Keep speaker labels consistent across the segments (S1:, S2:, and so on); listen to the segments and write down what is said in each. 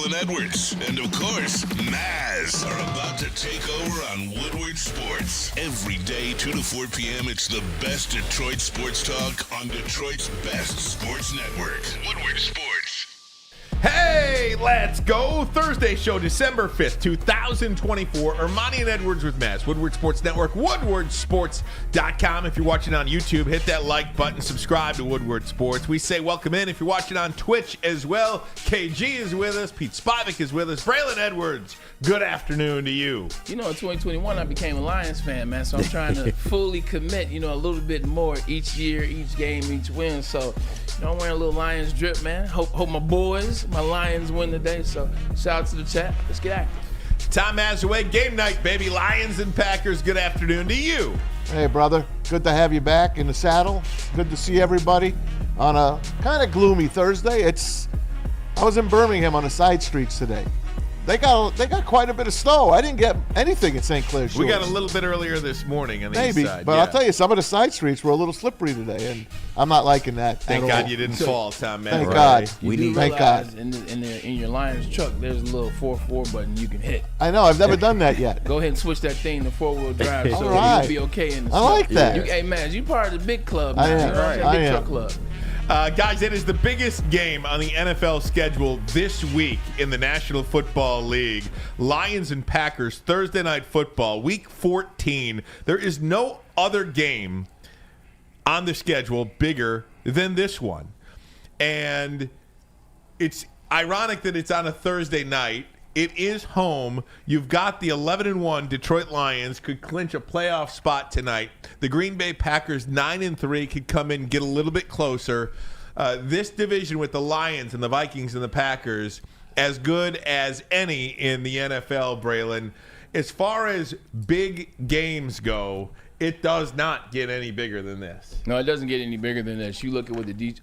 S1: Braylon Edwards, and of course, Maz are about to take over on Woodward Sports. Every day, 2 to 4 p.m., it's the best Detroit sports talk on Detroit's best sports network, Woodward Sports.
S2: Hey, let's go. Thursday show, December 5th, 2024. Ermanni and Edwards with Maz. Woodward Sports Network, woodwardsports.com. If you're watching on YouTube, hit that like button. Subscribe to Woodward Sports. We say welcome in. If you're watching on Twitch as well, KG is with us. Pete Spivak is with us. Braylon Edwards, good afternoon to you.
S3: You know, in 2021, I became a Lions fan, man, so I'm trying to fully commit, a little bit more each year, each game, each win. So, I'm wearing a little Lions drip, man. Hope my boys, my Lions win today. So, shout out to the chat. Let's get active.
S2: Tom Azaway, game night, baby. Lions and Packers, good afternoon to you.
S4: Hey, brother. Good to have you back in the saddle. Good to see everybody on a kind of gloomy Thursday. I was in Birmingham on the side streets today. They got quite a bit of snow. I didn't get anything at St. Clair Shores.
S2: We got a little bit earlier this morning on the east side.
S4: But yeah. I'll tell you, some of the side streets were a little slippery today, and I'm not liking that.
S2: Thank God you didn't fall, Tom. Man.
S4: Thank God.
S3: Thank God. In your Lions truck, there's a little 4-4 button you can hit.
S4: I know. I've never done that yet.
S3: Go ahead and switch that thing to 4-wheel drive so you'll be okay in the
S4: I like that.
S3: Hey, man, you part of the big club now.
S4: I am.
S3: Big truck club.
S2: Guys, it is the biggest game on the NFL schedule this week in the National Football League. Lions and Packers, Thursday Night Football, Week 14. There is no other game on the schedule bigger than this one. And it's ironic that it's on a Thursday night. It is home. You've got the 11-1 Detroit Lions could clinch a playoff spot tonight. The Green Bay Packers 9-3 could come in, get a little bit closer. This division with the Lions and the Vikings and the Packers, as good as any in the NFL, Braylon. As far as big games go, it does not get any bigger than this.
S3: No, it doesn't get any bigger than this. You look at what you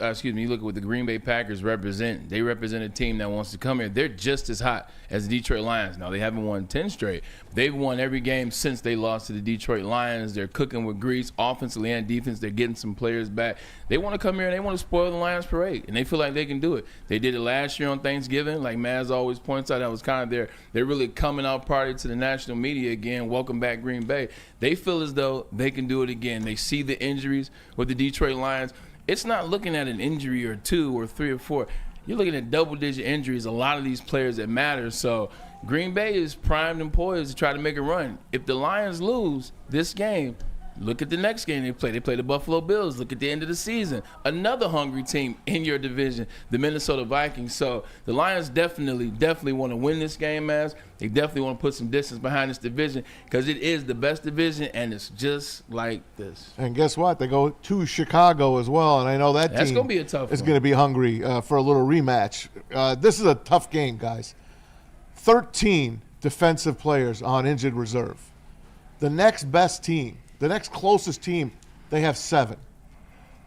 S3: look at what the Green Bay Packers represent. They represent a team that wants to come here. They're just as hot as the Detroit Lions. Now, they haven't won 10 straight. They've won every game since they lost to the Detroit Lions. They're cooking with grease, offensively and defense. They're getting some players back. They want to come here and they want to spoil the Lions parade, and they feel like they can do it. They did it last year on Thanksgiving. Like Maz always points out, that was kind of their really coming out party to the national media again. Welcome back, Green Bay. They feel as though they can do it again. They see the injuries with the Detroit Lions. It's not looking at an injury or 2 or 3 or 4. You're looking at double-digit injuries, a lot of these players that matter. So Green Bay is primed and poised to try to make a run. If the Lions lose this game, look at the next game they play. They play the Buffalo Bills. Look at the end of the season. Another hungry team in your division, the Minnesota Vikings. So the Lions definitely want to win this game, Maz. They definitely want to put some distance behind this division because it is the best division, and it's just like this.
S4: And guess what? They go to Chicago as well, and I know that's
S3: going to be a tough one.
S4: Is going to be hungry for a little rematch. This is a tough game, guys. 13 defensive players on injured reserve. The next best team, the next closest team, they have 7.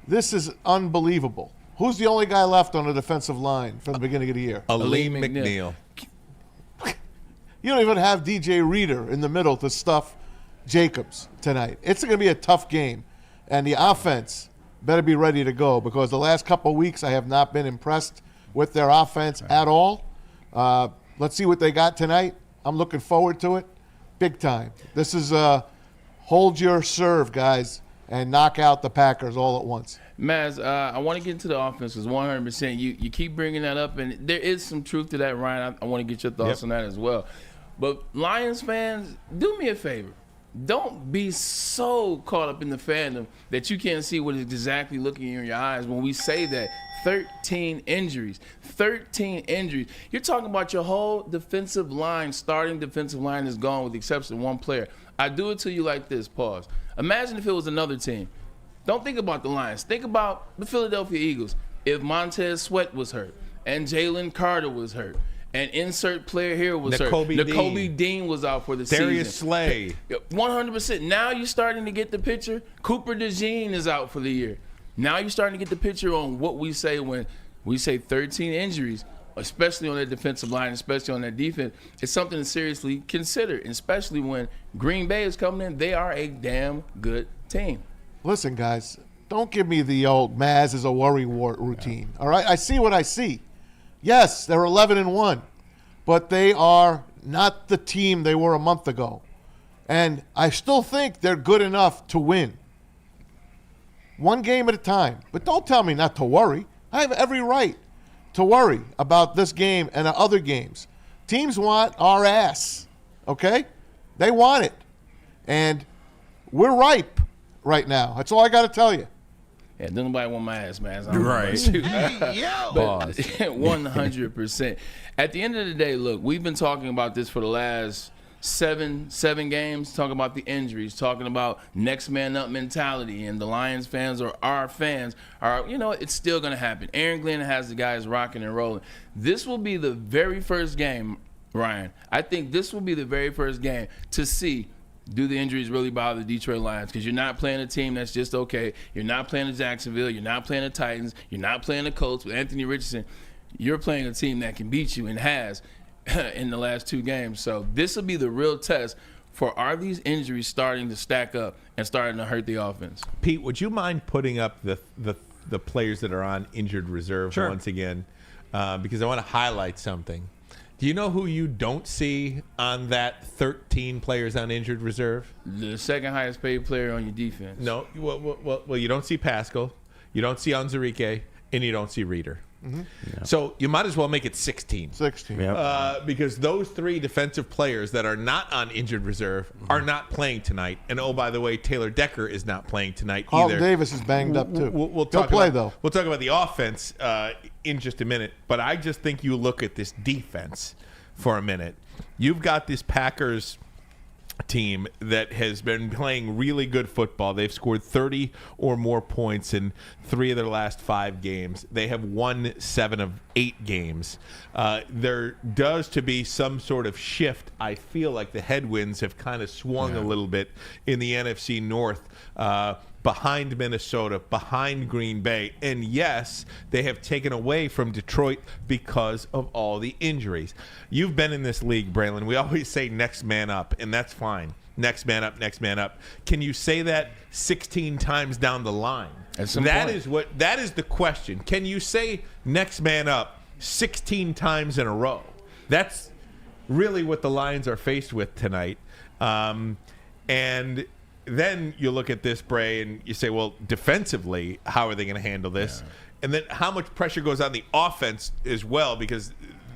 S4: This is unbelievable. Who's the only guy left on the defensive line from the beginning of the year?
S2: Aleem McNeil.
S4: You don't even have DJ Reader in the middle to stuff Jacobs tonight. It's going to be a tough game. And the offense better be ready to go because the last couple of weeks I have not been impressed with their offense at all. Let's see what they got tonight. I'm looking forward to it big time. This is hold your serve, guys, and knock out the Packers all at once.
S3: Maz, I want to get into the offense because 100%. You keep bringing that up, and there is some truth to that, Ryan. I want to get your thoughts on that as well. But Lions fans, do me a favor. Don't be so caught up in the fandom that you can't see what is exactly looking in your eyes when we say that 13 injuries. 13 injuries. You're talking about your whole defensive line, starting defensive line is gone with the exception of one player. I do it to you like this, pause. Imagine if it was another team. Don't think about the Lions. Think about the Philadelphia Eagles. If Montez Sweat was hurt and Jalen Carter was hurt and insert player here was hurt. Nakobe Dean was out for the season.
S2: Darius Slay.
S3: 100%. Now you're starting to get the picture. Cooper DeJean is out for the year. Now you're starting to get the picture on what we say when we say 13 injuries, especially on that defensive line, especially on that defense. It's something to seriously consider, especially when Green Bay is coming in. They are a damn good team.
S4: Listen, guys, don't give me the old Maz is a worry wart routine. All right, I see what I see. Yes, they're 11-1, but they are not the team they were a month ago. And I still think they're good enough to win. One game at a time. But don't tell me not to worry. I have every right to worry about this game and the other games. Teams want our ass, okay? They want it. And we're ripe right now. That's all I got to tell you.
S3: Yeah, nobody want my ass, man.
S2: Right.
S3: Hey, yo. 100%. At the end of the day, look, we've been talking about this for the last seven games, talking about the injuries, talking about next man up mentality, and the Lions fans or our fans are, it's still going to happen. Aaron Glenn has the guys rocking and rolling. This will be the very first game, Ryan. I think this will be the very first game to see, do the injuries really bother the Detroit Lions? Because you're not playing a team that's just okay. You're not playing the Jacksonville. You're not playing the Titans. You're not playing the Colts with Anthony Richardson. You're playing a team that can beat you and has in the last 2 games. So this will be the real test for, are these injuries starting to stack up and starting to hurt the offense?
S2: Pete, would you mind putting up the players that are on injured reserve once again? Because I want to highlight something. Do you know who you don't see on that 13 players on injured reserve?
S3: The second highest paid player on your defense.
S2: No. Well, you don't see Pascal, you don't see Onwuzurike, and you don't see Reeder. Mm-hmm. Yeah. So you might as well make it 16.
S4: 16.
S2: Yep. Because those 3 defensive players that are not on injured reserve are not playing tonight. And, oh, by the way, Taylor Decker is not playing tonight either.
S4: Carlton Davis is banged up, too.
S2: We'll
S4: talk though.
S2: We'll talk about the offense in just a minute. But I just think you look at this defense for a minute. You've got this Packers team that has been playing really good football. They've scored 30 or more points in 3 of their last 5 games. They have won 7 of 8 games. There does to be some sort of shift. I feel like the headwinds have kind of swung a little bit in the NFC North, behind Minnesota, behind Green Bay. And yes, they have taken away from Detroit because of all the injuries. You've been in this league, Braylon. We always say next man up, and that's fine. Next man up, next man up. Can you say that 16 times down the line? That is the question. Can you say next man up 16 times in a row? That's really what the Lions are faced with tonight. And then you look at this, Bray, and you say, well, defensively, how are they going to handle this? Yeah. And then how much pressure goes on the offense as well, because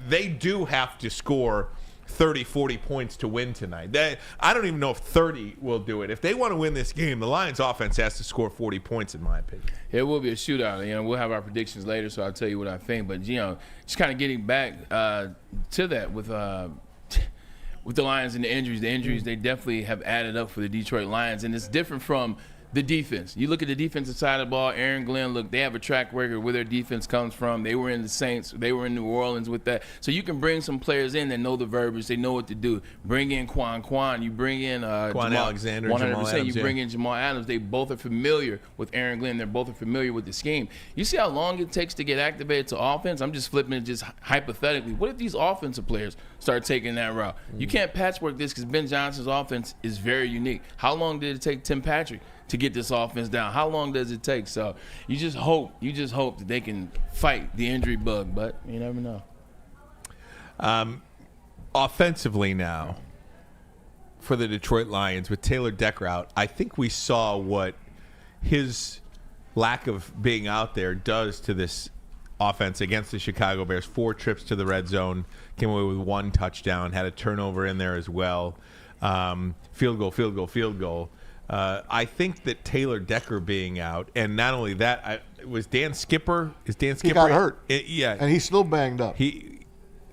S2: they do have to score 30, 40 points to win tonight. I don't even know if 30 will do it. If they want to win this game, the Lions offense has to score 40 points, in my opinion.
S3: It will be a shootout. We'll have our predictions later, so I'll tell you what I think. But, just kind of getting back to that with the Lions and the injuries, they definitely have added up for the Detroit Lions, and it's different from the defense. You look at the defensive side of the ball, Aaron Glenn, look, they have a track record where their defense comes from. They were in the Saints. They were in New Orleans with that. So you can bring some players in that know the verbiage. They know what to do. Bring in Quan. You bring in
S2: Alexander,
S3: 100%.
S2: Jamal Adams,
S3: you bring in Jamal Adams. They both are familiar with Aaron Glenn. They're both familiar with the scheme. You see how long it takes to get activated to offense? I'm just flipping it just hypothetically. What if these offensive players start taking that route? You can't patchwork this because Ben Johnson's offense is very unique. How long did it take Tim Patrick to get this offense down? How long does it take? So you just hope that they can fight the injury bug, but you never know.
S2: Offensively now, for the Detroit Lions, with Taylor Decker out, I think we saw what his lack of being out there does to this offense against the Chicago Bears. 4 trips to the red zone, came away with 1 touchdown, had a turnover in there as well. Field goal. I think that Taylor Decker being out, and not only that, was Dan Skipper. Is Dan Skipper?
S4: He got hurt.
S2: Yeah,
S4: and he's still banged up.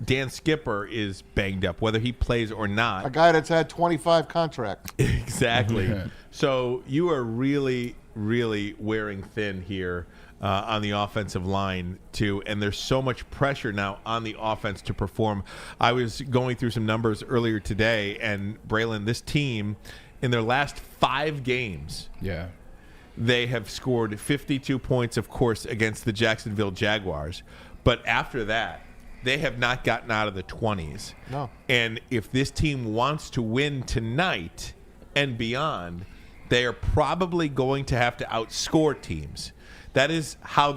S2: Dan Skipper is banged up, whether he plays or not.
S4: A guy that's had 25 contracts.
S2: Exactly. So you are really, really wearing thin here on the offensive line too, and there's so much pressure now on the offense to perform. I was going through some numbers earlier today, and Braylon, this team, in their last 5 games, they have scored 52 points, of course, against the Jacksonville Jaguars. But after that, they have not gotten out of the 20s.
S4: No.
S2: And if this team wants to win tonight and beyond, they are probably going to have to outscore teams. That is how are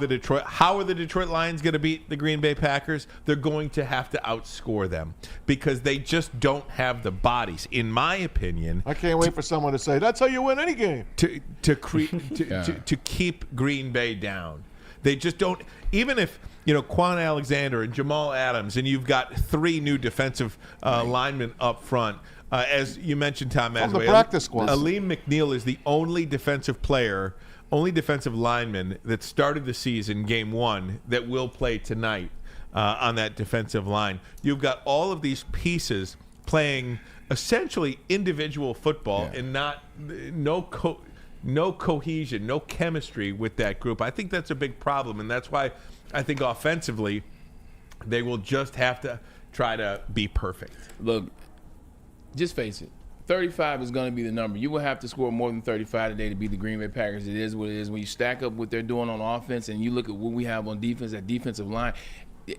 S2: the Detroit Lions going to beat the Green Bay Packers? They're going to have to outscore them because they just don't have the bodies, in my opinion.
S4: I can't wait for someone to say, that's how you win any game.
S2: To keep Green Bay down. They just don't. Even if Quan Alexander and Jamal Adams, and you've got 3 new defensive linemen up front, as you mentioned, Tom Masway.
S4: From the practice squad.
S2: Aleem McNeil is the only defensive lineman that started the season game 1 that will play tonight on that defensive line. You've got all of these pieces playing essentially individual football and no cohesion, no chemistry with that group. I think that's a big problem, and that's why I think offensively they will just have to try to be perfect.
S3: Look, just face it. 35 is going to be the number. You will have to score more than 35 today to beat the Green Bay Packers. It is what it is. When you stack up what they're doing on offense and you look at what we have on defense, that defensive line,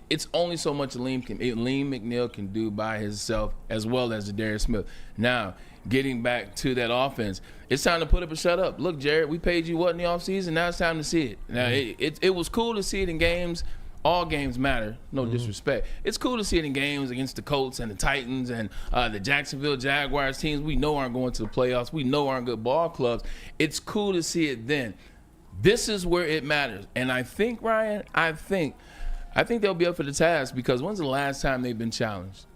S3: it's only so much Aleem McNeil can do by himself, as well as Darius Smith. Now, getting back to that offense, it's time to put up or shut up. Look, Jared, we paid you what in the offseason? Now it's time to see it. Now, it was cool to see it in games. All games matter, no disrespect. It's cool to see it in games against the Colts and the Titans and the Jacksonville Jaguars, teams we know aren't going to the playoffs. We know aren't good ball clubs. It's cool to see it then. This is where it matters. And I think, Ryan, I think they'll be up for the task, because when's the last time they've been challenged?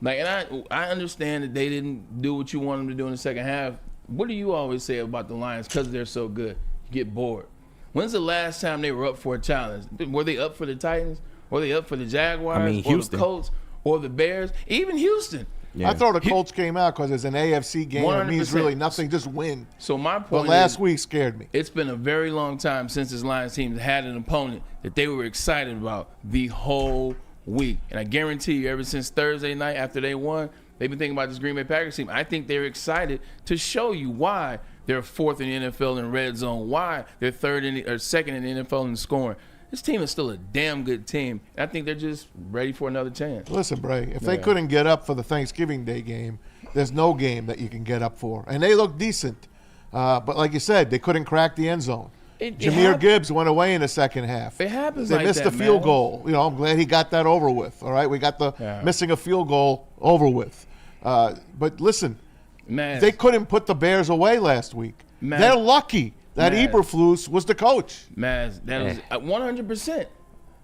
S3: Like, and I understand that they didn't do what you want them to do in the second half. What do you always say about the Lions? Because they're so good, you get bored. When's the last time they were up for a challenge? Were they up for the Titans? Were they up for the Jaguars? Or the Colts? Or the Bears? Even Houston.
S4: Yeah. I thought the Colts came out because it's an AFC game. 100%. It means really nothing, just win.
S3: So my point
S4: but last week scared me.
S3: It's been a very long time since this Lions team had an opponent that they were excited about the whole week. And I guarantee you, ever since Thursday night after they won, they've been thinking about this Green Bay Packers team. I think they're excited to show you why they're 4th in the NFL in red zone, why they're 2nd in the NFL in scoring. This team is still a damn good team. I think they're just ready for another chance.
S4: Listen, Bray, if they couldn't get up for the Thanksgiving Day game, there's no game that you can get up for. And they look decent. But like you said, they couldn't crack the end zone. Jahmyr Gibbs went away in the second half.
S3: It happens
S4: They
S3: like
S4: missed
S3: that,
S4: the field
S3: man.
S4: goal. I'm glad he got that over with. All right, we got the missing a field goal over with. But listen, they couldn't put the Bears away last week. They're lucky that Eberflus was the coach.
S3: Maz, that was 100%.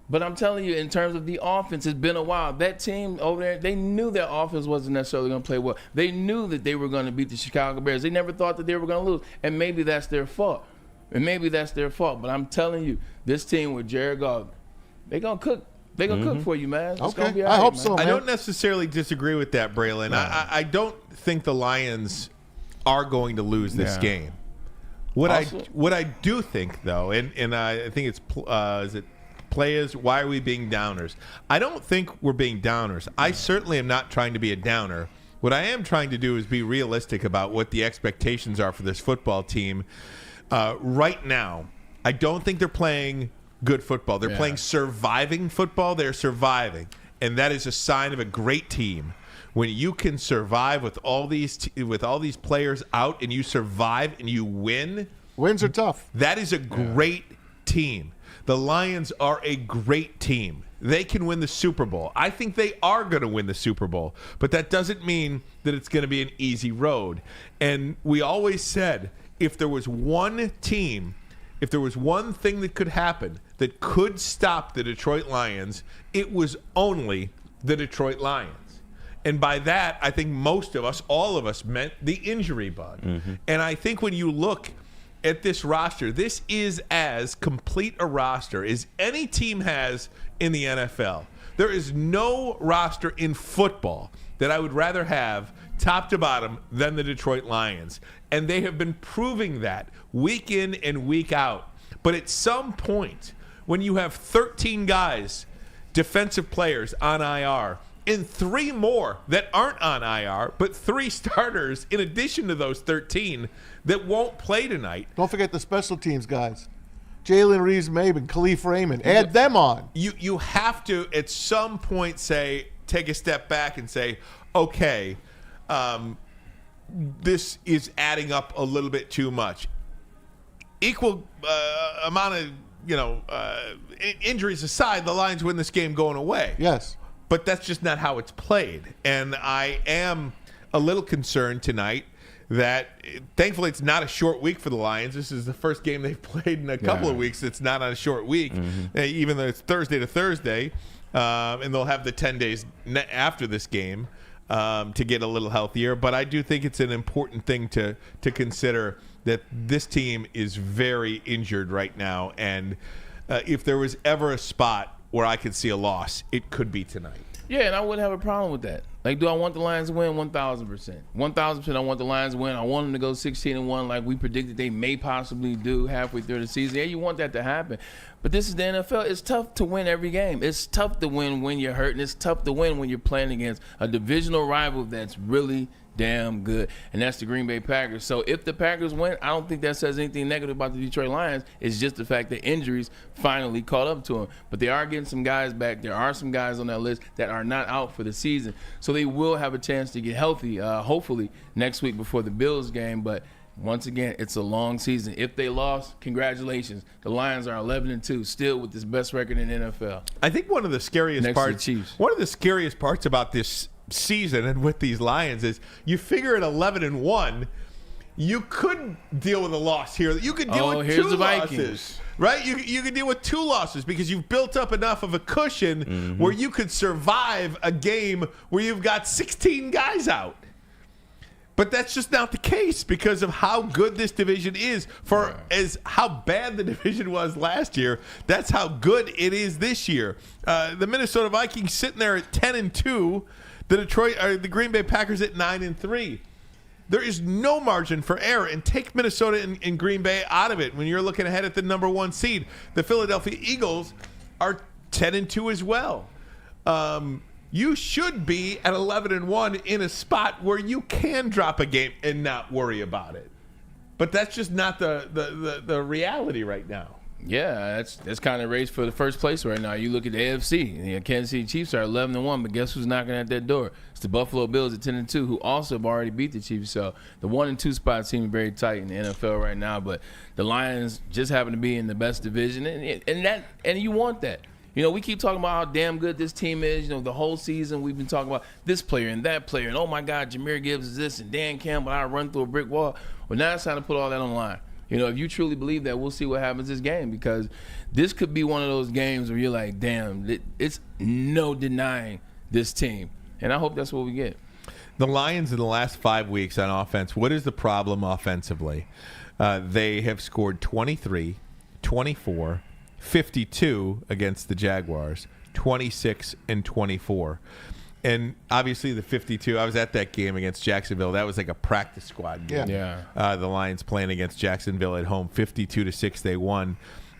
S3: But I'm telling you, in terms of the offense, it's been a while. That team over there, they knew their offense wasn't necessarily going to play well. They knew that they were going to beat the Chicago Bears. They never thought that they were going to lose. And maybe that's their fault. But I'm telling you, this team with Jared Goff, they're going to cook. They're going to cook for you, man. It's
S4: Okay,
S3: gonna be all right,
S4: I hope
S3: man.
S4: so, man.
S2: I don't necessarily disagree with that, Braylon. I don't think the Lions are going to lose this game. What I do think, though, and I think it's is it players, why are we being downers? I don't think we're being downers. I certainly am not trying to be a downer. What I am trying to do is be realistic about what the expectations are for this football team. Right now, I don't think they're playing good football. They're playing surviving football. They're surviving, and that is a sign of a great team. When you can survive with all these players out, and you survive and you win,
S4: wins are tough.
S2: That is a great team. The Lions are a great team. They can win the Super Bowl. I think they are going to win the Super Bowl, but that doesn't mean that it's going to be an easy road. And we always said, if there was one team, if there was one thing that could happen that could stop the Detroit Lions, it was only the Detroit Lions. And by that, I think most of us, all of us, meant the injury bug. Mm-hmm. And I think when you look at this roster, this is as complete a roster as any team has in the NFL. There is no roster in football that I would rather have top to bottom than the Detroit Lions. And they have been proving that week in and week out. But at some point, when you have 13 guys, defensive players on IR, and 3 more that aren't on IR, but 3 starters in addition to those 13 that won't play tonight.
S4: Don't forget the special teams guys. Jalen Reeves-Maben, Khalif Raymond. Add them on.
S2: You have to, at some point, take a step back and say, okay, this is adding up a little bit too much. Equal amount of injuries aside, the Lions win this game going away.
S4: Yes.
S2: But that's just not how it's played. And I am a little concerned tonight that thankfully it's not a short week for the Lions. This is the first game they've played in a couple of weeks that's not on a short week, even though it's Thursday to Thursday. And they'll have the 10 days after this game to get a little healthier. But I do think it's an important thing to consider that this team is very injured right now. And if there was ever a spot where I could see a loss, it could be tonight.
S3: Yeah, and I wouldn't have a problem with that. Like, do I want the Lions to win? 1,000%. 1,000% I want the Lions to win. I want them to go 16-1 like we predicted they may possibly do halfway through the season. Yeah, you want that to happen. But this is the NFL. It's tough to win every game. It's tough to win when you're hurt, and it's tough to win when you're playing against a divisional rival that's really damn good, and that's the Green Bay Packers. So if the Packers win, I don't think that says anything negative about the Detroit Lions. It's just the fact that injuries finally caught up to them. But they are getting some guys back. There are some guys on that list that are not out for the season. So they will have a chance to get healthy, hopefully, next week before the Bills game. But once again, it's a long season. If they lost, congratulations. The Lions are 11-2, still with this best record in the NFL.
S2: I think one of the scariest parts about this season and with these Lions is you figure at 11-1 you could deal with a loss here. You could deal with two losses, right? You could deal with two losses because you've built up enough of a cushion where you could survive a game where you've got 16 guys out. But that's just not the case because of how good this division is. For as how bad the division was last year, that's how good it is this year. The Minnesota Vikings sitting there at 10-2. The Green Bay Packers at 9-3. There is no margin for error, and take Minnesota and Green Bay out of it when you're looking ahead at the number one seed. The Philadelphia Eagles are 10-2 as well. You should be at 11-1 in a spot where you can drop a game and not worry about it. But that's just not the reality right now.
S3: Yeah, that's kind of race for the first place right now. You look at the AFC, the Kansas City Chiefs are 11-1, but guess who's knocking at that door? It's the Buffalo Bills at 10-2, who also have already beat the Chiefs. So the 1 and 2 spot seem very tight in the NFL right now. But the Lions just happen to be in the best division, and you want that. You know, we keep talking about how damn good this team is. You know, the whole season we've been talking about this player and that player, and oh my God, Jahmyr Gibbs is this, and Dan Campbell, I run through a brick wall. Well, now it's time to put all that on the line. You know, if you truly believe that, we'll see what happens this game, because this could be one of those games where you're like, damn, it's no denying this team. And I hope that's what we get.
S2: The Lions in the last 5 weeks on offense, what is the problem offensively? They have scored 23, 24, 52 against the Jaguars, 26 and 24. And obviously the 52, I was at that game against Jacksonville. That was like a practice squad game.
S3: Yeah.
S2: The Lions playing against Jacksonville at home, 52-6 they won.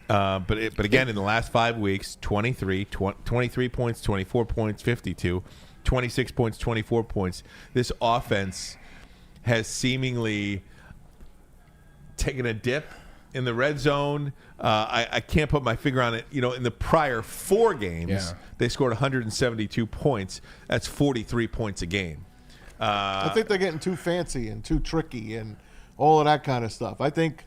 S2: But again, in the last 5 weeks, 23 points, 24 points, 52, 26 points, 24 points. This offense has seemingly taken a dip in the red zone. I can't put my finger on it. You know, in the prior 4 games, they scored 172 points. That's 43 points a game.
S4: I think they're getting too fancy and too tricky and all of that kind of stuff. I think,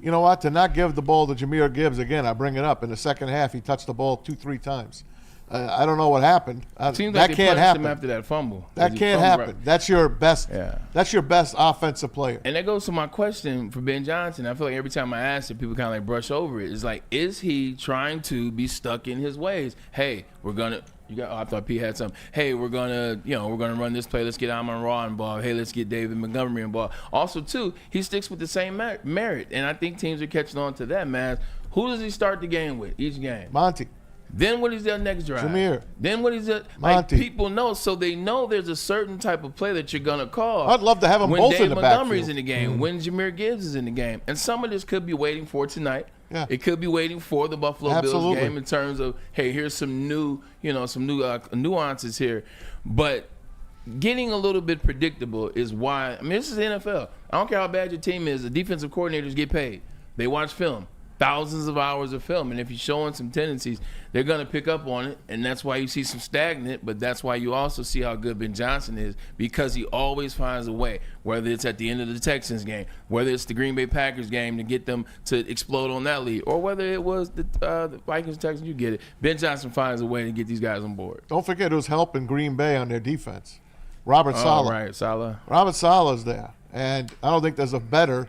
S4: you know what, to not give the ball to Jahmyr Gibbs, again, I bring it up. In the second half, he touched the ball 2-3 times. I don't know what happened.
S3: Seems
S4: that
S3: like
S4: can't happen
S3: him after that fumble.
S4: That can't happen.
S3: Right.
S4: That's your best. That's your best offensive player.
S3: And that goes to my question for Ben Johnson. I feel like every time I ask it, people kind of like brush over it. It's like, is he trying to be stuck in his ways? Hey, we're gonna. I thought Pete had something. Hey, we're gonna run this play. Let's get Amon-Ra involved. Hey, let's get David Montgomery involved. Also, too, he sticks with the same merit, and I think teams are catching on to that, man. Who does he start the game with each game?
S4: Monty.
S3: Then what is their next drive?
S4: Jahmyr.
S3: Then what is it? Like, people know, so they know there's a certain type of play that you're gonna call.
S4: I'd love to have them both in the backfield.
S3: When David Montgomery's in the game, when Jahmyr Gibbs is in the game, and some of this could be waiting for tonight.
S4: Yeah.
S3: It could be waiting for the Buffalo Bills game in terms of, hey, here's some new nuances here. But getting a little bit predictable is why. I mean, this is the NFL. I don't care how bad your team is. The defensive coordinators get paid. They watch film. thousands of hours of film, and if he's showing some tendencies, they're going to pick up on it, and that's why you see some stagnant, but that's why you also see how good Ben Johnson is, because he always finds a way, whether it's at the end of the Texans game, whether it's the Green Bay Packers game to get them to explode on that lead, or whether it was the Vikings, Texans, you get it. Ben Johnson finds a way to get these guys on board.
S4: Don't forget who's helping Green Bay on their defense. Robert Saleh.
S3: Right, Saleh.
S4: Robert Saleh's there, and I don't think there's a better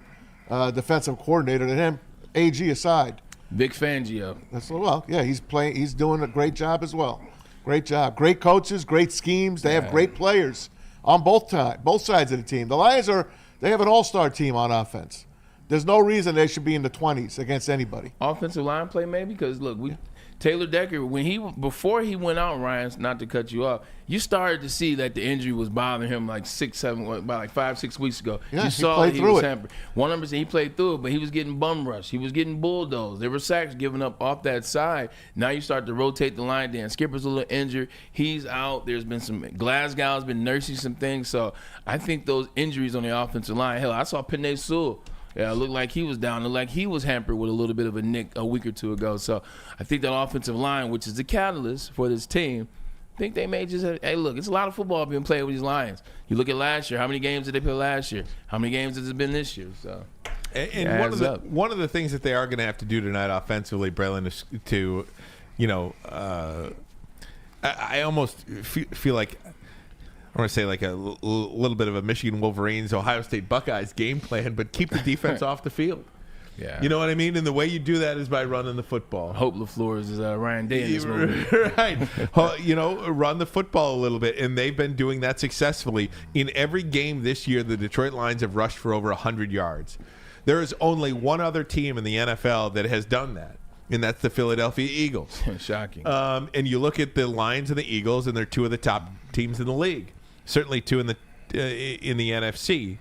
S4: defensive coordinator than him, AG aside.
S3: Big Fangio.
S4: He's doing a great job as well. Great job. Great coaches, great schemes. They have great players on both sides of the team. The Lions they have an all-star team on offense. There's no reason they should be in the 20s against anybody.
S3: Offensive line play maybe, because look, Taylor Decker, before he went out, Ryan, not to cut you off, you started to see that the injury was bothering him like 5-6 weeks ago.
S4: Yeah,
S3: you saw
S4: he was
S3: hampered. 100%, he played through it, but he was getting bum rushed. He was getting bulldozed. There were sacks given up off that side. Now you start to rotate the line. Dan Skipper's a little injured. He's out. There's been some Glasgow's been nursing some things. So I think those injuries on the offensive line. Hell, I saw Penei Sewell. Yeah, it looked like he was down. It looked like he was hampered with a little bit of a nick a week or two ago. So I think that offensive line, which is the catalyst for this team, I think they may just have, hey, look, it's a lot of football being played with these Lions. You look at last year. How many games did they play last year? How many games has it been this year? So,
S2: and one of the things that they are going to have to do tonight offensively, Braylon, is to, I almost feel like, I want to say like a little bit of a Michigan Wolverines, Ohio State Buckeyes game plan, but keep the defense off the field.
S3: Yeah.
S2: You know what I mean? And the way you do that is by running the football.
S3: Hope LaFleur is Ryan Day in this movie.
S2: Right. Run the football a little bit, and they've been doing that successfully. In every game this year, the Detroit Lions have rushed for over 100 yards. There is only one other team in the NFL that has done that, and that's the Philadelphia Eagles.
S3: Shocking.
S2: And you look at the Lions and the Eagles, and they're two of the top teams in the league. Certainly two in the NFC.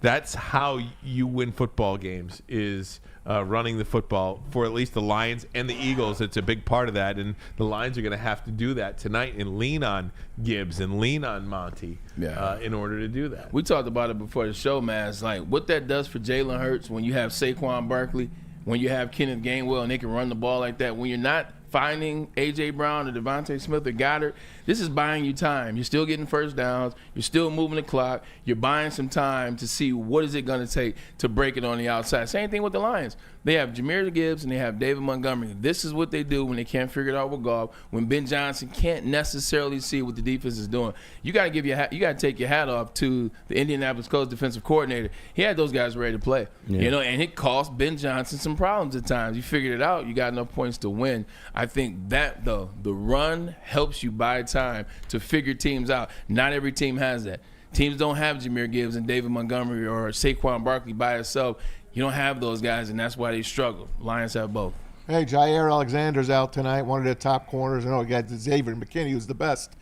S2: That's how you win football games, is running the football. For at least the Lions and the Eagles, it's a big part of that. And the Lions are going to have to do that tonight and lean on Gibbs and lean on Monty in order to do that.
S3: We talked about it before the show, man. It's like what that does for Jalen Hurts when you have Saquon Barkley, when you have Kenneth Gainwell, and they can run the ball like that. When you're not finding A.J. Brown or Devontae Smith or Goddard, this is buying you time. You're still getting first downs. You're still moving the clock. You're buying some time to see what is it going to take to break it on the outside. Same thing with the Lions. They have Jahmyr Gibbs and they have David Montgomery. This is what they do when they can't figure it out with Goff, when Ben Johnson can't necessarily see what the defense is doing. You got to take your hat off to the Indianapolis Colts defensive coordinator. He had those guys ready to play. Yeah. And it cost Ben Johnson some problems at times. You figured it out. You got enough points to win. I think that, though, the run helps you buy time to figure teams out. Not every team has that. Teams don't have Jahmyr Gibbs and David Montgomery or Saquon Barkley by itself. You don't have those guys, and that's why they struggle. Lions have both.
S4: Hey, Jair Alexander's out tonight, one of their top corners. I know we got Xavier McKinney, who's the best.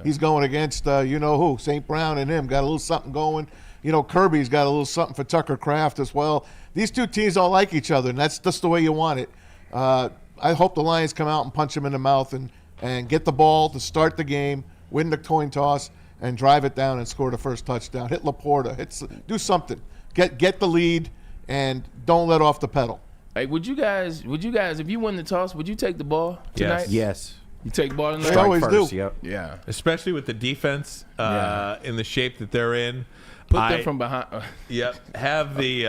S4: He's going against, who, St. Brown and him. Got a little something going. Kirby's got a little something for Tucker Kraft as well. These two teams don't like each other, and that's just the way you want it. I hope the Lions come out and punch them in the mouth and get the ball to start the game, win the coin toss, and drive it down and score the first touchdown. Hit Laporta. Do something. Get the lead and don't let off the pedal.
S3: Hey, would you guys, if you win the toss, would you take the ball tonight?
S5: Yes.
S3: You take the ball tonight?
S4: They always
S5: first,
S4: do.
S5: Yep.
S3: Yeah.
S2: Especially with the defense in the shape that they're in.
S3: Put them from behind.
S2: Yep. Have the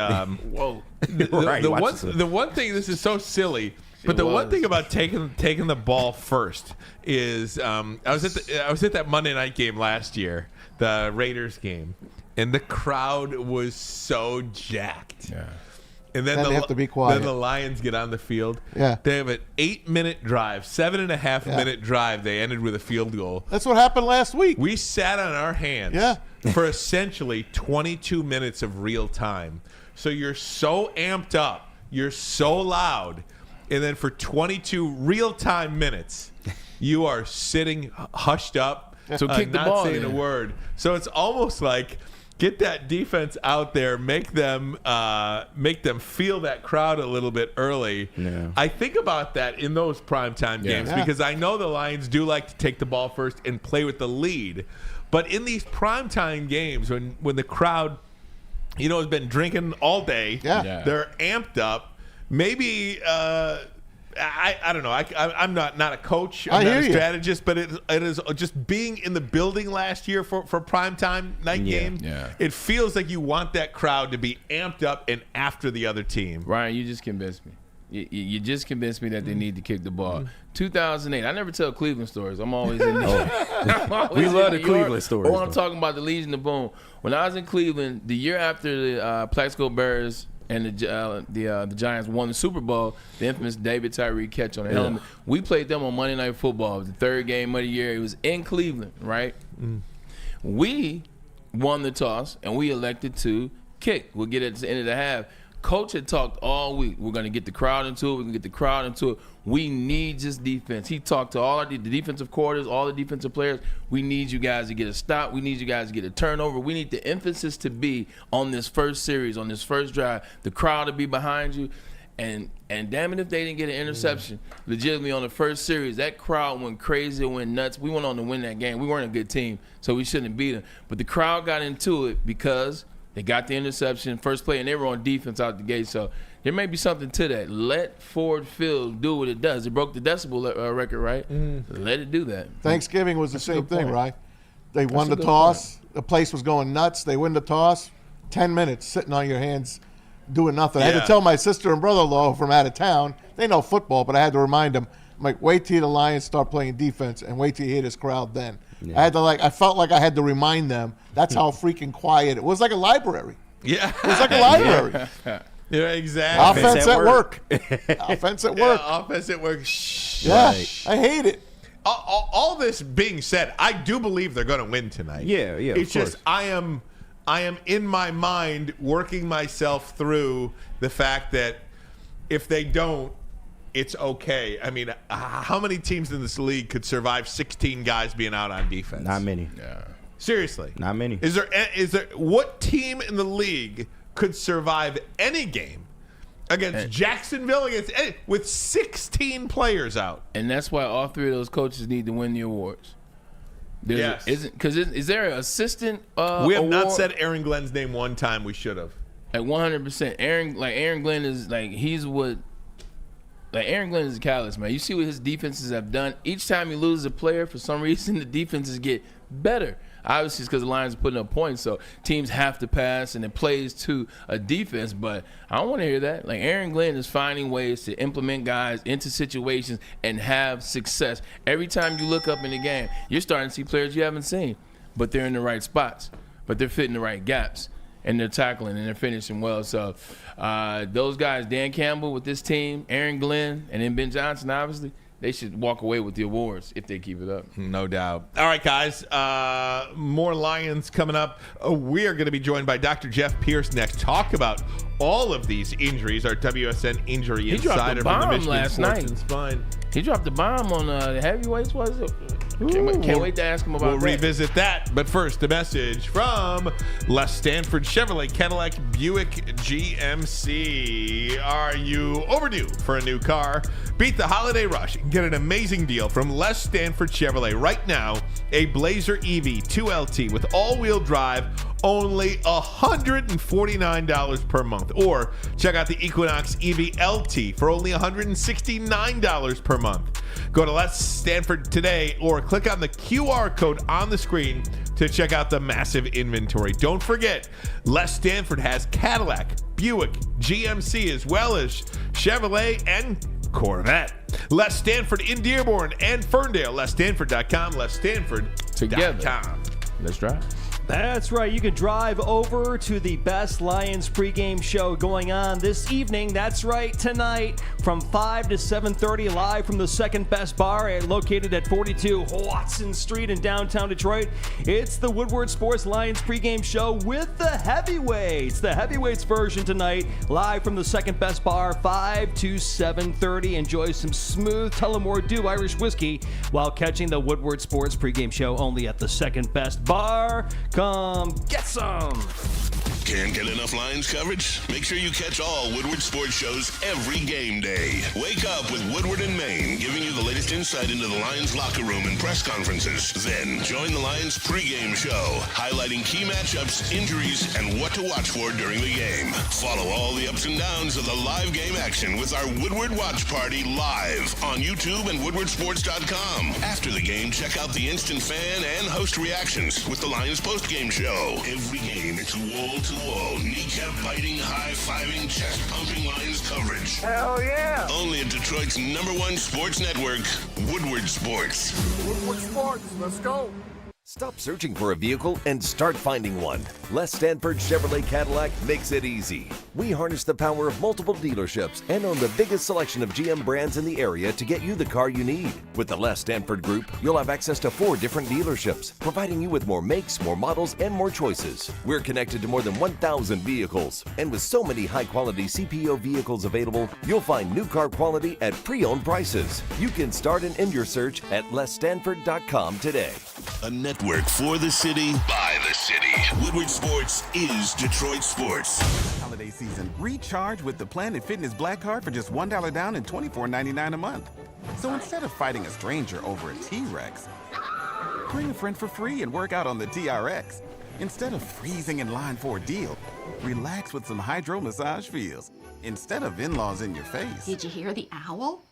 S3: whoa.
S2: The one thing, this is so silly, but the one thing about taking the ball first is I was at that Monday night game last year, the Raiders game, and the crowd was so jacked.
S3: Yeah.
S4: Then
S2: And then
S4: they have to be quiet.
S2: Then the Lions get on the field.
S4: Yeah.
S2: They have an 8-minute drive, 7.5-minute drive. They ended with a field goal.
S4: That's what happened last week.
S2: We sat on our hands for essentially 22 minutes of real time. So you're so amped up, you're so loud, and then for 22 real-time minutes, you are sitting hushed up,
S3: so kick the
S2: not
S3: ball,
S2: saying a word. So it's almost like get that defense out there, make them feel that crowd a little bit early.
S5: Yeah.
S2: I think about that in those primetime games because I know the Lions do like to take the ball first and play with the lead. But in these primetime games, when the crowd has been drinking all day.
S4: Yeah.
S2: They're amped up. Maybe I don't know. I'm not a coach. I'm not a strategist, but it is just being in the building last year for primetime night game.
S3: Yeah.
S2: It feels like you want that crowd to be amped up and after the other team.
S3: Ryan, you just convinced me. You just convinced me that they need to kick the ball. 2008. I never tell Cleveland stories. I'm always in New York.
S5: We love the Cleveland stories.
S3: Or I'm talking about the Legion of Boom. When I was in Cleveland, the year after the Plaxico Bears and the Giants won the Super Bowl, the infamous David Tyree catch on the helmet, we played them on Monday Night Football. It was the third game of the year. It was in Cleveland, right? We won the toss, and we elected to kick. We'll get at the end of the half. Coach had talked all week. We're going to get the crowd into it. We're going to get the crowd into it. We need just defense. He talked to all the defensive quarters, all the defensive players. We need you guys to get a stop. We need you guys to get a turnover. We need the emphasis to be on this first series, on this first drive. The crowd to be behind you. And damn it if they didn't get an interception legitimately on the first series. That crowd went crazy, went nuts. We went on to win that game. We weren't a good team, so we shouldn't have beat them. But the crowd got into it because they got the interception, first play, and they were on defense out the gate. So there may be something to that. Let Ford Field do what it does. It broke the decibel record, right? Let it do that.
S4: Thanksgiving was the same thing, right? They won the toss. The place was going nuts. They win the toss. 10 minutes sitting on your hands doing nothing. I had to tell my sister and brother-in-law from out of town. They know football, but I had to remind them, I'm like, wait till the Lions start playing defense and wait till you hear this crowd then. Yeah. I felt like I had to remind them. That's how freaking quiet it was. Like a library.
S2: Yeah.
S4: It was like a library.
S2: Yeah, exactly.
S4: Offense at work. Offense at work.
S2: Yeah, offense at work. Shh.
S4: Yeah,
S5: Right.
S4: I hate it.
S2: All this being said, I do believe they're going to win tonight.
S5: Yeah.
S2: It's just I am in my mind working myself through the fact that if they don't, it's okay. I mean, how many teams in this league could survive 16 guys being out on defense?
S5: Not many.
S3: Yeah.
S2: Seriously.
S5: Not many.
S2: Is there what team in the league could survive any game against Jacksonville with 16 players out?
S3: And that's why all three of those coaches need to win the awards.
S2: Yes.
S3: Is there an assistant
S2: we have
S3: award?
S2: not said Aaron Glenn's name one time. We should have.
S3: Like 100%. Aaron Glenn is Aaron Glenn is a catalyst, man. You see what his defenses have done. Each time he loses a player, for some reason, the defenses get better. Obviously, it's because the Lions are putting up points, so teams have to pass, and it plays to a defense. But I don't want to hear that. Like, Aaron Glenn is finding ways to implement guys into situations and have success. Every time you look up in the game, you're starting to see players you haven't seen, but they're in the right spots, but they're fitting the right gaps, and they're tackling, and they're finishing well. So those guys, Dan Campbell with this team, Aaron Glenn, and then Ben Johnson, obviously, they should walk away with the awards if they keep it up.
S2: No doubt. All right, guys. More Lions coming up. We are going to be joined by Dr. Jeff Pierce next. Talk about all of these injuries. Our WSN Injury Insider from the Michigan
S3: last
S2: Sports
S3: night.
S2: and Spine.
S3: He dropped the bomb on the heavyweights, was it? Can't wait to ask him about
S2: We'll revisit that. But first, a message from Les Stanford Chevrolet Cadillac Buick GMC. Are you overdue for a new car? Beat the holiday rush and get an amazing deal from Les Stanford Chevrolet right now. A Blazer EV 2LT with all-wheel drive, only $149 per month. Or check out the Equinox EV LT for only $169 per month. Go to Les Stanford today or click on the QR code on the screen to check out the massive inventory. Don't forget, Les Stanford has Cadillac, Buick, GMC, as well as Chevrolet and Corvette. Les Stanford in Dearborn and Ferndale. LesStanford.com. LesStanford.com.
S3: Together. Let's drive.
S6: That's right. You can drive over to the best Lions pregame show going on this evening. That's right, tonight from 5 to 7:30, live from the second best bar located at 42 Watson Street in downtown Detroit. It's the Woodward Sports Lions pregame show with the heavyweights. The heavyweights version tonight, live from the second best bar, 5 to 7:30. Enjoy some smooth Tullamore Dew Irish whiskey while catching the Woodward Sports pregame show only at the second best bar. Come get some.
S1: Can't get enough Lions coverage? Make sure you catch all Woodward sports shows every game day. Wake up with Woodward and Maine, giving you the latest insight into the Lions locker room and press conferences. Then join the Lions pregame show, highlighting key matchups, injuries, and what to watch for during the game. Follow all the ups and downs of the live game action with our Woodward Watch Party live on YouTube and woodwardsports.com. After the game, check out the instant fan and host reactions with the Lions postgame show. Every game, it's wall-to-wall, kneecap-biting, high-fiving, chest-pumping Lions coverage.
S7: Hell yeah!
S1: Only at Detroit's #1 sports network, Woodward Sports.
S7: Woodward Sports, let's go!
S8: Stop searching for a vehicle and start finding one. Les Stanford Chevrolet Cadillac makes it easy. We harness the power of multiple dealerships and own the biggest selection of GM brands in the area to get you the car you need. With the Les Stanford Group, you'll have access to 4 different dealerships, providing you with more makes, more models, and more choices. We're connected to more than 1,000 vehicles, and with so many high-quality CPO vehicles available, you'll find new car quality at pre-owned prices. You can start and end your search at lesstanford.com today.
S1: A network for the city, by the city. Woodward Sports is Detroit Sports.
S9: Holiday season, recharge with the Planet Fitness Black Card for just $1 down and $24.99 a month. So instead of fighting a stranger over a T-Rex, bring a friend for free and work out on the TRX. Instead of freezing in line for a deal, relax with some hydro massage feels. Instead of in-laws in your face.
S10: Did you hear the owl?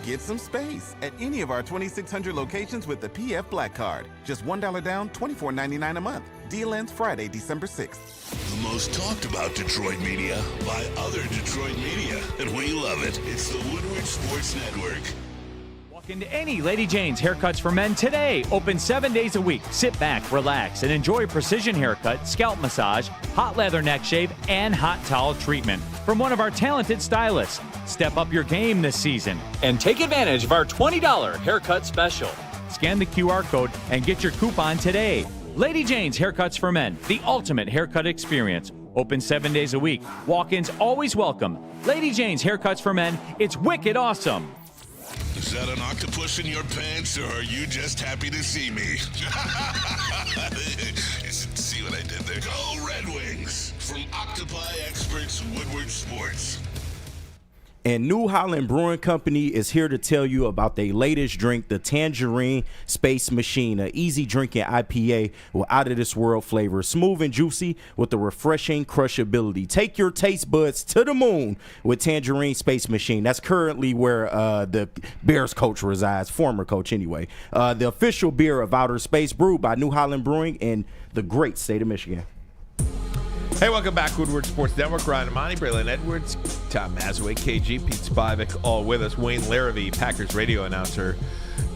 S9: Get some space at any of our 2,600 locations with the PF Black Card. Just $1 down, $24.99 a month. Deal ends Friday, December 6th.
S1: The most talked about Detroit media by other Detroit media. And we love it. It's the Woodward Sports Network.
S11: Walk into any Lady Jane's Haircuts for Men today. Open 7 days a week. Sit back, relax, and enjoy precision haircut, scalp massage, hot leather neck shave, and hot towel treatment from one of our talented stylists. Step up your game this season and take advantage of our $20 haircut special. Scan the QR code and get your coupon today. Lady Jane's Haircuts for Men, the ultimate haircut experience. Open 7 days a week. Walk-ins always welcome. Lady Jane's Haircuts for Men, it's wicked awesome.
S1: Is that an octopus in your pants, or are you just happy to see me? See what I did there? Go Red Wings! From Octopi Experts, Woodward Sports.
S5: And New Holland Brewing Company is here to tell you about their latest drink, the Tangerine Space Machine, an easy drinking IPA with out-of-this-world flavor, smooth and juicy with a refreshing crushability. Take your taste buds to the moon with Tangerine Space Machine. That's currently where the Bears coach resides, former coach anyway. The official beer of outer space, brewed by New Holland Brewing in the great state of Michigan.
S2: Hey, welcome back, Woodward Sports Network. Ryan Amani, Braylon Edwards, Tom Mazaway, KG, Pete Spivak, all with us. Wayne Larrivee, Packers radio announcer,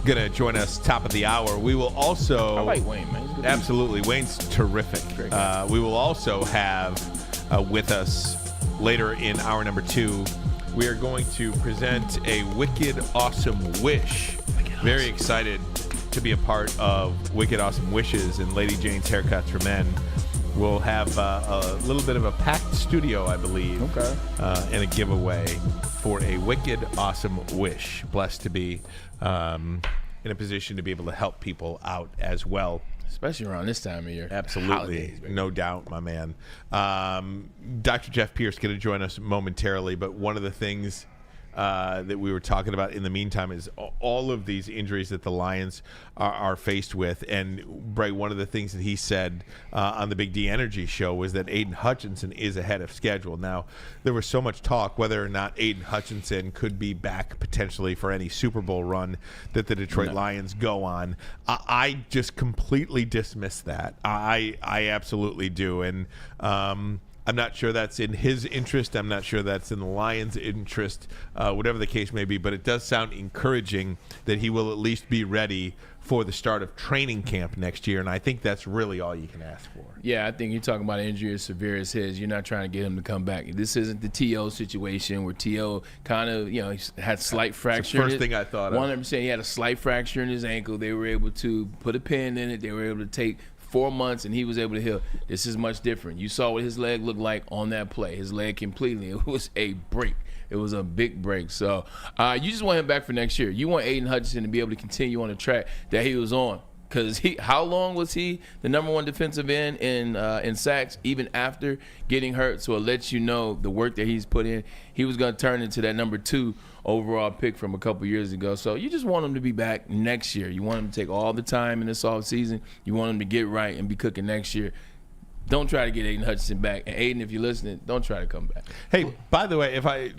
S2: going to join us top of the hour. We will also...
S3: I like Wayne, man.
S2: Absolutely. Wayne's terrific. We will also have with us later in hour number 2, we are going to present a Wicked Awesome Wish. Very excited to be a part of Wicked Awesome Wishes and Lady Jane's Haircuts for Men. We'll have a little bit of a packed studio, I believe, and a giveaway for a Wicked Awesome Wish. Blessed to be in a position to be able to help people out as well.
S3: Especially around this time of year.
S2: Absolutely.
S3: Holidays,
S2: no doubt, my man. Dr. Jeff Pierce going to join us momentarily, but one of the things that we were talking about in the meantime is all of these injuries that the Lions are faced with. And Bray, one of the things that he said on the Big D Energy show was that Aiden Hutchinson is ahead of schedule. Now, there was so much talk whether or not Aiden Hutchinson could be back potentially for any Super Bowl run that the Detroit Lions go on. I just completely dismiss that. I absolutely do. And I'm not sure that's in his interest. I'm not sure that's in the Lions' interest, whatever the case may be. But it does sound encouraging that he will at least be ready for the start of training camp next year. And I think that's really all you can ask for.
S3: Yeah, I think you're talking about an injury as severe as his. You're not trying to get him to come back. This isn't the T.O. situation where T.O. kind of, had slight fracture.
S2: That's the first thing I thought of.
S3: 100%. He had a slight fracture in his ankle. They were able to put a pin in it. They were able to take 4 months, and he was able to heal. This is much different. You saw what his leg looked like on that play. His leg completely. It was a break. It was a big break. So you just want him back for next year. You want Aiden Hutchinson to be able to continue on the track that he was on Because how long was he the number one defensive end in sacks, even after getting hurt? So it lets you know the work that he's put in. He was going to turn into that number 2 overall pick from a couple years ago. So you just want him to be back next year. You want him to take all the time in this offseason. You want him to get right and be cooking next year. Don't try to get Aiden Hutchinson back. And Aiden, if you're listening, don't try to come back.
S2: Hey, by the way,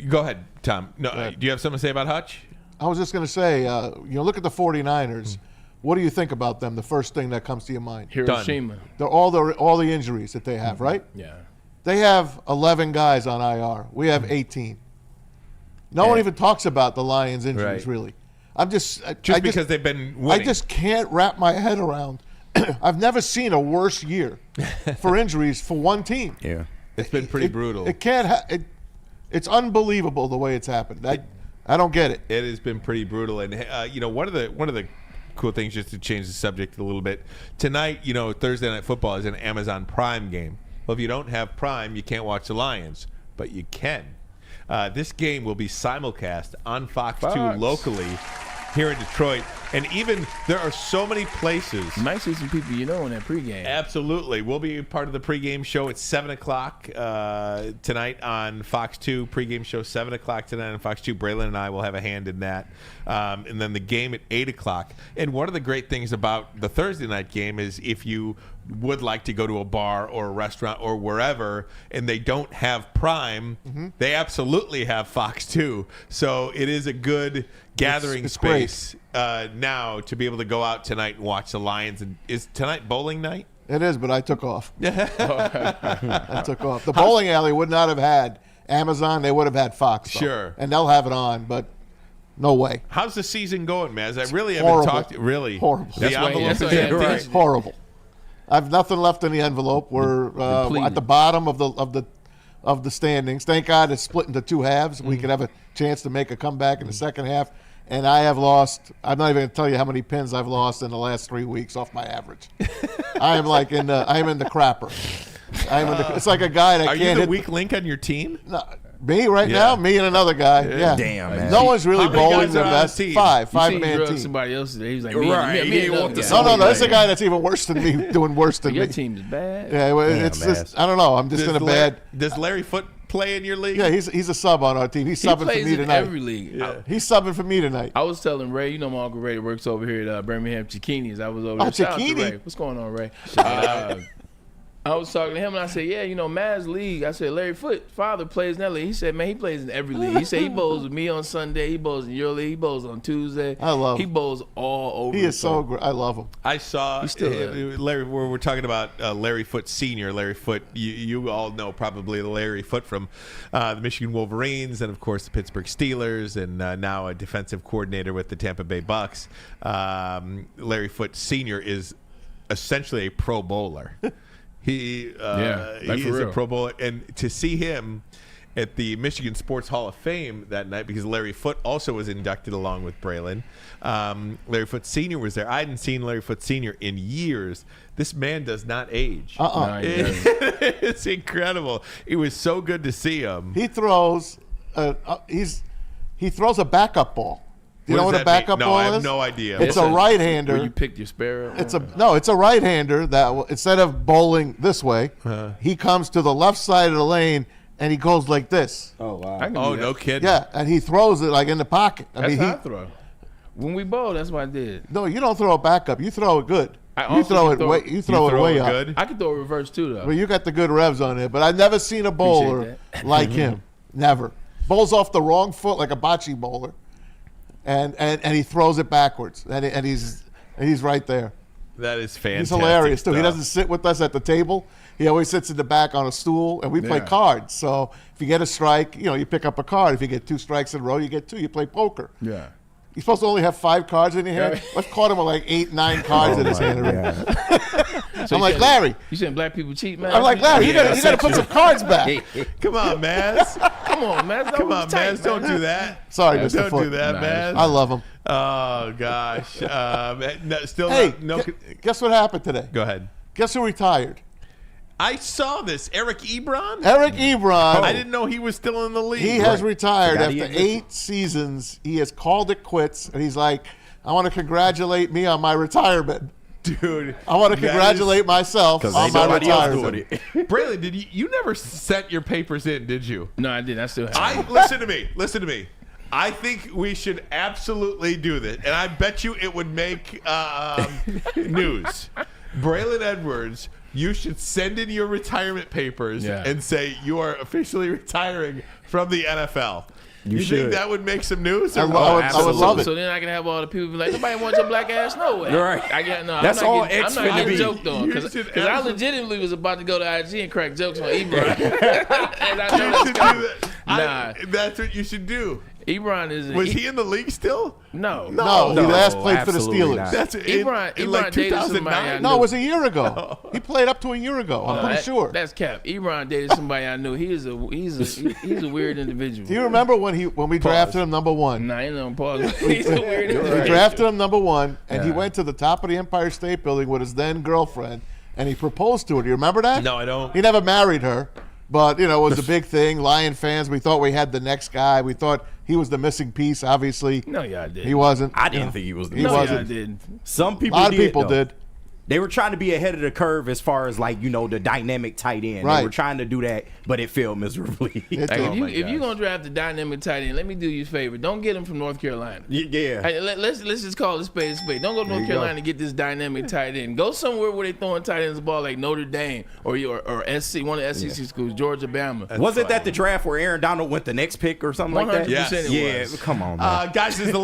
S2: go ahead, Tom. No, do you have something to say about Hutch?
S4: I was just going to say, look at the 49ers. What do you think about them? The first thing that comes to your mind?
S3: Hiroshima.
S4: All the injuries that they have, right?
S3: Yeah.
S4: They have 11 guys on IR. We have 18. No one even talks about the Lions' injuries, really.
S2: Because they've been winning.
S4: I just can't wrap my head around. I've never seen a worse year for injuries for one team.
S5: Yeah.
S2: It's been pretty brutal.
S4: It can't. It's unbelievable the way it's happened. I don't get it.
S2: It has been pretty brutal, and one of the cool things, just to change the subject a little bit, tonight, Thursday Night Football is an Amazon Prime game. Well, if you don't have Prime, you can't watch the Lions, but you can. This game will be simulcast on Fox 2 locally here in Detroit. And even there are so many places.
S3: You might see some people in that pregame.
S2: Absolutely. We'll be part of the pregame show at 7 o'clock tonight on Fox 2. Pregame show 7 o'clock tonight on Fox 2. Braylon and I will have a hand in that. And then the game at 8 o'clock. And one of the great things about the Thursday night game is if you would like to go to a bar or a restaurant or wherever and they don't have Prime, they absolutely have Fox 2. So it is a good gathering space now to be able to go out tonight and watch the Lions. And is tonight bowling night?
S4: It is, but I took off. I took off. The bowling alley would not have had Amazon. They would have had Fox. Though.
S2: Sure.
S4: And they'll have it on, but no way.
S2: How's the season going, Maz? I really
S4: horrible.
S2: haven't talked. Really?
S4: Horrible.
S2: The envelope is empty.
S4: It's horrible. I have nothing left in the envelope. We're at the bottom of the standings. Thank God it's split into 2 halves. We could have a chance to make a comeback in the second half. And I have lost. I'm not even going to tell you how many pins I've lost in the last 3 weeks off my average. I am in the crapper. It's like a guy that
S2: can't. Are you the weak link on your team?
S4: No, me right now. Me and another guy. Yeah.
S5: Damn, man.
S4: No one's really bowling their best. Five-man team.
S3: Somebody else today. He was like,
S4: No. There's a guy that's even worse than me, doing worse than me.
S3: Your team is bad.
S4: Yeah, it's just. I don't know. I'm just in a bad.
S2: Does Larry Foote play in your league?
S4: Yeah, he's a sub on our team. He's subbing for me tonight.
S3: Every league.
S2: Yeah.
S4: He's subbing for me tonight.
S3: I was telling Ray, my Uncle Ray works over here at Birmingham Chiquinis. I was over there. Shout out to Ray. What's going on, Ray? I was talking to him and I said, Maz's league. I said, Larry Foote, father plays in that league. He said, man, he plays in every league. He said he bowls with me on Sunday. He bowls in your league. He bowls on Tuesday.
S4: I love him.
S3: He bowls all over.
S4: He is so great. I love him.
S2: I saw Larry. We're talking about Larry Foote Sr. Larry Foote. You all know probably Larry Foote from the Michigan Wolverines and, of course, the Pittsburgh Steelers, and now a defensive coordinator with the Tampa Bay Bucks. Larry Foote Sr. is essentially a pro bowler. He is a Pro Bowler, and to see him at the Michigan Sports Hall of Fame that night, because Larry Foote also was inducted along with Braylon. Larry Foote Sr. was there. I hadn't seen Larry Foote Sr. in years. This man does not age.
S3: No,
S2: it's incredible. It was so good to see him.
S4: He throws. He throws a backup ball. Do you know what a backup ball is?
S2: No, I have no idea.
S4: It's a right-hander.
S3: Where you picked your sparrow?
S4: It's a right-hander that instead of bowling this way, he comes to the left side of the lane and he goes like this.
S5: Oh, wow.
S2: Oh, no kidding.
S4: Yeah, and he throws it like in the pocket.
S3: That's how I throw. When we bowl, that's what I did.
S4: No, you don't throw a backup. You throw it good. You throw it way up.
S2: Good?
S3: I can throw a reverse too, though.
S4: Well, you got the good revs on it, but I've never seen a bowler like him. Never. Bowls off the wrong foot like a bocce bowler. And he throws it backwards, and he's right there.
S2: That is fantastic.
S4: He's hilarious too.
S2: Stuff.
S4: He doesn't sit with us at the table. He always sits in the back on a stool, and we play cards. So if you get a strike, you pick up a card. If you get 2 strikes in a row, you get 2. You play poker.
S3: Yeah.
S4: You're supposed to only have 5 cards in your hand. I've caught him with like 8, 9 cards in his hand already.
S3: So
S4: I'm like, Larry.
S3: You saying black people cheat, man?
S4: I'm like, Larry, you got to put some cards back.
S2: Come on, Maz.
S3: Come on, Maz.
S2: Come on, Maz. Don't do that.
S4: Sorry, Mr.
S2: Don't
S4: Foote.
S2: do that, Maz.
S4: I love him.
S2: Oh, gosh.
S4: Guess what happened today?
S2: Go ahead.
S4: Guess who retired?
S2: I saw this. Eric Ebron?
S4: Eric Ebron.
S2: I didn't know he was still in the league.
S4: He has retired after 8 seasons. He has called it quits, and he's like, I want to congratulate me on my retirement.
S2: Dude,
S4: I want to congratulate myself on my
S5: nobody else
S4: retirement.
S5: doing it.
S2: Braylon, did you never sent your papers in, did you?
S3: No, I didn't. I still have.
S2: Listen to me. I think we should absolutely do this, and I bet you it would make news. Braylon Edwards, you should send in your retirement papers and say you are officially retiring from the NFL. You think that would make some news?
S4: I would love it.
S3: So then I can have all the people be like, nobody wants your black ass? No way.
S5: Right.
S3: That's
S5: all
S3: I'm
S5: X
S3: not
S5: finna
S3: getting
S5: be.
S3: joked on. Because I legitimately was about to go to IG and crack jokes on Ebron. And I know that's coming. Nah.
S2: That's what you should do.
S3: Ebron is.
S2: Was he in the league still?
S3: No.
S4: No, he last played for the Steelers.
S5: not.
S2: That's
S3: Ebron
S2: like
S3: dated somebody
S2: 2009.
S3: I
S4: No, it
S3: knew.
S4: was a year ago. He played up to a year ago. I'm pretty sure.
S3: That's cap. Ebron dated somebody I knew. He's a weird individual.
S4: Do you remember when we drafted him number 1?
S3: Nah, ain't no pause. He's a weird individual.
S4: We drafted him number 1, and he went to the top of the Empire State Building with his then girlfriend, and he proposed to her. Do you remember that?
S2: No, I don't.
S4: He never married her, but it was a big thing. Lion fans, we thought we had the next guy. We thought he was the missing piece. Obviously,
S3: No, y'all did.
S4: he wasn't.
S5: I didn't think he was.
S4: He
S3: No,
S4: wasn't.
S3: y'all didn't.
S5: Some
S4: A
S5: people
S4: lot of
S5: did.
S4: people
S5: though.
S4: did.
S5: They were trying to be ahead of the curve as far as the dynamic tight end.
S4: Right.
S5: They were trying to do that, but it failed miserably.
S4: It
S3: Like,
S4: did.
S3: if you're gonna draft a dynamic tight end, let me do you a favor. Don't get him from North Carolina.
S5: Yeah.
S3: Hey, let's just call it spade a spade. Don't go to North Carolina and get this dynamic tight end. Go somewhere where they throwing tight ends the ball like Notre Dame or SC, one of the SEC schools, Georgia, Bama.
S5: Wasn't that the draft where Aaron Donald went the next pick or something like that?
S3: 100% it
S5: Yeah,
S3: was.
S5: come on, man.
S2: Guys, as the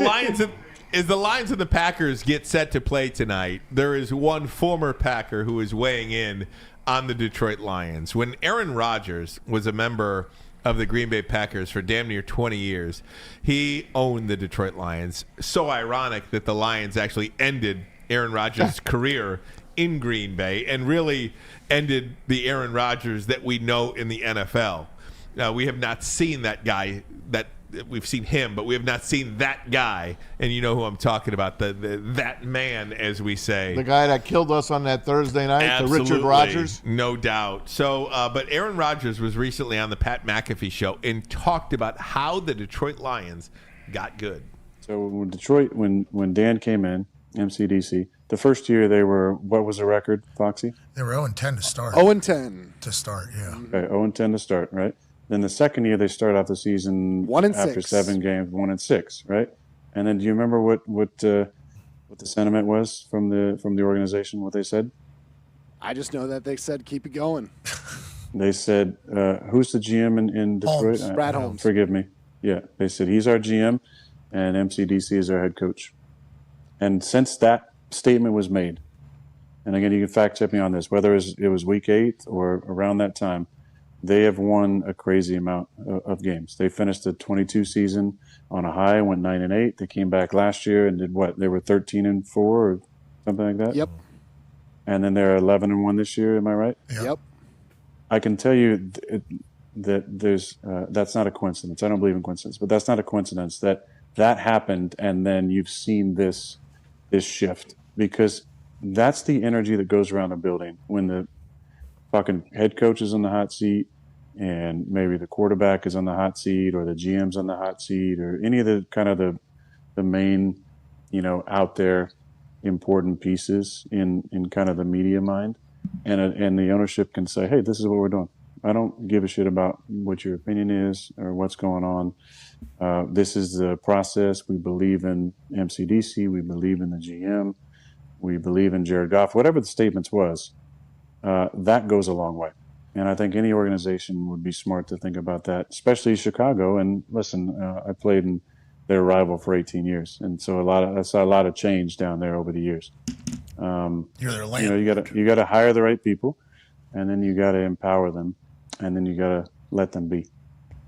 S2: Lions and the Packers get set to play tonight, there is one former Packer who is weighing in on the Detroit Lions. When Aaron Rodgers was a member of the Green Bay Packers for damn near 20 years, he owned the Detroit Lions. So ironic that the Lions actually ended Aaron Rodgers' career in Green Bay and really ended the Aaron Rodgers that we know in the NFL. We have not seen that guy. We've seen him, but we have not seen that guy. And you know who I'm talking about, that man, as we say.
S4: The guy that killed us on that Thursday night,
S2: Absolutely.
S4: the Richard Rodgers.
S2: No doubt. So, but Aaron Rodgers was recently on the Pat McAfee show and talked about how the Detroit Lions got good.
S10: So when Detroit, when Dan came in, MCDC, the first year they were, what was the record, Foxy?
S7: They were 0-10 to start.
S12: 0-10
S7: to start, yeah.
S10: Okay, 0-10 to start, right? Then the second year they start off the season
S12: 1-6
S10: after 7 games, 1-6, right? And then do you remember what the sentiment was from the organization? What they said?
S12: I just know that they said keep it going.
S10: They said, "Who's the GM in Detroit?"
S12: Holmes, Brad Holmes.
S10: Forgive me. Yeah, they said he's our GM, and MCDC is our head coach. And since that statement was made, and again, you can fact check me on this, whether it was week 8 or around that time, they have won a crazy amount of games. They finished the 22 season on a high, went 9-8. They came back last year and did what? They were 13-4 or something like that.
S12: Yep.
S10: And then they're 11-1 this year. Am I right?
S12: Yep.
S10: I can tell you that there's that's not a coincidence. I don't believe in coincidence, but that's not a coincidence that happened, and then you've seen this shift, because that's the energy that goes around a building when the fucking head coach is in the hot seat, and maybe the quarterback is on the hot seat, or the GM's on the hot seat, or any of the kind of the main, out there important pieces in kind of the media mind, and the ownership can say, hey, this is what we're doing. I don't give a shit about what your opinion is or what's going on. This is the process. We believe in MCDC. We believe in the GM. We believe in Jared Goff. Whatever the statements was, that goes a long way. And I think any organization would be smart to think about that, especially Chicago. And listen, I played in their rival for 18 years. And so I saw a lot of change down there over the years.
S7: You're their landlord.
S10: You got to hire the right people, and then you got to empower them, and then you got to let them be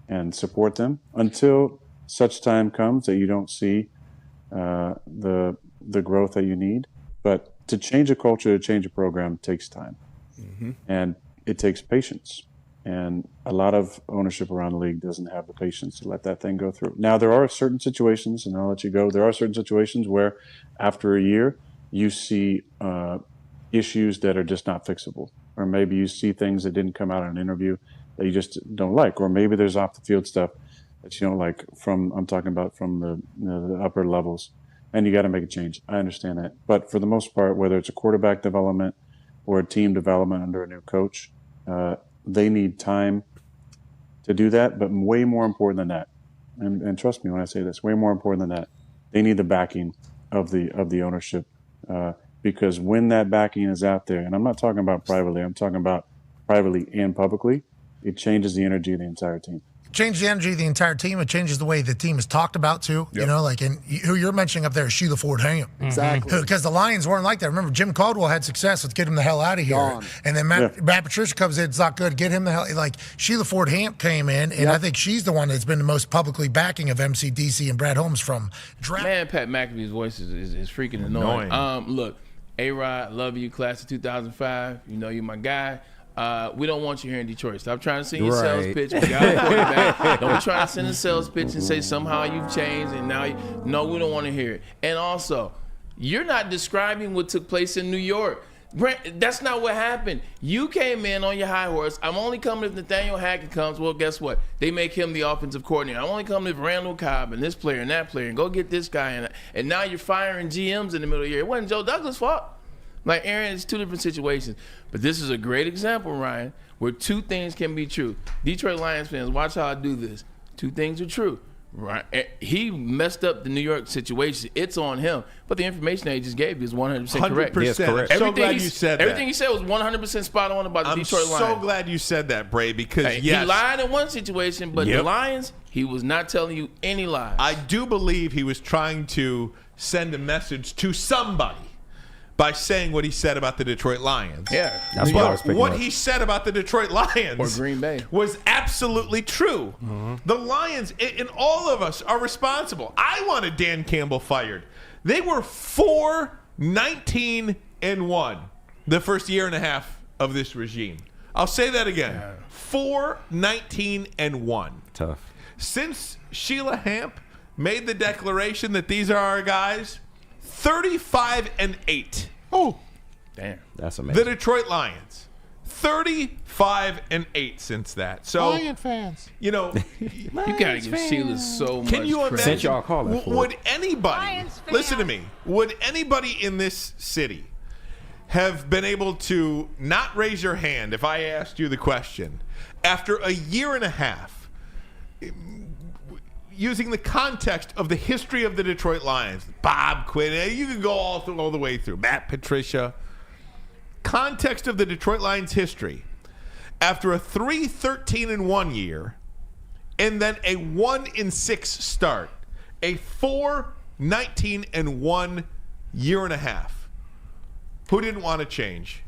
S10: and support them until such time comes that you don't see the growth that you need. But to change a culture, to change a program takes time. Mm-hmm. And it takes patience. And a lot of ownership around the league doesn't have the patience to let that thing go through. Now, there are certain situations, and I'll let you go, there are certain situations where after a year, you see issues that are just not fixable. Or maybe you see things that didn't come out in an interview that you just don't like. Or maybe there's off-the-field stuff that you don't like I'm talking about from the upper levels. and you got to make a change. I understand that. But for the most part, whether it's a quarterback development or a team development under a new coach, they need time to do that. But way more important than that, and trust me when I say this, way more important than that, they need the backing of the ownership. Because when that backing is out there, and I'm not talking about privately, I'm talking about privately and publicly, it changes the energy of the entire team.
S7: Changes the energy of the entire team. It changes the way the team is talked about too.
S10: Yep.
S7: You know, like who you're mentioning up there is Sheila Ford Ham.
S12: Exactly.
S7: Because the Lions weren't like that. Remember, Jim Caldwell had success. Let's get him the hell out of here.
S12: Gone.
S7: And then Matt Patricia comes in. It's not good. Get him the hell. Like Sheila Ford Ham came in, and I think she's the one that's been the most publicly backing of MCDC and Brad Holmes from draft.
S3: Man, Pat McAfee's voice is freaking annoying. Look, A-Rod, love you, class of 2005. You know you're my guy. We don't want you here in Detroit. Stop trying to send your sales pitch. We got a quarterback. Don't try to send a sales pitch and say somehow you've changed and now no, we don't want to hear it. And also, you're not describing what took place in New York. Brent, that's not what happened. You came in on your high horse. I'm only coming if Nathaniel Hackett comes. Well, guess what? They make him the offensive coordinator. I'm only coming if Randall Cobb and this player and that player and go get this guy. And now you're firing GMs in the middle of the year. It wasn't Joe Douglas' fault. Like, Aaron, it's two different situations. But this is a great example, Ryan, where two things can be true. Detroit Lions fans, watch how I do this. Two things are true. Right? He messed up the New York situation. It's on him. But the information that he just gave you is 100% correct.
S2: 100%. Yes, correct. I'm so glad you said that.
S3: Everything he said was 100% spot on about the Detroit Lions.
S2: I'm so glad you said that, Bray, because,
S3: He lied in one situation, but the Lions, he was not telling you any lies.
S2: I do believe he was trying to send a message to somebody by saying what he said about the Detroit Lions.
S3: Yeah.
S5: That's what I was picking
S2: what
S5: up.
S2: he said about the Detroit Lions
S3: or Green Bay
S2: was absolutely true. The Lions, and all of us are responsible. I wanted Dan Campbell fired. They were 4-19-1 the first year and a half of this regime. I'll say that again. 4-19-1.
S5: Tough.
S2: Since Sheila Hamp made the declaration that these are our guys, 35-8.
S3: Oh, damn,
S5: that's amazing.
S2: The Detroit Lions, 35-8 since that. So,
S4: Lion fans,
S2: you know,
S3: you gotta give Sheila so much.
S2: Can you
S3: credit.
S2: imagine?
S5: Y'all call it
S2: Would anybody listen to me? Would anybody in this city have been able to not raise your hand if I asked you the question after a year and a half? Using the context of the history of the Detroit Lions, Bob Quinn, you can go all the way through, Matt Patricia. Context of the Detroit Lions history. After a 3-13-1 year, and then a 1-6 start, a 4-19-1 year and a half. Who didn't want to change?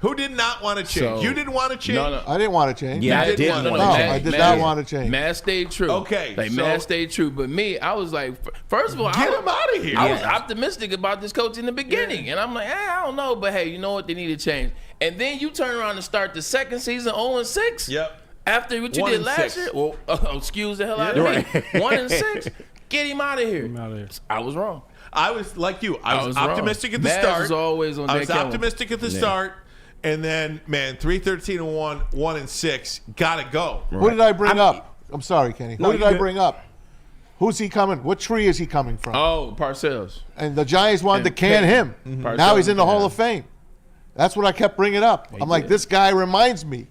S2: Who did not want to change? You didn't want to change?
S3: No.
S4: I didn't want to change.
S5: Yeah, I did.
S4: I did not want to change.
S3: Matt stayed true.
S2: Okay,
S3: Matt stayed true. But me, I was like, first of all,
S2: get him out of here.
S3: I was optimistic about this coach in the beginning. And I'm like, I don't know. But, hey, you know what? They need to change. And then you turn around and start the second season 0-6.
S2: Yep.
S3: After what you did last year. Well, excuse the hell out of me. 1-6. Get him out of here. I was wrong.
S2: I was like you. I was optimistic at the start.
S3: Was always on
S2: I was optimistic at the start. And then, man, 3-13-1, 1-6, gotta go.
S4: Who did I bring up? I'm sorry, Kenny. Who did I bring up? Who's he coming? What tree is he coming from?
S3: Oh, Parcells.
S4: And the Giants wanted to can him.
S3: Mm-hmm.
S4: Now he's in the Hall of Fame. That's what I kept bringing up. I'm like, this guy reminds me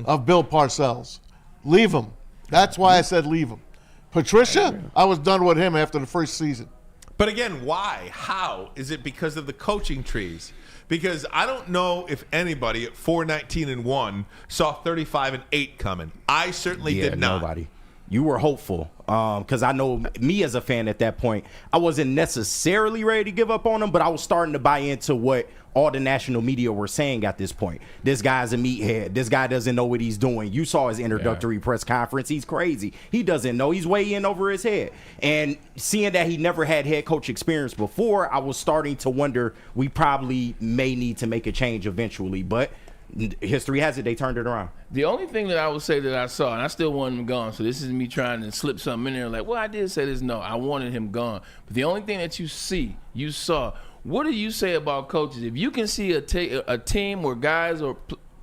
S4: of Bill Parcells. Leave him. That's why I said leave him. Patricia, I was done with him after the first season.
S2: But again, why? How? Is it because of the coaching trees? Because I don't know if anybody at 4-19-1 saw 35-8 coming. I certainly did not.
S5: Nobody. You were hopeful, because I know me as a fan at that point, I wasn't necessarily ready to give up on him, but I was starting to buy into what all the national media were saying at this point. This guy's a meathead. This guy doesn't know what he's doing. You saw his introductory press conference. He's crazy. He doesn't know. He's way in over his head. And seeing that he never had head coach experience before, I was starting to wonder we probably may need to make a change eventually. But history has it, they turned it around.
S3: The only thing that I would say that I saw, and I still want him gone, so this is me trying to slip something in there like, well, I did say this. No, I wanted him gone. But the only thing that you saw, what do you say about coaches? If you can see a team or guys or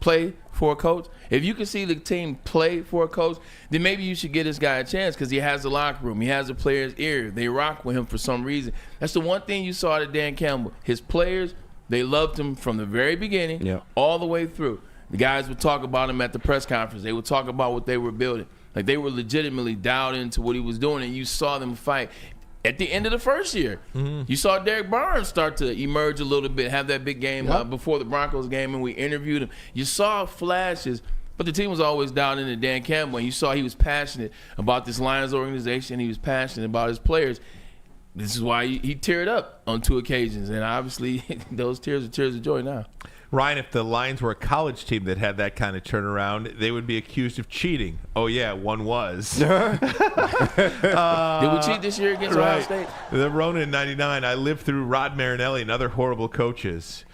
S3: play for a coach, if you can see the team play for a coach, then maybe you should give this guy a chance because he has the locker room. He has the players' ear. They rock with him for some reason. That's the one thing you saw to Dan Campbell. His players, they loved him from the very beginning all the way through. The guys would talk about him at the press conference. They would talk about what they were building. Like, they were legitimately dialed into what he was doing, and you saw them fight. At the end of the first year, you saw Derek Barnes start to emerge a little bit, have that big game before the Broncos game, and we interviewed him. You saw flashes, but the team was always dialed into Dan Campbell, and you saw he was passionate about this Lions organization. He was passionate about his players. This is why he teared up on 2 occasions, and obviously those tears are tears of joy now.
S2: Ryan, if the Lions were a college team that had that kind of turnaround, they would be accused of cheating. Oh, yeah, one was.
S3: Did we cheat this year against Ohio State?
S2: The Rona in 99, I lived through Rod Marinelli and other horrible coaches.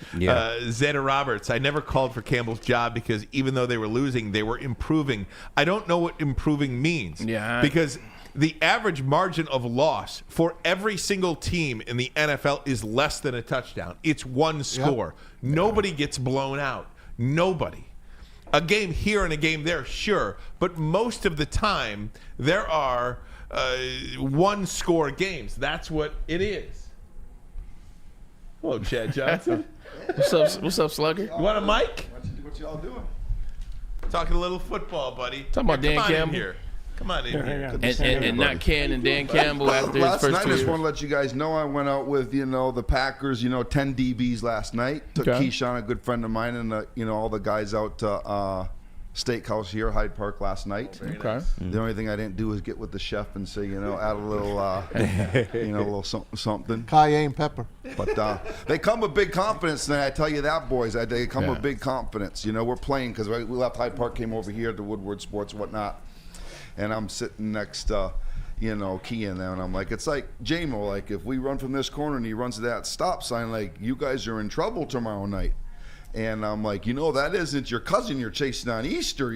S2: Zeta Roberts, I never called for Campbell's job because even though they were losing, they were improving. I don't know what improving means. Because the average margin of loss for every single team in the NFL is less than a touchdown. It's one score. Nobody gets blown out. Nobody. A game here and a game there, sure. But most of the time, there are one-score games. That's what it is. Hello, Chad Johnson.
S3: What's up, Slugger?
S2: You want a mic?
S13: What y'all doing?
S2: Talking a little football, buddy.
S3: Talking about Dan Campbell.
S2: Here. Come on in here.
S3: And not Ken and Dan Campbell after his
S13: last
S3: first
S13: night,
S3: 2
S13: I
S3: years.
S13: just want to let you guys know I went out with, the Packers, 10 DBs last night. Took Keyshawn, a good friend of mine, and, all the guys out to Steakhouse here, Hyde Park, last night. The only thing I didn't do was get with the chef and say, add a little, a little something.
S4: Cayenne pepper.
S13: But they come with big confidence, and I tell you that, boys. They come with big confidence. We're playing because we left Hyde Park, came over here to Woodward Sports, whatnot. And I'm sitting next to, Key in there, and I'm like, it's like J-Mo, like if we run from this corner and he runs to that stop sign, like you guys are in trouble tomorrow night. And I'm like, that isn't your cousin you're chasing on Easter,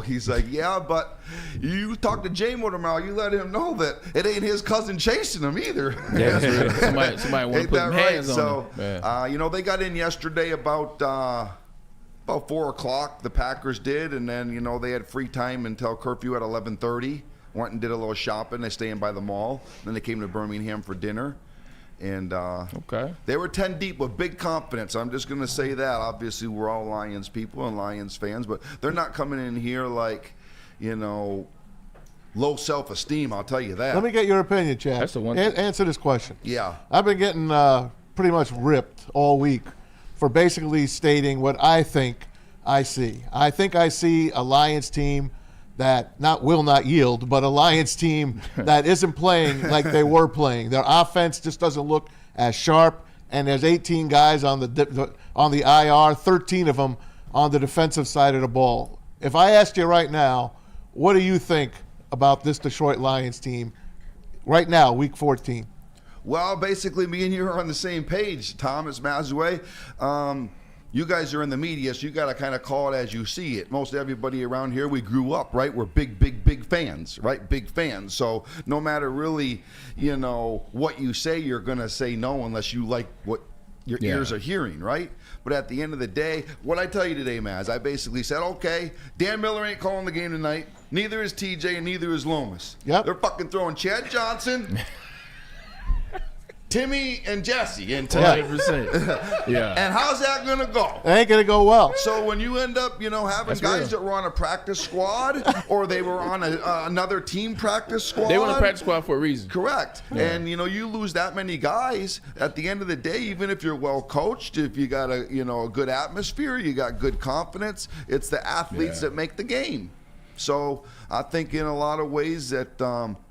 S13: He's like, yeah, but you talk to J-Mo tomorrow, you let him know that it ain't his cousin chasing him either.
S3: Yeah, that's somebody want to put
S13: that
S3: hands
S13: right?
S3: on him.
S13: So, they got in yesterday about 4 o'clock, the Packers did, and then, they had free time until curfew at 11:30. Went and did a little shopping. They stayed by the mall. Then they came to Birmingham for dinner. And they were 10 deep with big confidence. I'm just going to say that. Obviously, we're all Lions people and Lions fans, but they're not coming in here like, low self-esteem, I'll tell you that.
S4: Let me get your opinion, Chad.
S3: That's the one.
S4: Answer this question.
S13: Yeah.
S4: I've been getting pretty much ripped all week for basically stating what I think I see. I think I see a Lions team that will not yield, but a Lions team that isn't playing like they were playing. Their offense just doesn't look as sharp, and there's 18 guys on the IR, 13 of them on the defensive side of the ball. If I asked you right now, what do you think about this Detroit Lions team right now, Week 14?
S13: Well, basically, me and you are on the same page, Thomas Mazue. You guys are in the media, so you got to kind of call it as you see it. Most everybody around here, we grew up, right? We're big fans, right? Big fans. So no matter really, what you say, you're going to say no unless you like what your ears are hearing, right? But at the end of the day, what I tell you today, Maz, I basically said, okay, Dan Miller ain't calling the game tonight. Neither is TJ and neither is Lomas.
S4: Yep.
S13: They're fucking throwing Chad Johnson, Timmy and Jesse in tonight.
S3: 100%. Yeah.
S13: And how's that going to go?
S4: It ain't going to go well.
S13: So when you end up, having
S3: That's
S13: guys
S3: real.
S13: that were on a practice squad or they were on another team practice squad.
S3: They were on a practice squad for a reason.
S13: Correct. Yeah. And, you lose that many guys, at the end of the day, even if you're well coached, if you got a good atmosphere, you got good confidence, it's the athletes that make the game. So I think in a lot of ways that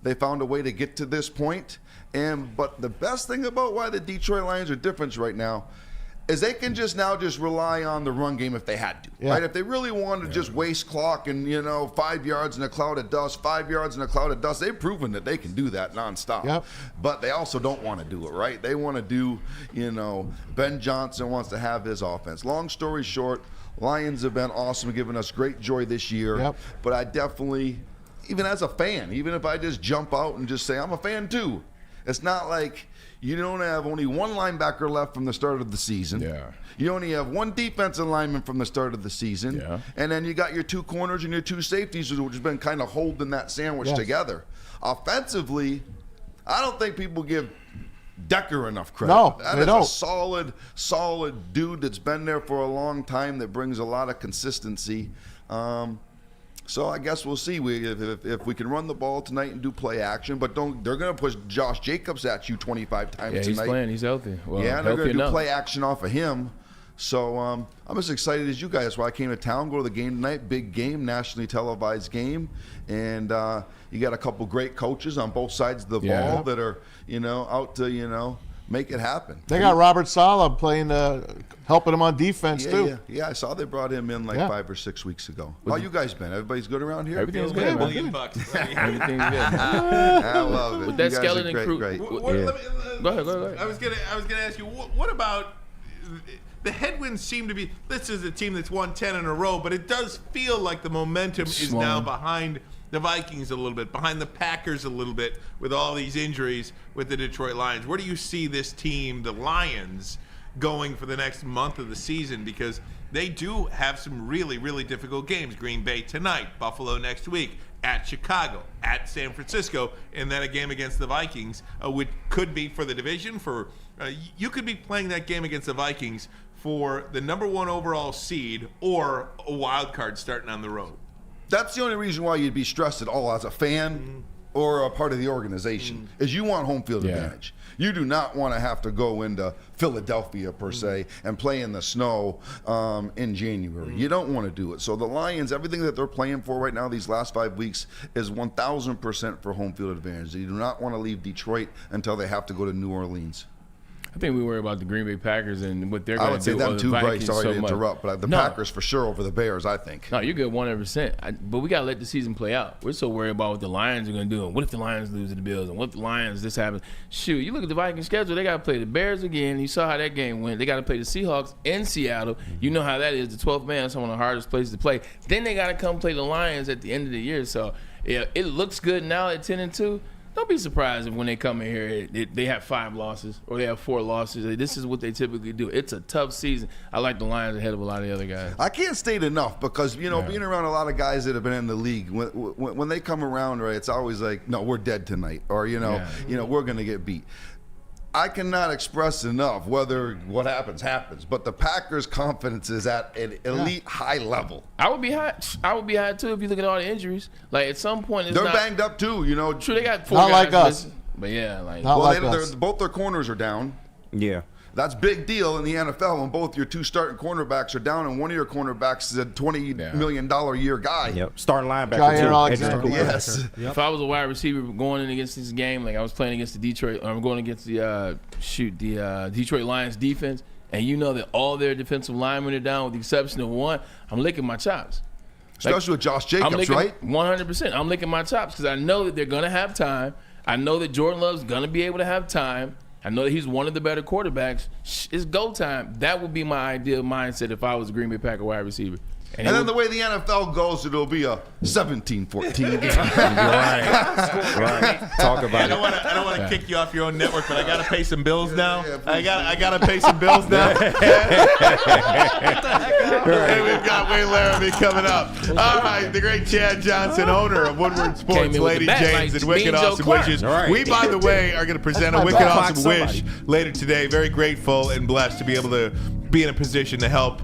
S13: they found a way to get to this point. But the best thing about why the Detroit Lions are different right now is they can just rely on the run game if they had to, right? If they really wanted to just waste clock and, 5 yards in a cloud of dust, 5 yards in a cloud of dust, they've proven that they can do that nonstop.
S4: Yep.
S13: But they also don't want to do it, right? They want to do, Ben Johnson wants to have his offense. Long story short, Lions have been awesome, giving us great joy this year.
S4: Yep.
S13: But I definitely, even as a fan, even if I just jump out and just say I'm a fan too, It's not like you don't have only one linebacker left from the start of the season.
S3: Yeah.
S13: You only have one defensive lineman from the start of the season.
S3: Yeah.
S13: And then you got your 2 corners and your 2 safeties, which has been kind of holding that sandwich together. Offensively, I don't think people give Decker enough credit.
S4: No,
S13: that
S4: they
S13: is
S4: don't.
S13: a solid dude that's been there for a long time that brings a lot of consistency. So I guess we'll see if we can run the ball tonight and do play action. But they're going to push Josh Jacobs at you 25 times
S3: Yeah,
S13: tonight.
S3: he's playing. He's healthy. Well,
S13: Yeah, and they're going to do
S3: enough.
S13: play action off of him. So I'm as excited as you guys. That's why I came to town, go to the game tonight. Big game, nationally televised game. And you got a couple great coaches on both sides of the ball that are, out to, make it happen.
S4: They got Robert Saleh playing, helping him on defense, too.
S13: Yeah, I saw they brought him in 5 or 6 weeks ago. How you guys been? Everybody's good around here?
S3: Everything's
S13: Feeling
S3: good,
S13: good?
S3: man.
S6: $1
S3: Everything's good.
S13: I love it.
S3: With that
S13: You guys are
S3: skeleton
S13: great,
S3: crew.
S13: great.
S3: Go ahead.
S2: I was gonna ask you, what about the headwinds? Seem to be, this is a team that's won 10 in a row, but it does feel like the momentum is now behind the Vikings a little bit, behind the Packers a little bit, with all these injuries with the Detroit Lions. Where do you see this team, the Lions, going for the next month of the season? Because they do have some really, really difficult games. Green Bay tonight, Buffalo next week, at Chicago, at San Francisco, and then a game against the Vikings, which could be for the division. You could be playing that game against the Vikings for the #1 overall seed or a wild card starting on the road.
S13: That's the only reason why you'd be stressed at all as a fan or a part of the organization, is you want home field advantage. You do not want to have to go into Philadelphia, per se, and play in the snow in January. You don't want to do it. So the Lions, everything that they're playing for right now, these last 5 weeks, is 1,000% for home field advantage. They do not want to leave Detroit until they have to go to New Orleans.
S3: I think we worry about the Green Bay Packers and what they're going to do.
S13: I would say them too, Bryce. Sorry to
S3: much.
S13: interrupt, but the Packers for sure over the Bears, I think.
S3: No, you're good 100%. But we got to let the season play out. We're so worried about what the Lions are going to do, and what if the Lions lose to the Bills, and what if the Lions this happens. Shoot, you look at the Vikings schedule, they got to play the Bears again. You saw how that game went. They got to play the Seahawks in Seattle. You know how that is. The 12th man is one of the hardest places to play. Then they got to come play the Lions at the end of the year. So yeah, it looks good now at 10-2. Don't be surprised if when they come in here, they have 5 losses or they have 4 losses. This is what they typically do. It's a tough season. I like the Lions ahead of a lot of the other guys.
S13: I can't state enough because, being around a lot of guys that have been in the league, when they come around, right, it's always like, no, we're dead tonight, or, we're going to get beat. I cannot express enough whether what happens, but the Packers' confidence is at an elite high level.
S3: I would be high too if you look at all the injuries. Like at some point,
S13: they're banged up too.
S3: True, they got 4
S4: not
S3: guys
S4: like us.
S3: missing, but yeah, like
S13: both their corners are down.
S5: Yeah.
S13: That's big deal in the NFL when both your 2 starting cornerbacks are down and one of your cornerbacks is a $20 million a year guy.
S5: Yep. Starting linebacker
S4: Jair
S5: too.
S4: Alexander.
S13: Yes.
S6: Yep.
S3: If I was a wide receiver going in against this game, like I was playing against the Detroit, I'm going against the Detroit Lions defense, and you know that all their defensive linemen are down with the exception of one, I'm licking my chops.
S13: Especially with Josh Jacobs, right?
S3: 100%. I'm licking my chops because I know that they're going to have time. I know that Jordan Love's going to be able to have time. I know that he's one of the better quarterbacks. It's go time. That would be my ideal mindset if I was a Green Bay Packer wide receiver.
S13: And then the way the NFL goes, it'll be a 17-14 game.
S5: Right. Talk about
S2: I don't want to kick you off your own network, but I got to pay some bills now. I got to pay some bills now. Hey, we've got Wayne Larrivee coming up. All right, the great Chad Johnson, owner of Woodward Sports, Lady James, and Wicked Awesome Wishes.
S5: Right.
S2: We, by the way, are going to present a Wicked Awesome Wish later today. Very grateful and blessed to be able to be in a position to help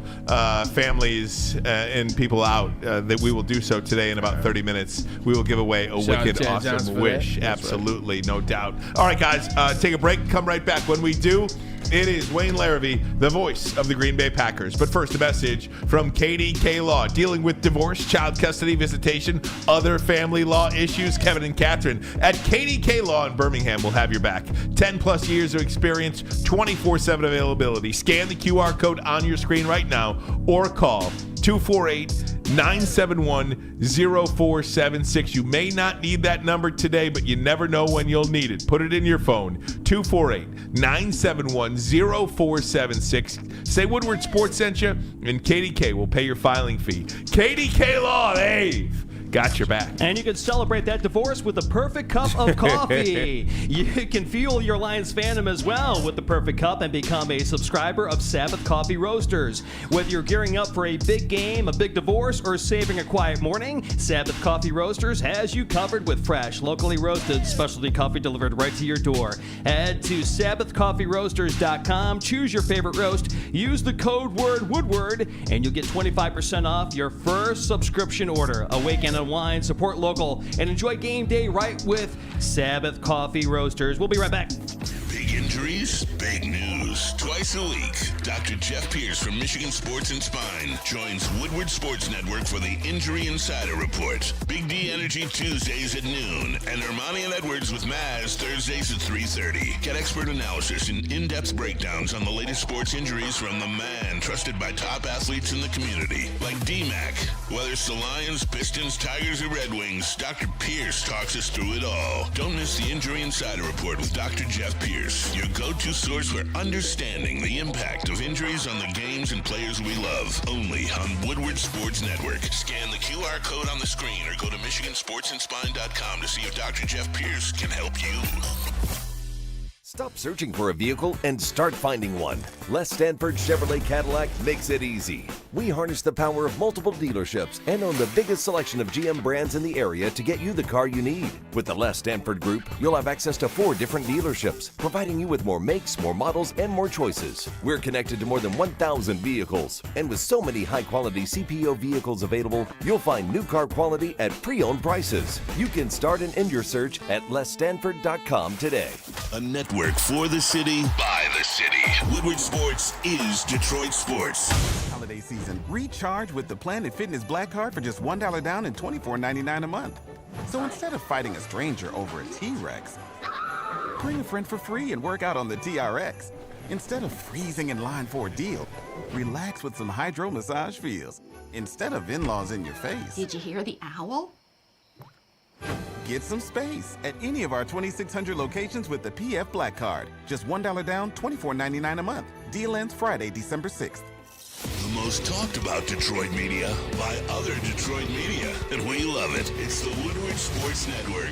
S2: families and people out. That we will do so today in about 30 minutes. We will give away a Wicked Awesome Wish. Absolutely, no doubt. All right, guys, take a break. Come right back. When we do, it is Wayne Larrivee, the voice of the Green Bay Packers. But first, a message from KDK Law. Dealing with divorce, child custody, visitation, other family law issues. Kevin and Catherine at KDK Law in Birmingham will have your back. 10+ years of experience, 24/7 availability. Scan the QR code on your screen right now or call 248-971-0476. You may not need that number today, but you never know when you'll need it. Put it in your phone. 248-971-0476. Say Woodward Sports sent you, and KDK will pay your filing fee. KDK Law, they've got your back.
S6: And you can celebrate that divorce with the perfect cup of coffee. You can fuel your Lions fandom as well with the perfect cup and become a subscriber of Sabbath Coffee Roasters. Whether you're gearing up for a big game, a big divorce, or saving a quiet morning, Sabbath Coffee Roasters has you covered with fresh, locally roasted specialty coffee delivered right to your door. Head to SabbathCoffeeRoasters.com, choose your favorite roast, use the code word Woodward, and you'll get 25% off your first subscription order. Awake and unwind, support local, and enjoy game day right with Sabbath Coffee Roasters. We'll be right back.
S1: Big injuries, big news. Twice a week, Dr. Jeff Pierce from Michigan Sports and Spine joins Woodward Sports Network for the Injury Insider Report. Big D Energy Tuesdays at noon, and Ermanni and Edwards with Maz Thursdays at 3:30. Get expert analysis and in-depth breakdowns on the latest sports injuries from the man trusted by top athletes in the community, like D-Mac. Whether it's the Lions, Pistons, Tigers, or Red Wings, Dr. Pierce talks us through it all. Don't miss the Injury Insider Report with Dr. Jeff Pierce, your go-to source for understanding the impact of injuries on the games and players we love. Only on Woodward Sports Network. Scan the QR code on the screen or go to MichiganSportsandSpine.com to see if Dr. Jeff Pierce can help you.
S8: Stop searching for a vehicle and start finding one. Les Stanford Chevrolet Cadillac makes it easy. We harness the power of multiple dealerships and own the biggest selection of GM brands in the area to get you the car you need. With the Les Stanford Group, you'll have access to 4 different dealerships, providing you with more makes, more models, and more choices. We're connected to more than 1,000 vehicles, and with so many high-quality CPO vehicles available, you'll find new car quality at pre-owned prices. You can start and end your search at lesstanford.com today.
S1: A network for the city, by the city. Woodward Sports is Detroit Sports.
S9: Holiday season, recharge with the Planet Fitness Black Card for just $1 down and $24.99 a month. So instead of fighting a stranger over a T-Rex, bring a friend for free and work out on the TRX. Instead of freezing in line for a deal, relax with some hydro massage feels. Instead of in-laws in your face.
S14: Did you hear the owl?
S9: Get some space at any of our 2,600 locations with the PF Black Card. Just $1 down, $24.99 a month. Deal ends Friday, December 6th.
S1: The most talked about Detroit media by other Detroit media, and we love it. It's the Woodward Sports Network.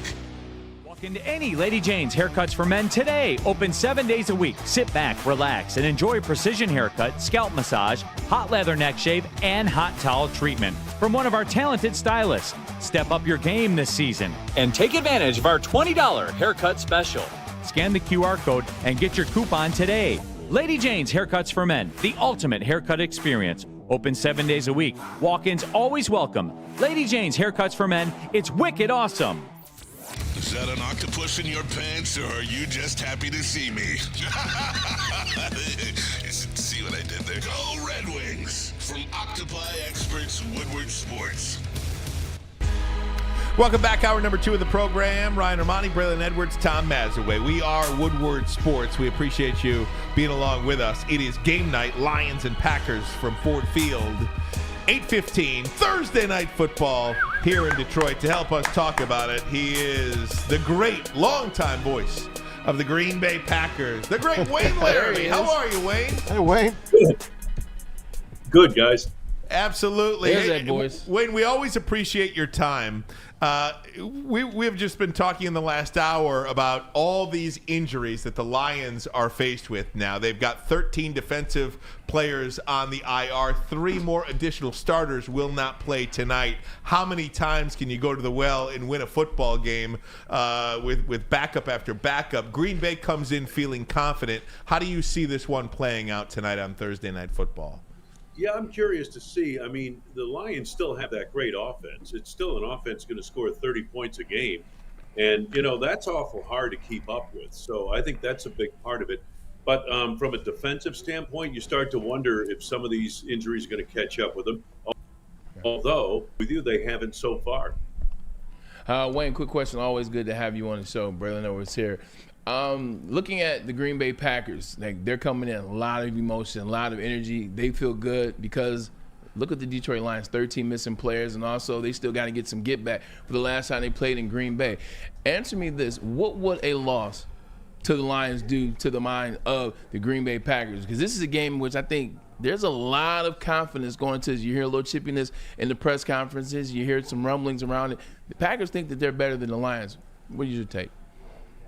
S11: Walk into any Lady Jane's Haircuts for Men today. Open 7 days a week. Sit back, relax, and enjoy precision haircut, scalp massage, hot leather neck shave, and hot towel treatment from one of our talented stylists. Step up your game this season and take advantage of our $20 haircut special. Scan the QR code and get your coupon today. Lady Jane's Haircuts for Men, the ultimate haircut experience. Open 7 days a week. Walk-ins always welcome. Lady Jane's Haircuts for Men. It's wicked awesome.
S1: Is that an octopus in your pants, or are you just happy to see me? See what I did there? Go Red Wings! From Octopi Experts, Woodward Sports.
S2: Welcome back. Hour number 2 of the program. Ryan Ermanni, Braylon Edwards, Tom Mazaway. We are Woodward Sports. We appreciate you being along with us. It is game night, Lions and Packers from Ford Field. 8:15, Thursday night football here in Detroit. To help us talk about it, he is the great longtime voice of the Green Bay Packers, the great Wayne Larrivee. How are you, Wayne?
S4: Hey, Wayne.
S15: Good, guys.
S2: Absolutely.
S3: There's that voice.
S2: Wayne, we always appreciate your time. We have just been talking in the last hour about all these injuries that the Lions are faced with now. They've got 13 defensive players on the IR. 3 more additional starters will not play tonight. How many times can you go to the well and win a football game with backup after backup? Green Bay comes in feeling confident. How do you see this one playing out tonight on Thursday Night Football?
S15: Yeah, I'm curious to see. I mean, the Lions still have that great offense. It's still an offense going to score 30 points a game. And, you know, that's awful hard to keep up with. So I think that's a big part of it. But from a defensive standpoint, you start to wonder if some of these injuries are going to catch up with them. Although, with you, they haven't so far.
S3: Wayne, quick question. Always good to have you on the show. Braylon Edwards here. Looking at the Green Bay Packers, like they're coming in a lot of emotion, a lot of energy. They feel good because look at the Detroit Lions, 13 missing players, and also they still got to get some get back for the last time they played in Green Bay. Answer me this: what would a loss to the Lions do to the mind of the Green Bay Packers? Because this is a game in which I think there's a lot of confidence going into this. You hear a little chippiness in the press conferences. You hear some rumblings around it. The Packers think that they're better than the Lions. What is your take?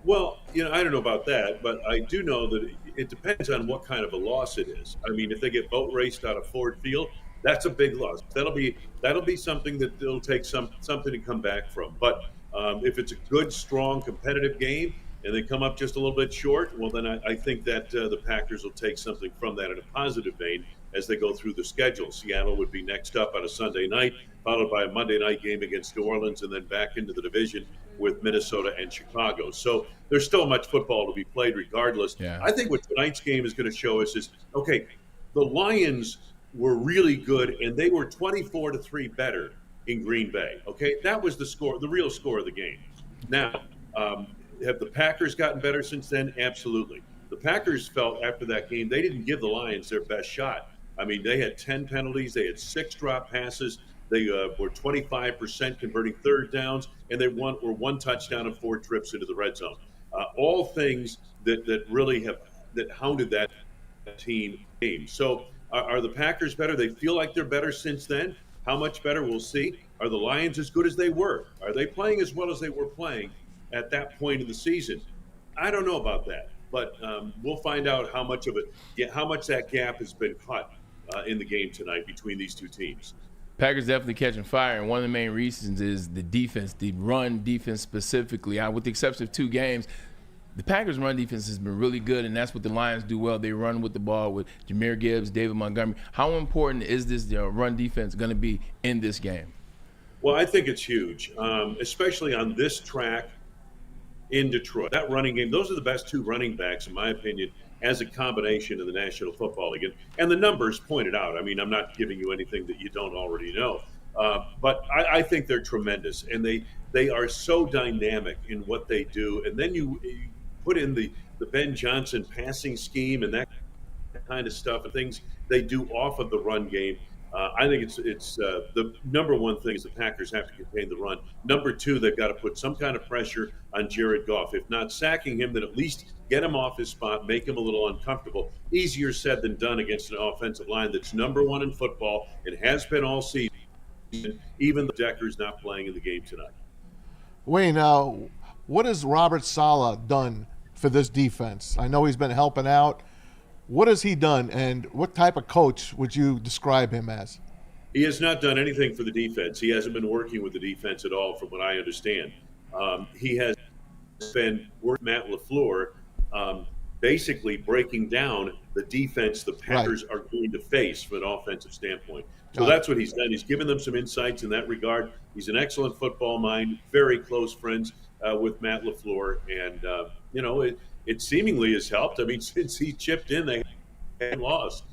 S15: Well, I don't know about that, but I do know that it depends on what kind of a loss it is. I mean, if they get boat raced out of Ford Field, that's a big loss. That'll be something that they'll take something to come back from. But if it's a good, strong, competitive game and they come up just a little bit short, well, then I think that the Packers will take something from that in a positive vein as they go through the schedule. Seattle would be next up on a Sunday night, followed by a Monday night game against New Orleans, and then back into the division with Minnesota and Chicago. So there's still much football to be played regardless.
S3: Yeah.
S15: I think what tonight's game is going to show us is, okay, the Lions were really good, and they were 24-3 better in Green Bay. Okay, that was the score, the real score of the game. Now, have the Packers gotten better since then? Absolutely. The Packers felt after that game they didn't give the Lions their best shot. I mean, they had 10 penalties, they had 6 drop passes, they were 25% converting third downs, and they were 1 touchdown and 4 trips into the red zone. All things that really that hounded that team game. So are the Packers better? They feel like they're better since then. How much better? We'll see. Are the Lions as good as they were? Are they playing as well as they were playing at that point in the season? I don't know about that, but we'll find out how much that gap has been cut in the game tonight between these two teams.
S3: Packers definitely catching fire, and one of the main reasons is the defense, the run defense specifically. With the exception of 2 games, the Packers' run defense has been really good, and that's what the Lions do well. They run with the ball with Jahmyr Gibbs, David Montgomery. How important is this run defense going to be in this game?
S15: Well, I think it's huge, especially on this track in Detroit. That running game, those are the best 2 running backs, in my opinion, as a combination in the National Football League. And the numbers pointed out. I mean, I'm not giving you anything that you don't already know. But I think they're tremendous, and they are so dynamic in what they do. And then you put in the Ben Johnson passing scheme and that kind of stuff and things they do off of the run game. I think it's the number one thing is the Packers have to contain the run. Number 2, they've got to put some kind of pressure on Jared Goff. If not sacking him, then at least get him off his spot, make him a little uncomfortable. Easier said than done against an offensive line that's number 1 in football. It has been all season, even the Decker's not playing in the game tonight.
S4: Wayne, what has Robert Saleh done for this defense? I know he's been helping out. What has he done, and what type of coach would you describe him as?
S15: He has not done anything for the defense. He hasn't been working with the defense at all, from what I understand. He has been working with Matt LaFleur, basically breaking down the defense the Packers are going to face from an offensive standpoint. So that's what he's done. He's given them some insights in that regard. He's an excellent football mind, very close friends with Matt LaFleur, and it seemingly has helped. I mean, since he chipped in, they haven't lost.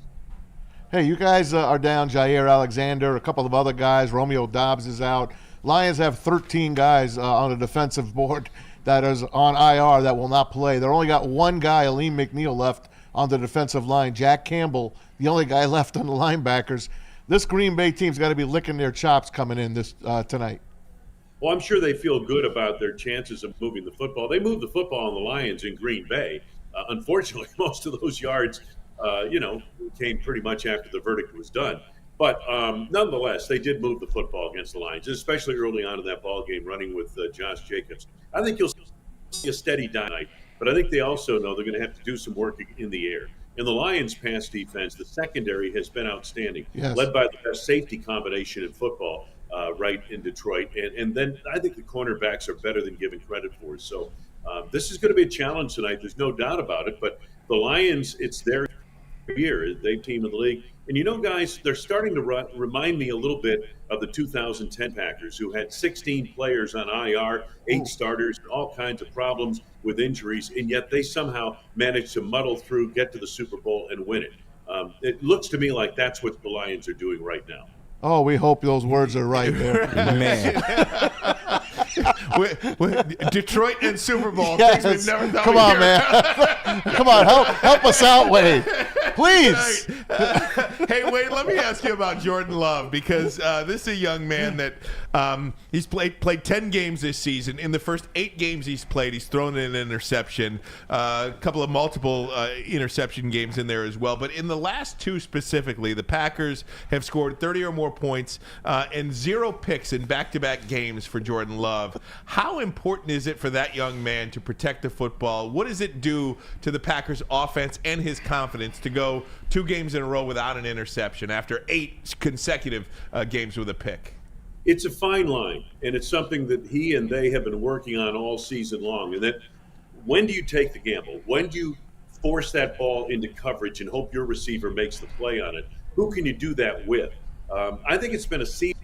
S4: Hey, you guys are down Jair Alexander, a couple of other guys. Romeo Dobbs is out. Lions have 13 guys on the defensive board that is on IR that will not play. They only got 1 guy, Aleem McNeil, left on the defensive line. Jack Campbell, the only guy left on the linebackers. This Green Bay team's got to be licking their chops coming in this tonight.
S15: Well, I'm sure they feel good about their chances of moving the football. They moved the football on the Lions in Green Bay. Unfortunately, most of those yards, came pretty much after the verdict was done. But nonetheless, they did move the football against the Lions, especially early on in that ball game, running with Josh Jacobs. I think you'll see a steady tonight, but I think they also know they're going to have to do some work in the air. In the Lions' pass defense, the secondary has been outstanding, led by the best safety combination in football. Right in Detroit. And then I think the cornerbacks are better than given credit for. So this is going to be a challenge tonight. There's no doubt about it. But the Lions, it's their year. They're team of the league. And, guys, they're starting to remind me a little bit of the 2010 Packers, who had 16 players on IR, 8 starters, all kinds of problems with injuries. And yet they somehow managed to muddle through, get to the Super Bowl, and win it. It looks to me like that's what the Lions are doing right now.
S4: Oh, we hope those words are right there.
S5: Man.
S2: Detroit and Super Bowl.
S4: Yes.
S2: Things we've never thought
S4: Come
S2: we'd
S4: on,
S2: hear.
S4: man. Come on, help us out, Wade. Please.
S2: Hey, Wade, let me ask you about Jordan Love, because this is a young man that he's played 10 games this season. In the first 8 games he's played, he's thrown in an interception, a couple of multiple interception games in there as well. But in the last 2 specifically, the Packers have scored 30 or more points and 0 picks in back-to-back games for Jordan Love. How important is it for that young man to protect the football? What does it do to the Packers offense and his confidence to go 2 games in a row without an interception after 8 consecutive games with a pick?
S15: It's a fine line, and it's something that he and they have been working on all season long. And that, when do you take the gamble? When do you force that ball into coverage and hope your receiver makes the play on it? Who can you do that with? I think it's been a season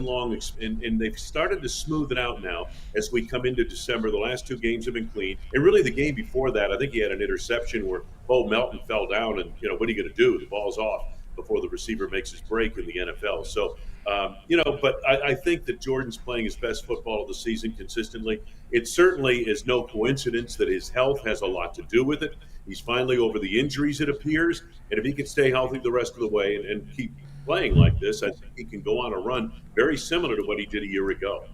S15: long, and they've started to smooth it out now as we come into December. The last 2 games have been clean, and really the game before that, I think he had an interception where Bo Melton fell down, and what are you going to do? The ball's off before the receiver makes his break in the NFL. So, but I think that Jordan's playing his best football of the season consistently. It certainly is no coincidence that his health has a lot to do with it. He's finally over the injuries, it appears, and if he can stay healthy the rest of the way and keep playing like this, I think he can go on a run very similar to what he did a year ago.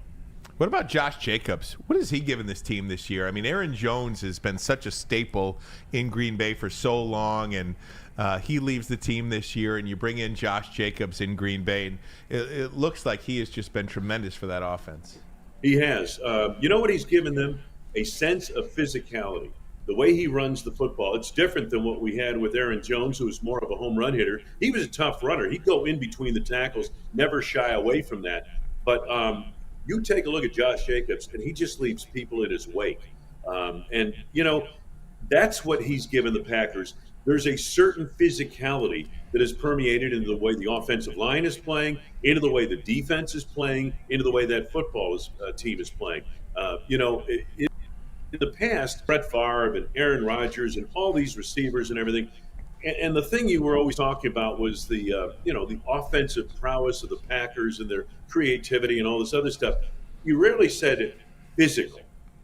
S2: What about Josh Jacobs? What has he given this team this year? I mean, Aaron Jones has been such a staple in Green Bay for so long, and he leaves the team this year, and you bring in Josh Jacobs in Green Bay, and it looks like he has just been tremendous for that offense.
S15: He has. You know what he's given them? A sense of physicality. The way he runs the football, it's different than what we had with Aaron Jones, who was more of a home run hitter. He was a tough runner. He'd go in between the tackles, never shy away from that. But you take a look at Josh Jacobs, and he just leaves people in his wake. That's what he's given the Packers. There's a certain physicality that is permeated into the way the offensive line is playing, into the way the defense is playing, into the way that football team is playing. In the past, Brett Favre and Aaron Rodgers and all these receivers and everything, and the thing you were always talking about was the offensive prowess of the Packers and their creativity and all this other stuff. You rarely said physical.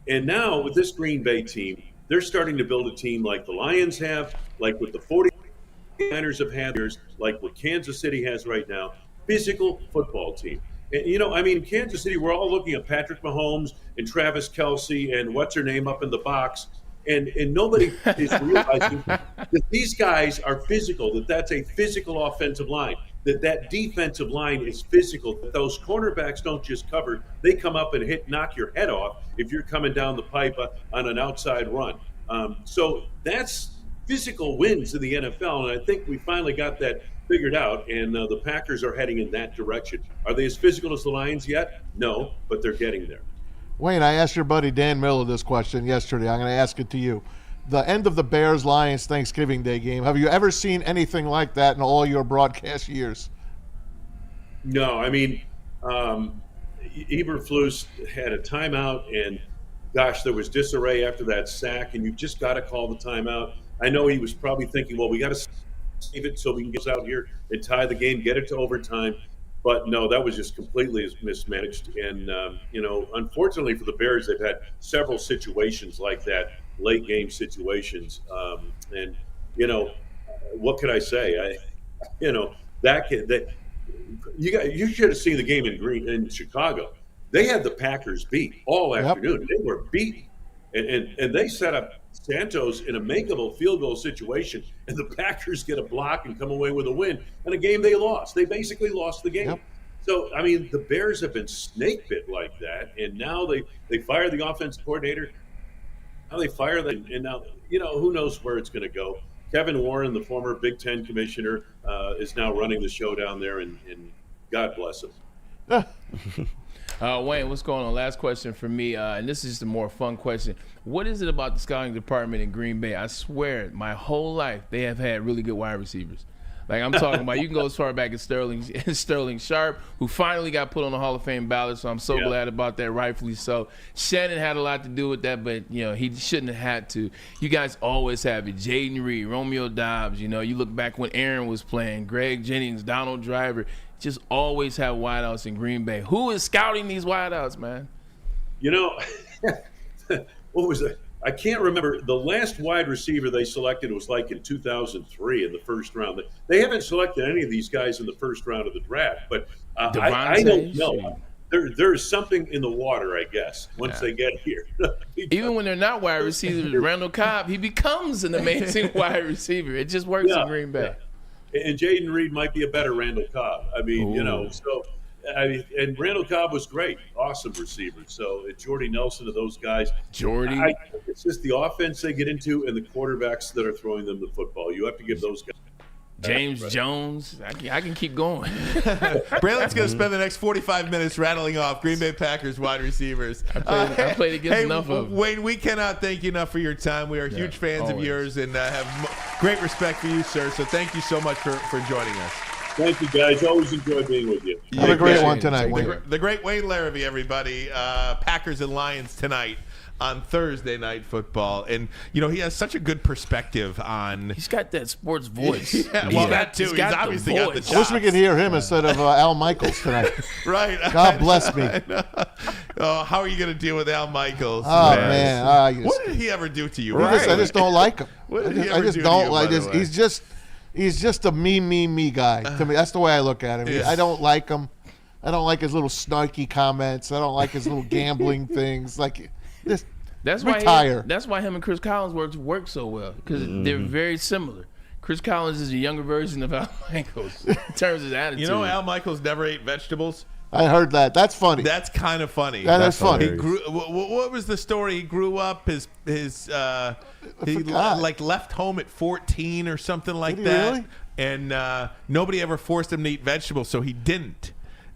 S15: And now with this Green Bay team, they're starting to build a team like the Lions have, like what the 49ers have had, like what Kansas City has right now, physical football team. And, Kansas City, we're all looking at Patrick Mahomes and Travis Kelce and what's her name up in the box. And nobody is realizing that these guys are physical, that's a physical offensive line, that defensive line is physical, that those cornerbacks don't just cover, they come up and knock your head off if you're coming down the pipe on an outside run. So that's physical wins in the NFL, and I think we finally got that figured out, and the Packers are heading in that direction. Are they as physical as the Lions yet? No, but they're getting there.
S4: Wayne, I asked your buddy Dan Miller this question yesterday. I'm going to ask it to you. The end of the Bears-Lions Thanksgiving Day game, have you ever seen anything like that in all your broadcast years?
S15: No, Eberflus had a timeout, and gosh, there was disarray after that sack, and you've just got to call the timeout. I know he was probably thinking, well, we got to save it so we can get out here and tie the game, get it to overtime. But no, that was just completely mismanaged. And, unfortunately for the Bears, they've had several situations like that, late game situations. What could I say? You should have seen the game in Chicago. They had the Packers beat all afternoon. They were beaten. And they set up Santos in a makeable field goal situation, and the Packers get a block and come away with a win. And a game they lost. They basically lost the game. Yep. So, the Bears have been snake bit like that, and now they fire the offensive coordinator. Now they fire them, and now, who knows where it's going to go. Kevin Warren, the former Big Ten commissioner, is now running the show down there, and God bless him.
S3: Wayne, what's going on? Last question for me, and this is just a more fun question. What is it about the scouting department in Green Bay? I swear, my whole life, they have had really good wide receivers. Like I'm talking about, you can go as far back as Sterling Sharp, who finally got put on the Hall of Fame ballot, so I'm so glad about that, rightfully so. Shannon had a lot to do with that, but, he shouldn't have had to. You guys always have it. Jaden Reed, Romeo Dobbs, you look back when Aaron was playing, Greg Jennings, Donald Driver, just always have wideouts in Green Bay. Who is scouting these wideouts, man?
S15: What was it? I can't remember. The last wide receiver they selected was like in 2003 in the first round. They haven't selected any of these guys in the first round of the draft, but I don't know. There's something in the water, I guess, once they get here.
S3: Even when they're not wide receivers, Randall Cobb, he becomes an amazing wide receiver. It just works in Green Bay.
S15: Yeah. And Jaden Reed might be a better Randall Cobb. I mean, and Randall Cobb was great, awesome receiver. So Jordy Nelson of those guys. It's just the offense they get into and the quarterbacks that are throwing them the football. You have to give those guys.
S3: James Jones. I can keep going.
S2: Braylon's going to spend the next 45 minutes rattling off Green Bay Packers wide receivers.
S3: I played against enough of them.
S2: Wayne, we cannot thank you enough for your time. We are huge fans of yours and have great respect for you, sir. So thank you so much for joining us.
S15: Thank you, guys. Always enjoy being with you.
S4: Have a great one tonight, Wayne.
S2: The great Wayne Larrivee, everybody. Packers and Lions tonight on Thursday Night Football. And, he has such a good perspective on...
S3: He's got that sports voice.
S2: That too. He's obviously got the chops.
S4: I wish we could hear him instead of Al Michaels tonight.
S2: Right.
S4: God bless me.
S2: How are you going to deal with Al Michaels?
S4: Oh, man.
S2: What did he ever do to you?
S4: I just don't like him.
S2: I just don't
S4: like this. He's just a me guy to me. That's the way I look at him.
S2: Yes.
S4: I don't like him. I don't like his little snarky comments. I don't like his little gambling things.
S3: That's
S4: retire.
S3: That's why him and Chris Collins work so well, because they're very similar. Chris Collins is a younger version of Al Michaels in terms of his attitude.
S2: Al Michaels never ate vegetables?
S4: I heard that. That's funny.
S2: That's kind of funny.
S4: That's funny.
S2: What was the story? He grew up. He left home at 14 or something like that.
S4: Really?
S2: And nobody ever forced him to eat vegetables, so he didn't.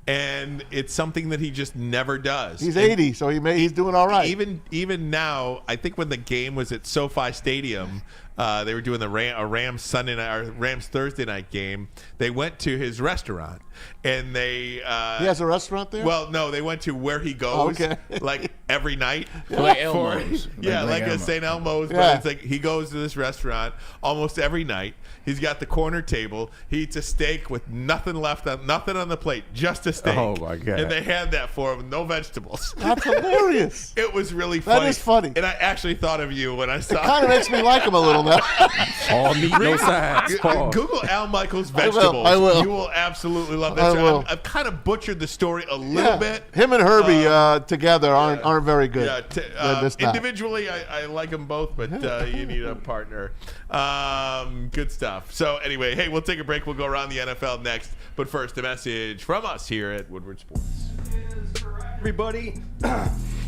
S2: And it's something that he just never does.
S4: He's 80, so he's doing all right.
S2: Even now, I think when the game was at SoFi Stadium, they were doing a Rams Sunday night or Rams Thursday night game. They went to his restaurant, and he
S4: has a restaurant there.
S2: Well, no, they went to where he goes, like every night,
S3: like Elmo's,
S2: like a St. Elmo's. But it's like he goes to this restaurant almost every night. He's got the corner table. He eats a steak with nothing left nothing on the plate, just a steak.
S5: Oh my God!
S2: And they had that for him, no vegetables.
S4: That's hilarious.
S2: It was really funny.
S4: That is funny.
S2: And I actually thought of you when I saw it.
S4: Kind of makes me like him a little now.
S5: All meat, no sides.
S2: Google Al Michaels vegetables.
S4: I will.
S2: You will absolutely love that. I've kind of butchered the story a little bit.
S4: Him and Herbie together aren't very good.
S2: Individually, I like them both, but you need a partner. Good stuff. So anyway, hey, we'll take a break. We'll go around the NFL next. But first, a message from us here at Woodward Sports.
S6: Everybody,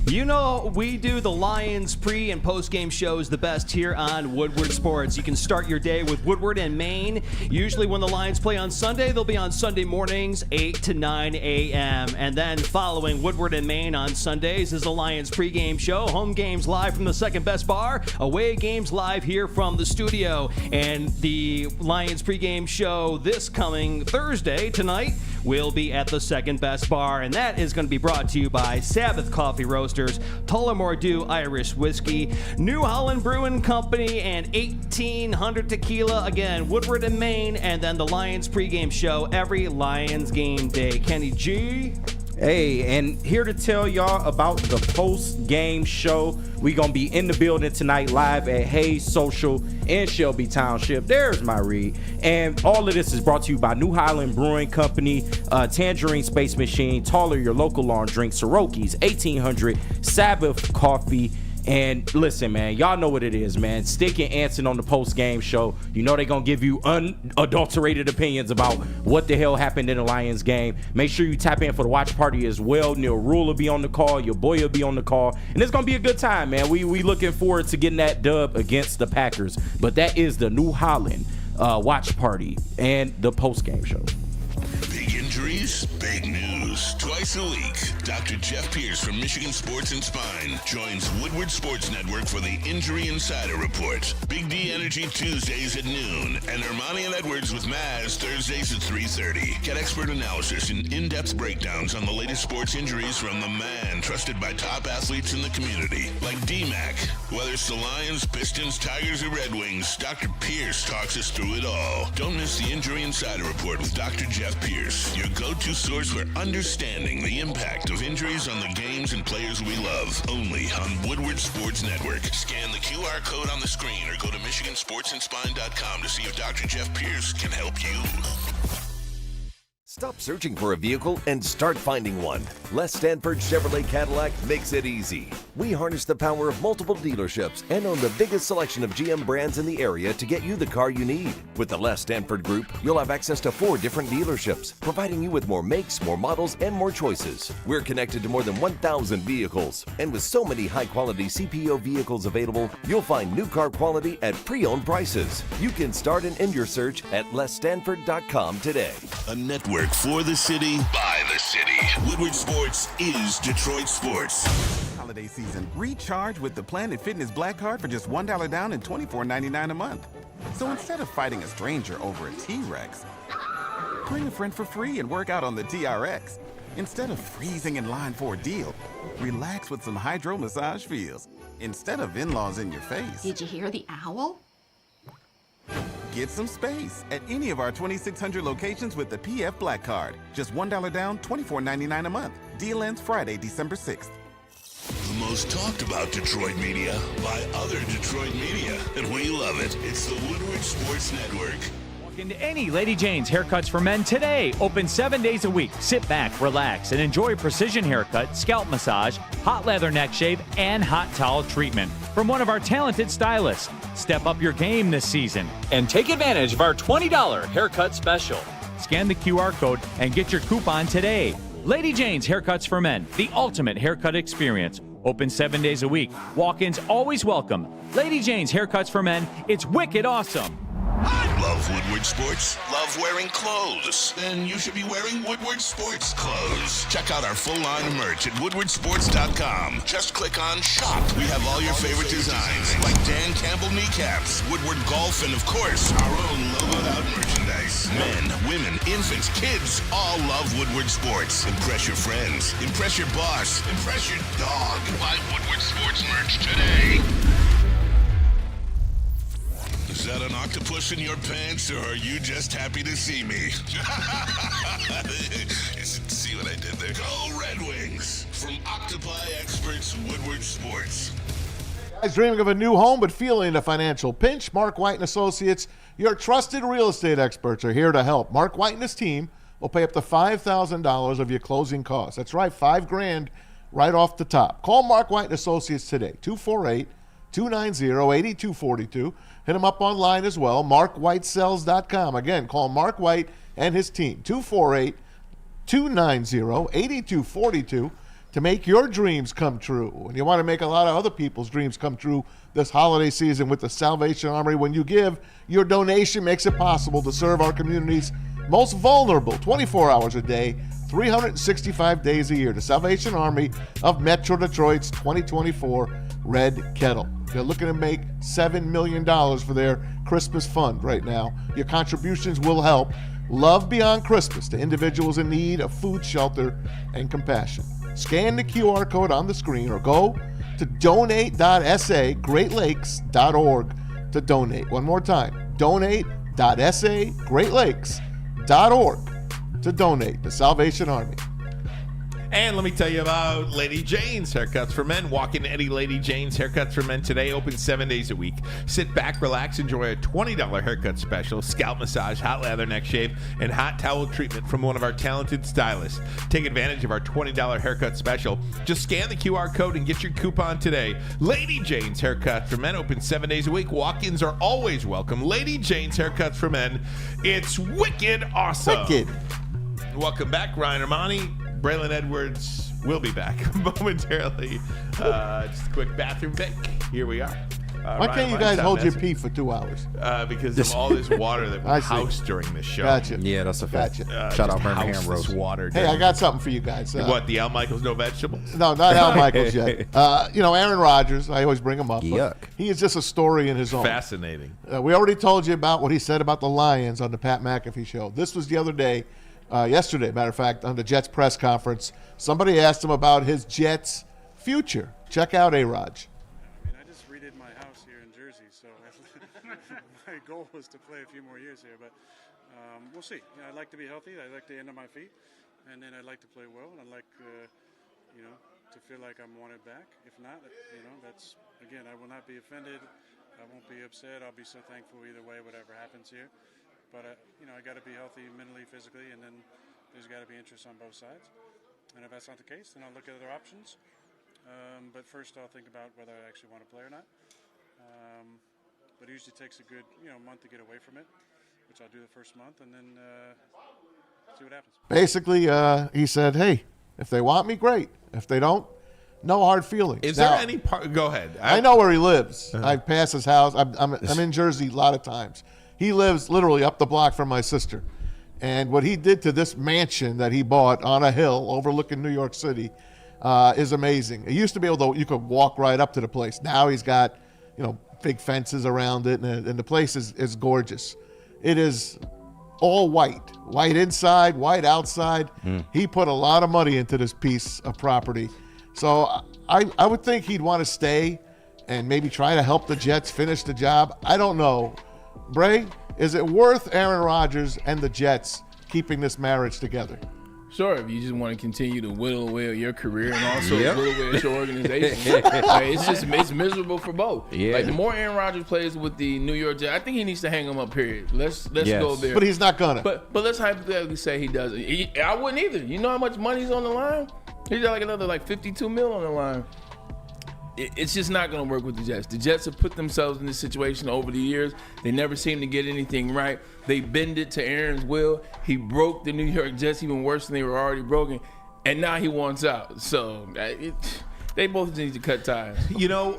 S6: we do the Lions pre- and post-game shows the best here on Woodward Sports. You can start your day with Woodward and Maine. Usually when the Lions play on Sunday, they'll be on Sunday mornings, 8 to 9 a.m. And then following Woodward and Maine on Sundays is the Lions pre-game show. Home games live from the second best bar. Away games live here from the studio. And the Lions pre-game show this coming Thursday, tonight, will be at the second best bar. And that is going to be brought to you by Sabbath Coffee Roasters, Tullamore Dew Irish Whiskey, New Holland Brewing Company, and 1800 Tequila. Again, Woodward and Maine, and then the Lions pregame show every Lions game day. Kenny G.
S5: Hey, and here to tell y'all about the post-game show. We going to be in the building tonight live at Hayes Social in Shelby Township. There's my read. And all of this is brought to you by New Holland Brewing Company, Tangerine Space Machine, Taller Your Local Lawn Drink, Soroki's, 1800, Sabbath Coffee. And listen, man, y'all know what it is, man. Stick and Anson on the post-game show. You know they're going to give you unadulterated opinions about what the hell happened in the Lions game. Make sure you tap in for the watch party as well. Neil Rule will be on the call. Your boy will be on the call. And it's going to be a good time, man. We looking forward to getting that dub against the Packers. But that is the New Holland watch party and the post-game show.
S1: Big injuries, big news. Twice a week, Dr. Jeff Pierce from Michigan Sports and Spine joins Woodward Sports Network for the Injury Insider Report. Big D Energy Tuesdays at noon, and Ermanni and Edwards with Maz Thursdays at 3:30. Get expert analysis and in-depth breakdowns on the latest sports injuries from the man trusted by top athletes in the community, like D-Mac. Whether it's the Lions, Pistons, Tigers, or Red Wings, Dr. Pierce talks us through it all. Don't miss the Injury Insider Report with Dr. Jeff Pierce. your go-to source for understanding the impact of injuries on the games and players we love. Only on Woodward Sports Network. Scan the QR code on the screen or go to MichiganSportsandSpine.com to see if Dr. Jeff Pierce can help you.
S8: Stop searching for a vehicle and start finding one. Les Stanford Chevrolet Cadillac makes it easy. We harness the power of multiple dealerships and own the biggest selection of GM brands in the area to get you the car you need. With the Les Stanford Group, you'll have access to 4 different dealerships, providing you with more makes, more models, and more choices. We're connected to more than 1,000 vehicles. And with so many high-quality CPO vehicles available, you'll find new car quality at pre-owned prices. You can start and end your search at lesstanford.com today.
S1: A network for the city, by the city. Woodward Sports is Detroit Sports.
S9: Holiday season, recharge with the Planet Fitness Black Card for just $1 down and $24.99 a month. So instead of fighting a stranger over a T-Rex, bring a friend for free and work out on the TRX. Instead of freezing in line for a deal, relax with some hydro massage feels. Instead of in-laws in your face.
S14: Did you hear the owl?
S9: Get some space at any of our 2,600 locations with the PF Black Card. Just $1 down, $24.99 a month. Deal ends Friday, December 6th.
S1: The most talked about Detroit media by other Detroit media, and we love it. It's the Woodward Sports Network.
S11: Walk into any Lady Jane's Haircuts for Men today. Open 7 days a week. Sit back, relax, and enjoy precision haircut, scalp massage, hot leather neck shave, and hot towel treatment from one of our talented stylists. Step up your game this season and take advantage of our $20 haircut special. Scan the QR code and get your coupon today. Lady Jane's Haircuts for Men, the ultimate haircut experience. Open 7 days a week. Walk-ins always welcome. Lady Jane's Haircuts for Men, it's wicked awesome.
S1: Love Woodward Sports? Love wearing clothes? Then you should be wearing Woodward Sports clothes. Check out our full line of merch at woodwardsports.com. Just click on Shop. We have all your favorite designs, like Dan Campbell kneecaps, Woodward Golf, and of course, our own logoed out merchandise. Men, women, infants, kids all love Woodward Sports. Impress your friends. Impress your boss. Impress your dog. Buy Woodward Sports merch today. Is that an octopus in your pants, or are you just happy to see me? See what I did there? Go Red Wings! From Octopi Experts, Woodward Sports.
S4: Guys dreaming of a new home but feeling a financial pinch? Mark White & Associates, your trusted real estate experts, are here to help. Mark White and his team will pay up to $5,000 of your closing costs. That's right, $5,000 right off the top. Call Mark White & Associates today, 248-290-8242. Hit him up online as well, markwhitesells.com. Again, call Mark White and his team, 248-290-8242, to make your dreams come true. And you want to make a lot of other people's dreams come true this holiday season with the Salvation Army. When you give, your donation makes it possible to serve our community's most vulnerable 24 hours a day, 365 days a year. The Salvation Army of Metro Detroit's 2024 Red Kettle. They're looking to make $7 million for their Christmas fund right now. Your contributions will help Love Beyond Christmas to individuals in need of food, shelter, and compassion. Scan the QR code on the screen or go to donate.sagreatlakes.org to donate. One more time, donate.sagreatlakes.org to donate to Salvation Army.
S2: And let me tell you about Lady Jane's Haircuts for Men. Walk into any Lady Jane's Haircuts for Men today. Open 7 days a week. Sit back, relax, enjoy a $20 haircut special, scalp massage, hot lather neck shave, and hot towel treatment from one of our talented stylists. Take advantage of our $20 haircut special. Just scan the QR code and get your coupon today. Lady Jane's Haircuts for Men. Open 7 days a week. Walk-ins are always welcome. Lady Jane's Haircuts for Men. It's wicked awesome.
S4: Wicked.
S2: Welcome back, Ryan Ermanni. Braylon Edwards will be back momentarily. Just a quick bathroom break. Here we are.
S4: Why can't you guys hold your pee for 2 hours?
S2: Because of all this water that we housed during the show.
S4: Gotcha.
S5: Yeah, that's a fact.
S4: Gotcha.
S5: Shout out Birmingham Roast.
S2: Water.
S4: Hey, I got something for you guys.
S2: What, the Al Michaels No Vegetables?
S4: No, not Al Michaels yet. Aaron Rodgers, I always bring him up.
S5: Yuck.
S4: He is just a story in his own.
S2: Fascinating.
S4: We already told you about what he said about the Lions on the Pat McAfee show. This was the other day. Yesterday, matter of fact, on the Jets press conference, somebody asked him about his Jets future. Check out A-Raj.
S10: I just redid my house here in Jersey, so my my goal was to play a few more years here, but we'll see. I'd like to be healthy. I'd like to end on my feet, and then I'd like to play well. And I'd like, to feel like I'm wanted back. If not, that's, again, I will not be offended. I won't be upset. I'll be so thankful either way, whatever happens here. But, I got to be healthy mentally, physically, and then there's got to be interest on both sides. And if that's not the case, then I'll look at other options. But first I'll think about whether I actually want to play or not. But it usually takes a good, month to get away from it, which I'll do the first month, and then see what happens.
S4: Basically, he said, hey, if they want me, great. If they don't, no hard feelings.
S2: Is there any part? Go ahead.
S4: I know where he lives. I pass his house. I'm in Jersey a lot of times. He lives literally up the block from my sister. And what he did to this mansion that he bought on a hill overlooking New York City is amazing. It used to be you could walk right up to the place. Now he's got, big fences around it, and the place is gorgeous. It is all white inside, white outside. He put a lot of money into this piece of property. So I would think he'd want to stay and maybe try to help the Jets finish the job. I don't know. Bray, is it worth Aaron Rodgers and the Jets keeping this marriage together?
S3: Sure, if you just want to continue to whittle away at your career and also whittle away at your organization. It's miserable for both.
S5: Yeah.
S3: Like, the more Aaron Rodgers plays with the New York Jets, I think he needs to hang them up, period. Let's go there.
S4: But he's not gonna.
S3: But let's hypothetically say he doesn't. I wouldn't either. You know how much money's on the line? He's got another $52 million on the line. It's just not going to work with the Jets. The Jets have put themselves in this situation over the years. They never seem to get anything right. They bend it to Aaron's will. He broke the New York Jets even worse than they were already broken, and now he wants out. So they both need to cut ties.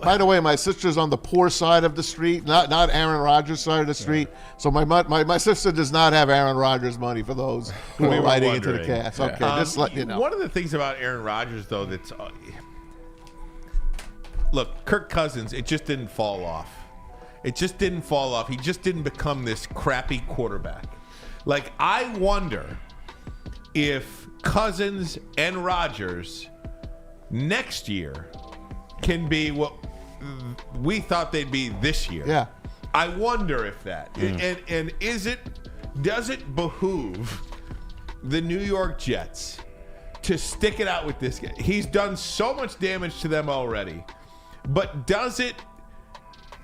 S4: By the way, my sister's on the poor side of the street, not Aaron Rodgers' side of the street. So my sister does not have Aaron Rodgers money, for those who are writing into the cast. Okay, just let you know.
S2: One of the things about Aaron Rodgers, though, that's look, Kirk Cousins, it just didn't fall off. He just didn't become this crappy quarterback. Like, I wonder if Cousins and Rodgers next year can be what we thought they'd be this year.
S4: Yeah.
S2: I wonder if that. And does it behoove the New York Jets to stick it out with this guy? He's done so much damage to them already. But does it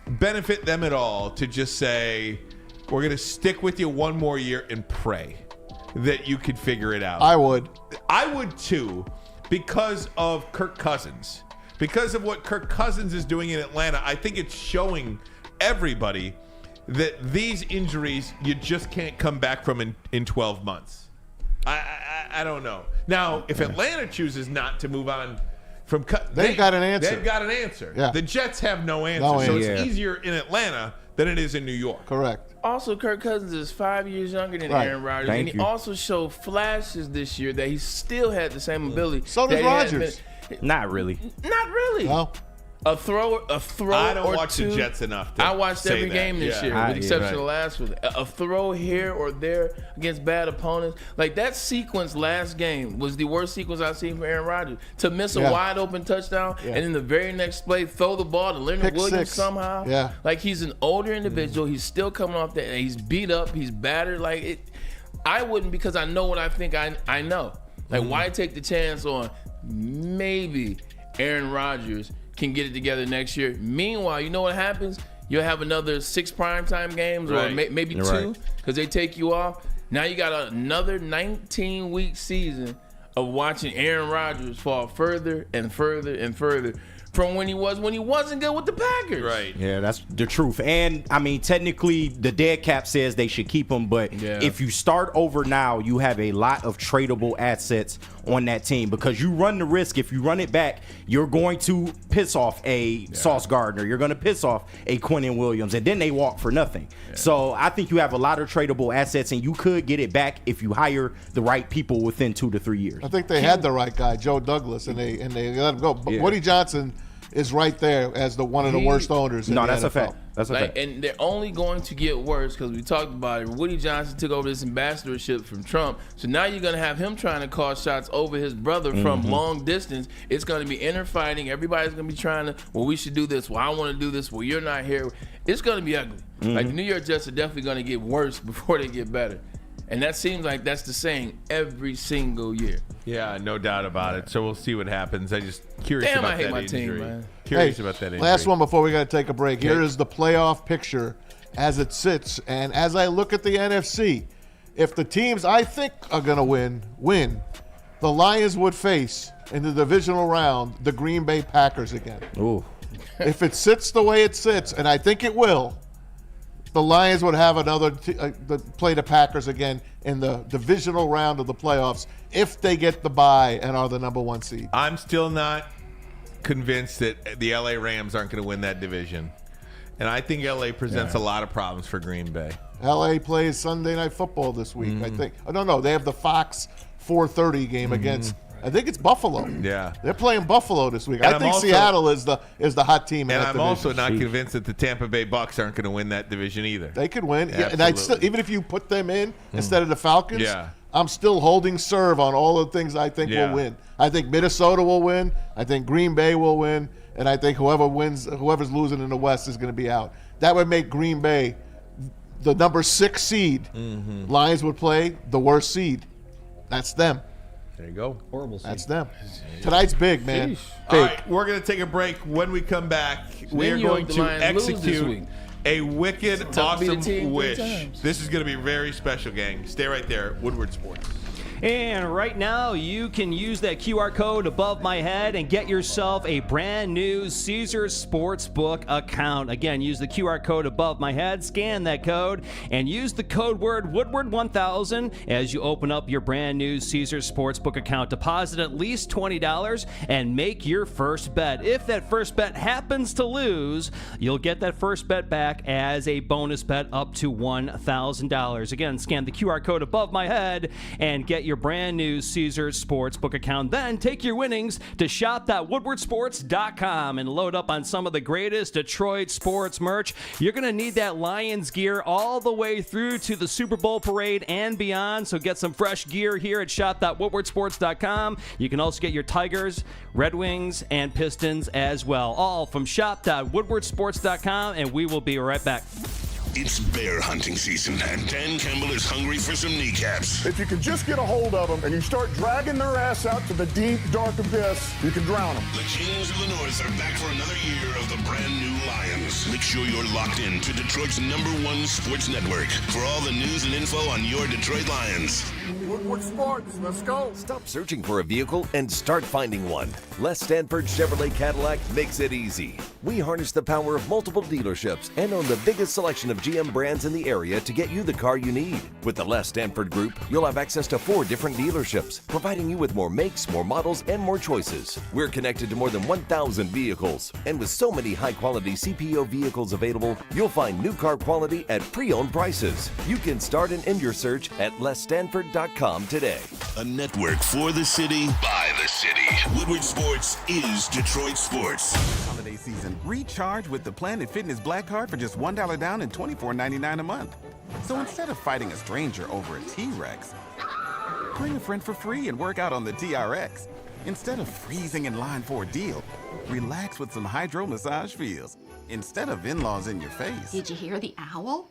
S2: benefit them at all to just say, we're going to stick with you one more year and pray that you could figure it out?
S4: I would
S2: too, because of Kirk Cousins. Because of what Kirk Cousins is doing in Atlanta, I think it's showing everybody that these injuries you just can't come back from in 12 months. I don't know. Now, if Atlanta chooses not to move on from
S4: they've got an answer.
S2: They've got an answer.
S4: Yeah.
S2: The Jets have no answer. So it's easier in Atlanta than it is in New York.
S4: Correct.
S3: Also, Kirk Cousins is 5 years younger than Aaron Rodgers. And he also showed flashes this year that he still had the same ability.
S4: So does Rodgers.
S5: Not really.
S3: Not really.
S4: No.
S3: A throw.
S2: I don't
S3: or
S2: watch
S3: two.
S2: the Jets enough to
S3: I watched
S2: say
S3: every game this year, with the exception of the last one. A throw here or there against bad opponents. Like, that sequence last game was the worst sequence I've seen from Aaron Rodgers. To miss a wide open touchdown and in the very next play throw the ball to Leonard Williams somehow.
S4: Yeah.
S3: Like, he's an older individual. He's still coming off that. He's beat up. He's battered. Like, I wouldn't, because I know what I think I know. Like, why take the chance on maybe Aaron Rodgers can get it together next year? Meanwhile, you know what happens? You'll have another 6 primetime games or maybe 2 because they take you off. Now you got another 19-week season of watching Aaron Rodgers fall further and further and further from when he wasn't good with the Packers.
S2: Right.
S5: Yeah, that's the truth. And, I mean, technically, the dead cap says they should keep him, but if you start over now, you have a lot of tradable assets on that team because you run the risk. If you run it back, you're going to piss off a Sauce Gardner. You're going to piss off a Quinnen Williams, and then they walk for nothing. Yeah. So I think you have a lot of tradable assets, and you could get it back if you hire the right people within 2 to 3 years.
S4: I think they had the right guy, Joe Douglas, and they let him go. But Woody Johnson is right there as one of the worst owners in the NFL.
S5: That's a fact. That's a fact.
S3: And they're only going to get worse because we talked about it. Woody Johnson took over this ambassadorship from Trump. So now you're going to have him trying to call shots over his brother from long distance. It's going to be inner fighting. Everybody's going to be trying to, well, we should do this. Well, I want to do this. Well, you're not here. It's going to be ugly. Like the New York Jets are definitely going to get worse before they get better. And that seems like that's the saying every single year.
S2: Yeah, no doubt about it. So we'll see what happens. I just curious
S3: Damn,
S2: about
S3: I hate
S2: that
S3: my
S2: injury.
S3: team, man.
S2: Curious about that injury.
S4: Last one before we got to take a break. Here is the playoff picture as it sits. And as I look at the NFC, if the teams I think are going to win, the Lions would face in the divisional round the Green Bay Packers again.
S5: Ooh.
S4: If it sits the way it sits, and I think it will, the Lions would have another play the Packers again in the divisional round of the playoffs if they get the bye and are the number 1 seed.
S2: I'm still not convinced that the LA Rams aren't going to win that division. And I think LA presents a lot of problems for Green Bay.
S4: LA plays Sunday Night Football this week, I think. Oh, no, they have the Fox 4:30 game against, I think it's Buffalo.
S2: Yeah.
S4: They're playing Buffalo this week.
S2: And
S4: I think Seattle is the hot team in
S2: And
S4: that
S2: I'm
S4: division.
S2: also not convinced that the Tampa Bay Bucks aren't going to win that division either.
S4: They could win. Yeah, and
S2: Absolutely.
S4: even if you put them in instead of the Falcons,
S2: Yeah.
S4: I'm still holding serve on all the things I think will win. I think Minnesota will win. I think Green Bay will win. And I think whoever's losing in the West is going to be out. That would make Green Bay the number 6 seed. Lions would play the worst seed. That's them.
S2: There you go.
S6: Horrible seed.
S4: That's them. Tonight's big, man. Big.
S2: All right, we're going to take a break. When we come back, we are going to execute a wicked, awesome wish. This is going to be very special, gang. Stay right there. Woodward Sports.
S6: And right now, you can use that QR code above my head and get yourself a brand new Caesars Sportsbook account. Again, use the QR code above my head, scan that code, and use the code word Woodward1000 as you open up your brand new Caesars Sportsbook account. Deposit at least $20 and make your first bet. If that first bet happens to lose, you'll get that first bet back as a bonus bet up to $1,000. Again, scan the QR code above my head and get your brand new Caesars Sportsbook account. Then take your winnings to shop.woodwardsports.com and load up on some of the greatest Detroit sports merch. You're going to need that Lions gear all the way through to the Super Bowl parade and beyond, so get some fresh gear here at shop.woodwardsports.com. You can also get your Tigers, Red Wings, and Pistons as well. All from shop.woodwardsports.com, and we will be right back.
S1: It's bear hunting season, and Dan Campbell is hungry for some kneecaps.
S14: If you can just get a hold of them and you start dragging their ass out to the deep, dark abyss, you can drown them.
S1: The Kings of the North are back for another year of the brand new Lions. Make sure you're locked in to Detroit's #1 sports network for all the news and info on your Detroit Lions.
S14: Woodward Sports, let's go.
S8: Stop searching for a vehicle and start finding one. Les Stanford Chevrolet Cadillac makes it easy. We harness the power of multiple dealerships and own the biggest selection of GM brands in the area to get you the car you need. With the Les Stanford Group, you'll have access to 4 different dealerships, providing you with more makes, more models, and more choices. We're connected to more than 1,000 vehicles. And with so many high-quality CPO vehicles available, you'll find new car quality at pre-owned prices. You can start and end your search at lesstanford.com today.
S1: A network for the city, by the city. Woodward Sports is Detroit sports.
S9: Holiday season, recharge with the Planet Fitness Black Card for just $1 down and $24.99 a month. So instead of fighting a stranger over a T-Rex, bring a friend for free and work out on the TRX. Instead of freezing in line for a deal, relax with some hydro massage feels. Instead of in-laws in your face.
S16: Did you hear the owl?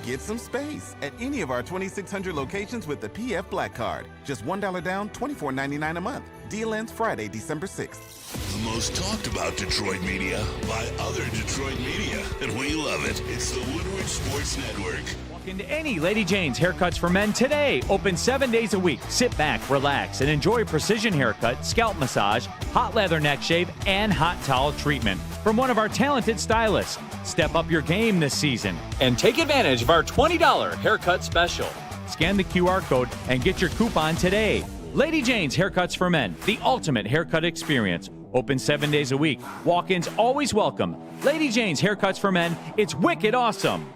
S9: Get some space at any of our 2,600 locations with the PF Black Card. Just $1 down, $24.99 a month. Deal ends Friday, December 6th.
S1: The most talked about Detroit media by other Detroit media. And we love it. It's the Woodward Sports Network.
S11: Walk into any Lady Jane's Haircuts for Men today. Open 7 days a week. Sit back, relax, and enjoy precision haircut, scalp massage, hot leather neck shave, and hot towel treatment from one of our talented stylists. Step up your game this season and take advantage of our $20 haircut special. Scan the QR code and get your coupon today. Lady Jane's Haircuts for Men, the ultimate haircut experience. Open 7 days a week. Walk-ins always welcome. Lady Jane's Haircuts for Men, it's wicked awesome.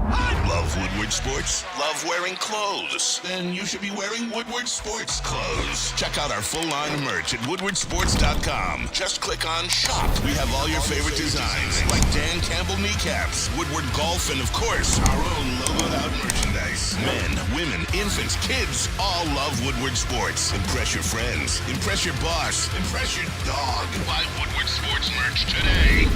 S1: I love Woodward Sports? Love wearing clothes? Then you should be wearing Woodward Sports clothes. Check out our full line of merch at woodwardsports.com. Just click on shop. We have all your favorite designs, like Dan Campbell kneecaps, Woodward golf, and of course, our own logoed out merchandise. Men, women, infants, kids all love Woodward Sports. Impress your friends. Impress your boss. Impress your dog. Buy Woodward Sports merch today.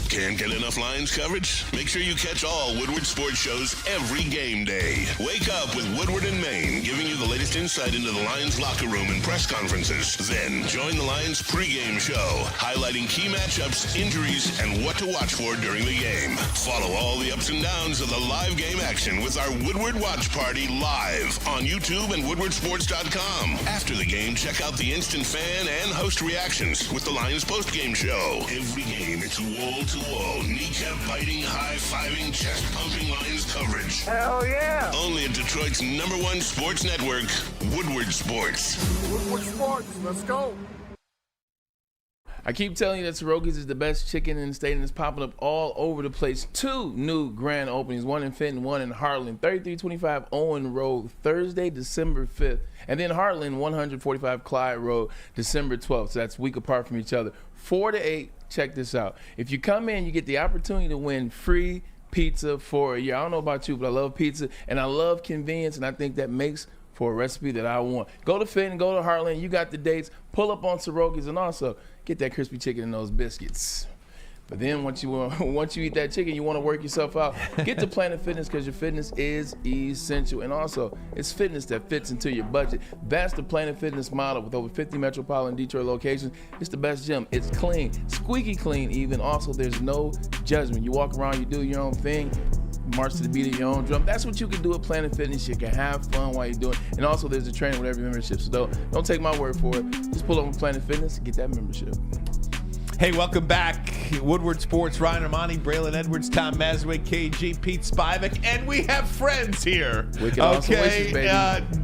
S1: Can't get enough Lions coverage? Make sure you catch all Woodward sports shows every game day. Wake up with Woodward and Maine, giving you the latest insight into the Lions locker room and press conferences. Then join the Lions pregame show, highlighting key matchups, injuries, and what to watch for during the game. Follow all the ups and downs of the live game action with our Woodward Watch Party live on YouTube and woodwardsports.com. After the game, check out the instant fan and host reactions with the Lions postgame show. Every game, it's wall-to-wall, kneecap-biting, high-fiving, chest-pumping Lions coverage.
S14: Hell yeah!
S1: Only at Detroit's #1 sports network, Woodward Sports.
S14: Woodward Sports, let's go.
S3: I keep telling you that Soroki's is the best chicken in the state, and it's popping up all over the place. 2 new grand openings, one in Fenton, one in Heartland. 3325 Owen Road, Thursday, December 5th. And then Heartland, 145 Clyde Road, December 12th. So that's a week apart from each other. 4 to 8, check this out. If you come in, you get the opportunity to win free pizza for a year. I don't know about you, but I love pizza, and I love convenience, and I think that makes for a recipe that I want. Go to Fenton, go to Heartland. You got the dates. Pull up on Soroki's, and also get that crispy chicken and those biscuits. But then once you eat that chicken, you want to work yourself out. Get to Planet Fitness, because your fitness is essential. And also, it's fitness that fits into your budget. That's the Planet Fitness model with over 50 metropolitan Detroit locations. It's the best gym. It's clean, squeaky clean even. Also, there's no judgment. You walk around, you do your own thing. March to the beat of your own drum. That's what you can do at Planet Fitness. You can have fun while you do it. And also, there's a training with every membership. So don't take my word for it. Just pull up on Planet Fitness and get that membership.
S2: Hey, welcome back. Woodward Sports, Ryan Ermanni, Braylon Edwards, Tom Mazaway, KG, Pete Spivak, and we have friends here.
S3: Wicked awesome wishes, baby.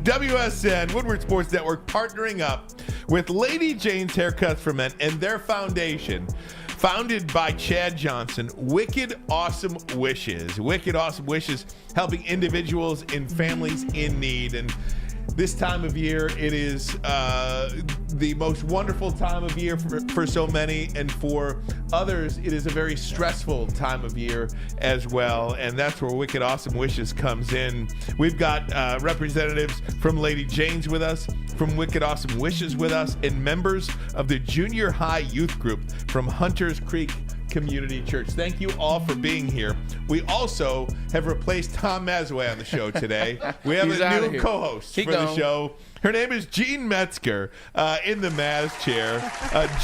S2: WSN, Woodward Sports Network, partnering up with Lady Jane's Haircuts for Men and their foundation, founded by Chad Johnson, Wicked Awesome Wishes. Wicked Awesome Wishes, helping individuals and families in need. And this time of year, it is the most wonderful time of year for so many, and for others, it is a very stressful time of year as well, and that's where Wicked Awesome Wishes comes in. We've got representatives from Lady Jane's with us, from Wicked Awesome Wishes with us, and members of the junior high youth group from Hunters Creek Community Church. Thank you all for being here. We also have replaced Tom Mazaway on the show today. We have a new co-host for the show. Her name is Jean Metzger in the Maz chair.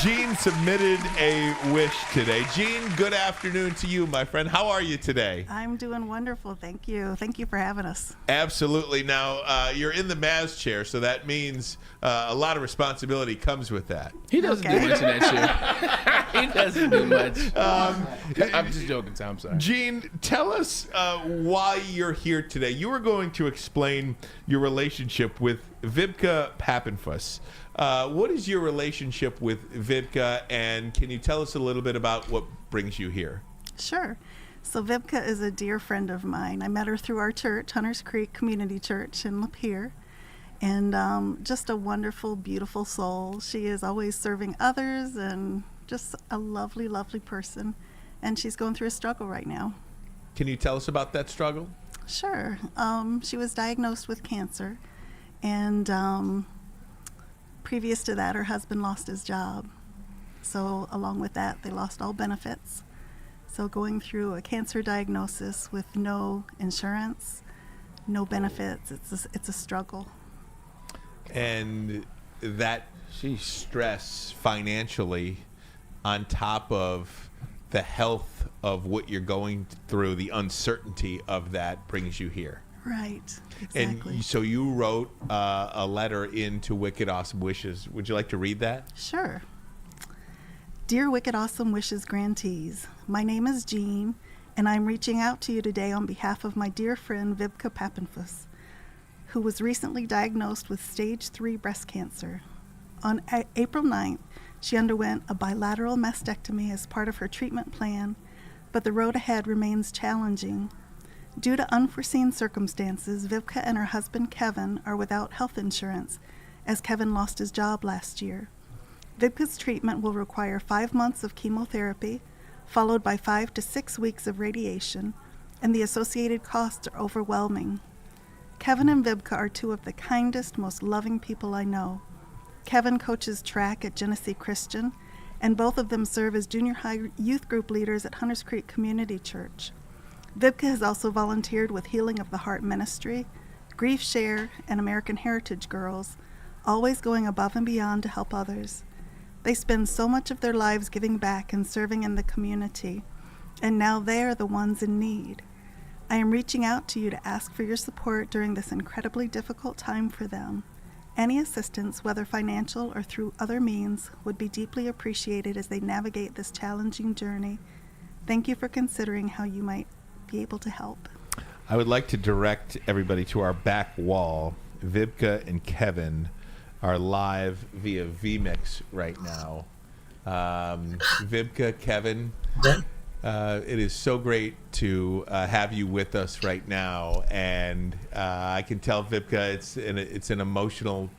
S2: Jean submitted a wish today. Jean, good afternoon to you, my friend. How are you today?
S16: I'm doing wonderful. Thank you. Thank you for having us.
S2: Absolutely. Now, you're in the Maz chair, so that means a lot of responsibility comes with that.
S3: He doesn't do much in that chair. He doesn't do much. I'm just joking, Tom. I'm sorry.
S2: Jean, tell us why you're here today. You were going to explain your relationship with Vibka Papenfuss. What is your relationship with Vibka, and can you tell us a little bit about what brings you here?
S16: Sure. So Vibka is a dear friend of mine. I met her through our church, Hunters Creek Community Church in Lapeer, and just a wonderful, beautiful soul. She is always serving others and just a lovely, lovely person, and she's going through a struggle right now.
S2: Can you tell us about that struggle?
S16: Sure. She was diagnosed with cancer, and previous to that, her husband lost his job. So along with that, they lost all benefits. So going through a cancer diagnosis with no insurance, no benefits, it's a struggle.
S2: And that stress financially, on top of the health of what you're going through, the uncertainty of that brings you here.
S16: Right, exactly.
S2: And so you wrote a letter into Wicked Awesome Wishes. Would you like to read that?
S16: Sure. Dear Wicked Awesome Wishes grantees, my name is Jean, and I'm reaching out to you today on behalf of my dear friend Vibka Papenfuss, who was recently diagnosed with stage 3 breast cancer. On April 9th, she underwent a bilateral mastectomy as part of her treatment plan but the road ahead remains challenging. Due to unforeseen circumstances, Vivka and her husband Kevin are without health insurance, as Kevin lost his job last year. Vivka's treatment will require 5 months of chemotherapy, followed by 5 to 6 weeks of radiation, and the associated costs are overwhelming. Kevin and Vivka are two of the kindest, most loving people I know. Kevin coaches track at Genesee Christian, and both of them serve as junior high youth group leaders at Hunters Creek Community Church. Vivka has also volunteered with Healing of the Heart Ministry, Grief Share, and American Heritage Girls, always going above and beyond to help others. They spend so much of their lives giving back and serving in the community, and now they are the ones in need. I am reaching out to you to ask for your support during this incredibly difficult time for them. Any assistance, whether financial or through other means, would be deeply appreciated as they navigate this challenging journey. Thank you for considering how you might be able to help.
S2: I would like to direct everybody to our back wall. Vivka and Kevin are live via vMix right now. Vivka, Kevin, it is so great to have you with us right now, and I can tell, Vivka, it's an emotional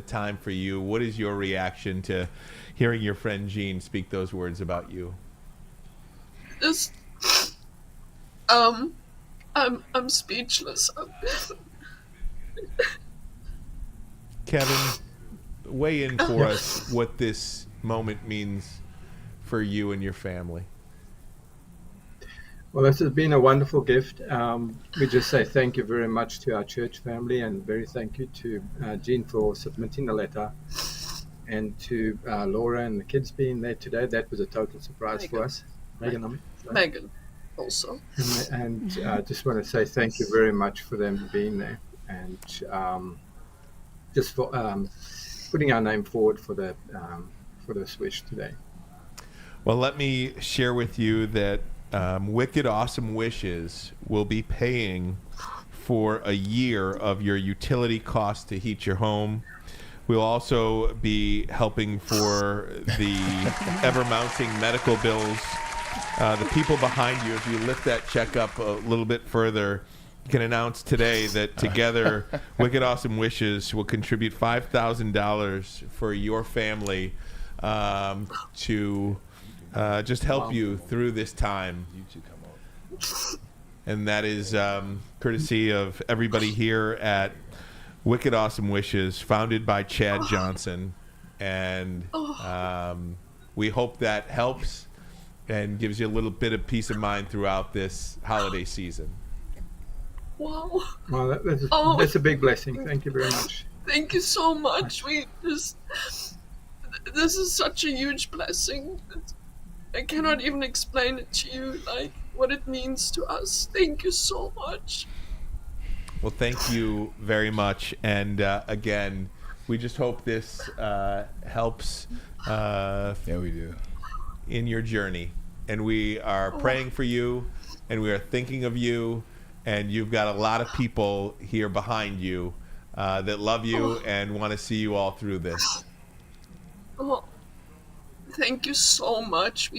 S2: time for you. What is your reaction to hearing your friend Jean speak those words about you?
S17: Just, I'm speechless.
S2: Kevin, weigh in for us what this moment means for you and your family.
S18: Well, this has been a wonderful gift. We just say thank you very much to our church family, and very thank you to Jean for submitting the letter, and to Laura and the kids being there today. That was a total surprise for us. Megan
S17: Also.
S18: And just want to say thank you very much for them being there, and just for putting our name forward for this wish today.
S2: Well, let me share with you that Wicked Awesome Wishes will be paying for a year of your utility costs to heat your home. We'll also be helping for the ever-mounting medical bills. The people behind you, if you lift that check up a little bit further, can announce today that together Wicked Awesome Wishes will contribute $5,000 for your family to just help you through this time. And that is courtesy of everybody here at Wicked Awesome Wishes, founded by Chad Johnson. And we hope that helps and gives you a little bit of peace of mind throughout this holiday season.
S17: Wow.
S18: Well, that's a big blessing. Thank you very much.
S17: Thank you so much. This is such a huge blessing. I cannot even explain it to you, like what it means to us. Thank you so much.
S2: Well, thank you very much. And again, we just hope this helps.
S3: Yeah, we do.
S2: In your journey, and we are praying for you, and we are thinking of you, and you've got a lot of people here behind you that love you and want to see you all through this.
S17: Thank you so much.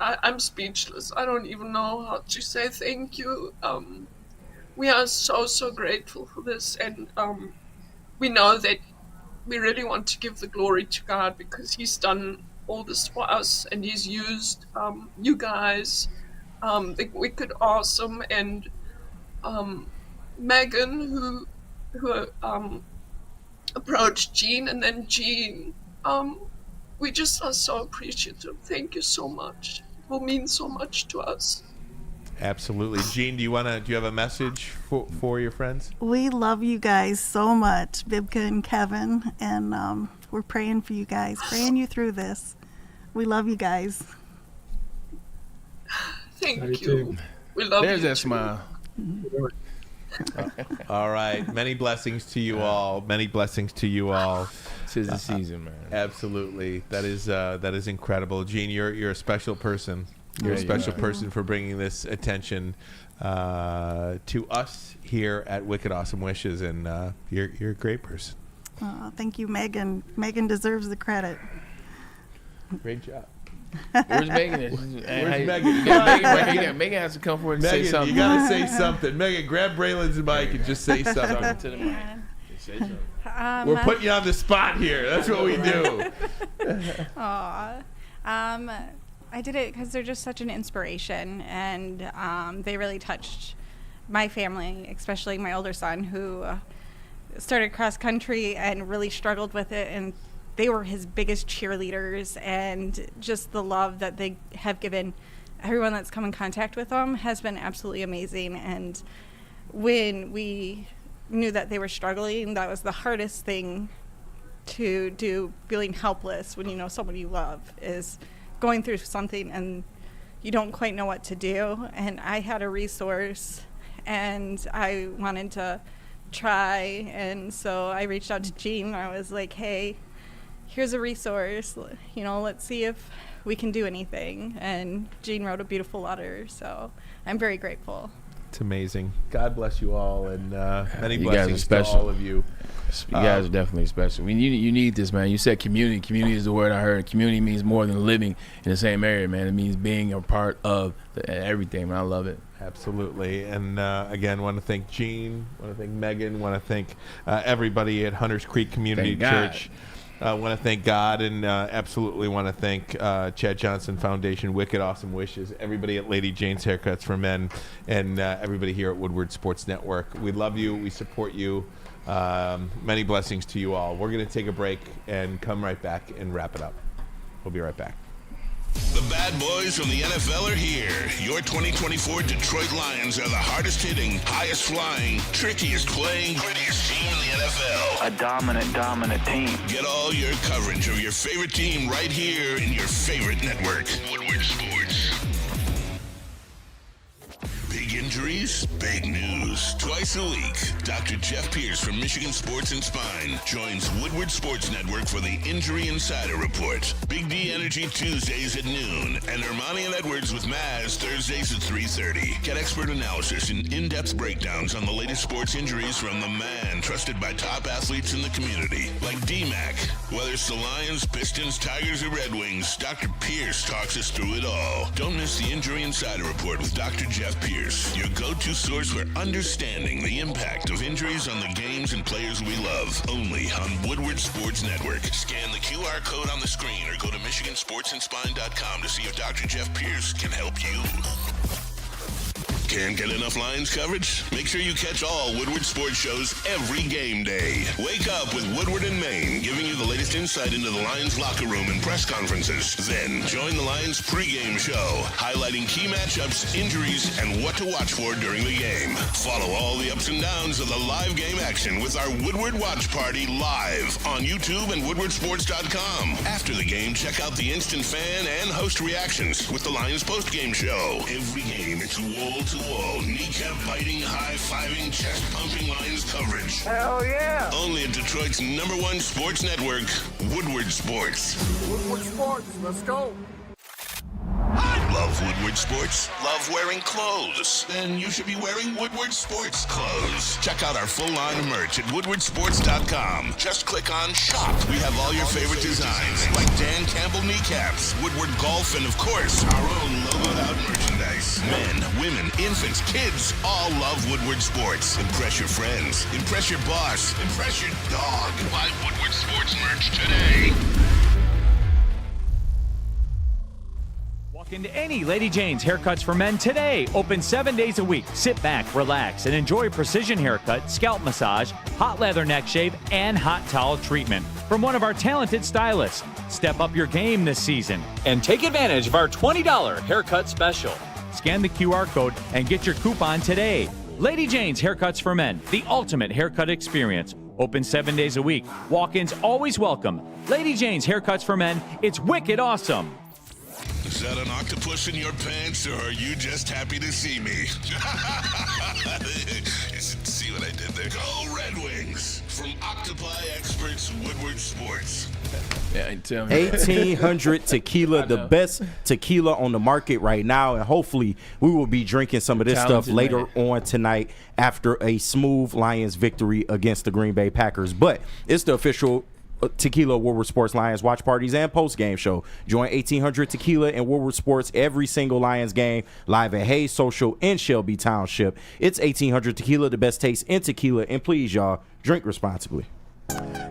S17: I'm speechless. I don't even know how to say thank you. We are so grateful for this, and we know that we really want to give the glory to God, because He's done all this for us, and He's used you guys, the Wicked Awesome, and Megan, who approached Jean, and then Jean. We just are so appreciative. Thank you so much. It will mean so much to us.
S2: Absolutely. Jean, do you have a message for your friends?
S16: We love you guys so much, Vivka and Kevin, and we're praying for you guys, praying you through this. We love you guys.
S17: Thank you. We love
S3: There's
S17: you.
S3: that smile.
S2: All right. Many blessings to you all. Many blessings to you all.
S3: 'Tis the season, man.
S2: Absolutely. That is incredible. Jean, you're a special person. You're a special person for bringing this attention to us here at Wicked Awesome Wishes, and you're a great person.
S16: Thank you, Megan. Megan deserves the credit.
S2: Great job.
S3: Where's Megan?
S2: Where's Megan?
S3: Megan has to come forward and say
S2: Megan,
S3: something.
S2: you gotta say something. Megan, grab Braylon's mic and just say something.
S3: To the mic. Say something.
S2: We're putting you on the spot here. That's what we do.
S19: Aw. I did it because they're just such an inspiration, and they really touched my family, especially my older son, who started cross country and really struggled with it, and they were his biggest cheerleaders, and just the love that they have given everyone that's come in contact with them has been absolutely amazing. And when we knew that they were struggling, that was the hardest thing to do, feeling helpless when you know someone you love is going through something and you don't quite know what to do. And I had a resource and I wanted to try, and so I reached out to Jean. I was like, hey, here's a resource, let's see if we can do anything. And Jean wrote a beautiful letter, so I'm very grateful.
S2: It's amazing. God bless you all, and many
S3: You guys are
S2: blessings to
S3: special.
S2: all of you.
S3: You guys are definitely special. I mean, you need this, man. You said community. Community is the word I heard. Community means more than living in the same area, man. It means being a part of everything, man. I love it.
S2: Absolutely. And again, want to thank Jean, want to thank Megan, want to thank everybody at Hunters Creek Community Church. Want to thank God, and absolutely want to thank Chad Johnson Foundation, Wicked Awesome Wishes, everybody at Lady Jane's Haircuts for Men, and everybody here at Woodward Sports Network. We love you. We support you. Many blessings to you all. We're going to take a break and come right back and wrap it up. We'll be right back.
S1: The bad boys from the NFL are here. Your 2024 Detroit Lions are the hardest hitting, highest flying, trickiest playing, grittiest team in the NFL.
S20: A dominant team.
S1: Get all your coverage of your favorite team right here in your favorite network, Woodward Sports. Big injuries, big news. Twice a week, Dr. Jeff Pierce from Michigan Sports and Spine joins Woodward Sports Network for the Injury Insider Report. Big D Energy Tuesdays at noon, and Ermanni and Edwards with Maz Thursdays at 3:30. Get expert analysis and in-depth breakdowns on the latest sports injuries from the man trusted by top athletes in the community, like D-Mac. Whether it's the Lions, Pistons, Tigers, or Red Wings, Dr. Pierce talks us through it all. Don't miss the Injury Insider Report with Dr. Jeff Pierce, your go-to source for understanding the impact of injuries on the games and players we love. Only on Woodward Sports Network. Scan the QR code on the screen or go to MichiganSportsandSpine.com to see if Dr. Jeff Pierce can help you. Can't get enough Lions coverage? Make sure you catch all Woodward sports shows every game day. Wake up with Woodward and Maine, giving you the latest insight into the Lions locker room and press conferences. Then join the Lions pregame show, highlighting key matchups, injuries, and what to watch for during the game. Follow all the ups and downs of the live game action with our Woodward Watch Party live on YouTube and WoodwardSports.com. After the game, check out the instant fan and host reactions with the Lions postgame show. Every game, it's wall-to-wall, kneecap-biting, high-fiving, chest-pumping Lions coverage.
S20: Hell yeah!
S1: Only at Detroit's #1 sports network, Woodward Sports.
S14: Woodward Sports, let's go.
S1: Love Woodward Sports? Love wearing clothes? Then you should be wearing Woodward Sports clothes. Check out our full line of merch at WoodwardSports.com. Just click on Shop. We have all your favorite designs, like Dan Campbell kneecaps, Woodward Golf, and of course, our own logoed out merchandise. Men, women, infants, kids all love Woodward Sports. Impress your friends. Impress your boss. Impress your dog. Buy Woodward Sports merch today.
S11: Walk into any Lady Jane's Haircuts for Men today. Open 7 days a week. Sit back, relax, and enjoy a precision haircut, scalp massage, hot leather neck shave, and hot towel treatment from one of our talented stylists. Step up your game this season and take advantage of our $20 haircut special. Scan the QR code and get your coupon today. Lady Jane's Haircuts for Men, the ultimate haircut experience. Open 7 days a week. Walk-ins always welcome. Lady Jane's Haircuts for Men. It's wicked awesome.
S1: Is that an octopus in your pants, or are you just happy to see me? See what I did there? Go Red Wings! From Octopi Experts, Woodward Sports.
S3: Yeah, tell me.
S5: 1800 tequila, the best tequila on the market right now, and hopefully we will be drinking some of this stuff later on tonight after a smooth Lions victory against the Green Bay Packers. But it's the official Tequila Woodward Sports Lions watch parties and post-game show. Join 1800 Tequila and Woodward Sports every single Lions game live at Hayes Social in Shelby Township. It's 1800 Tequila, the best taste in tequila. And please, y'all, drink responsibly.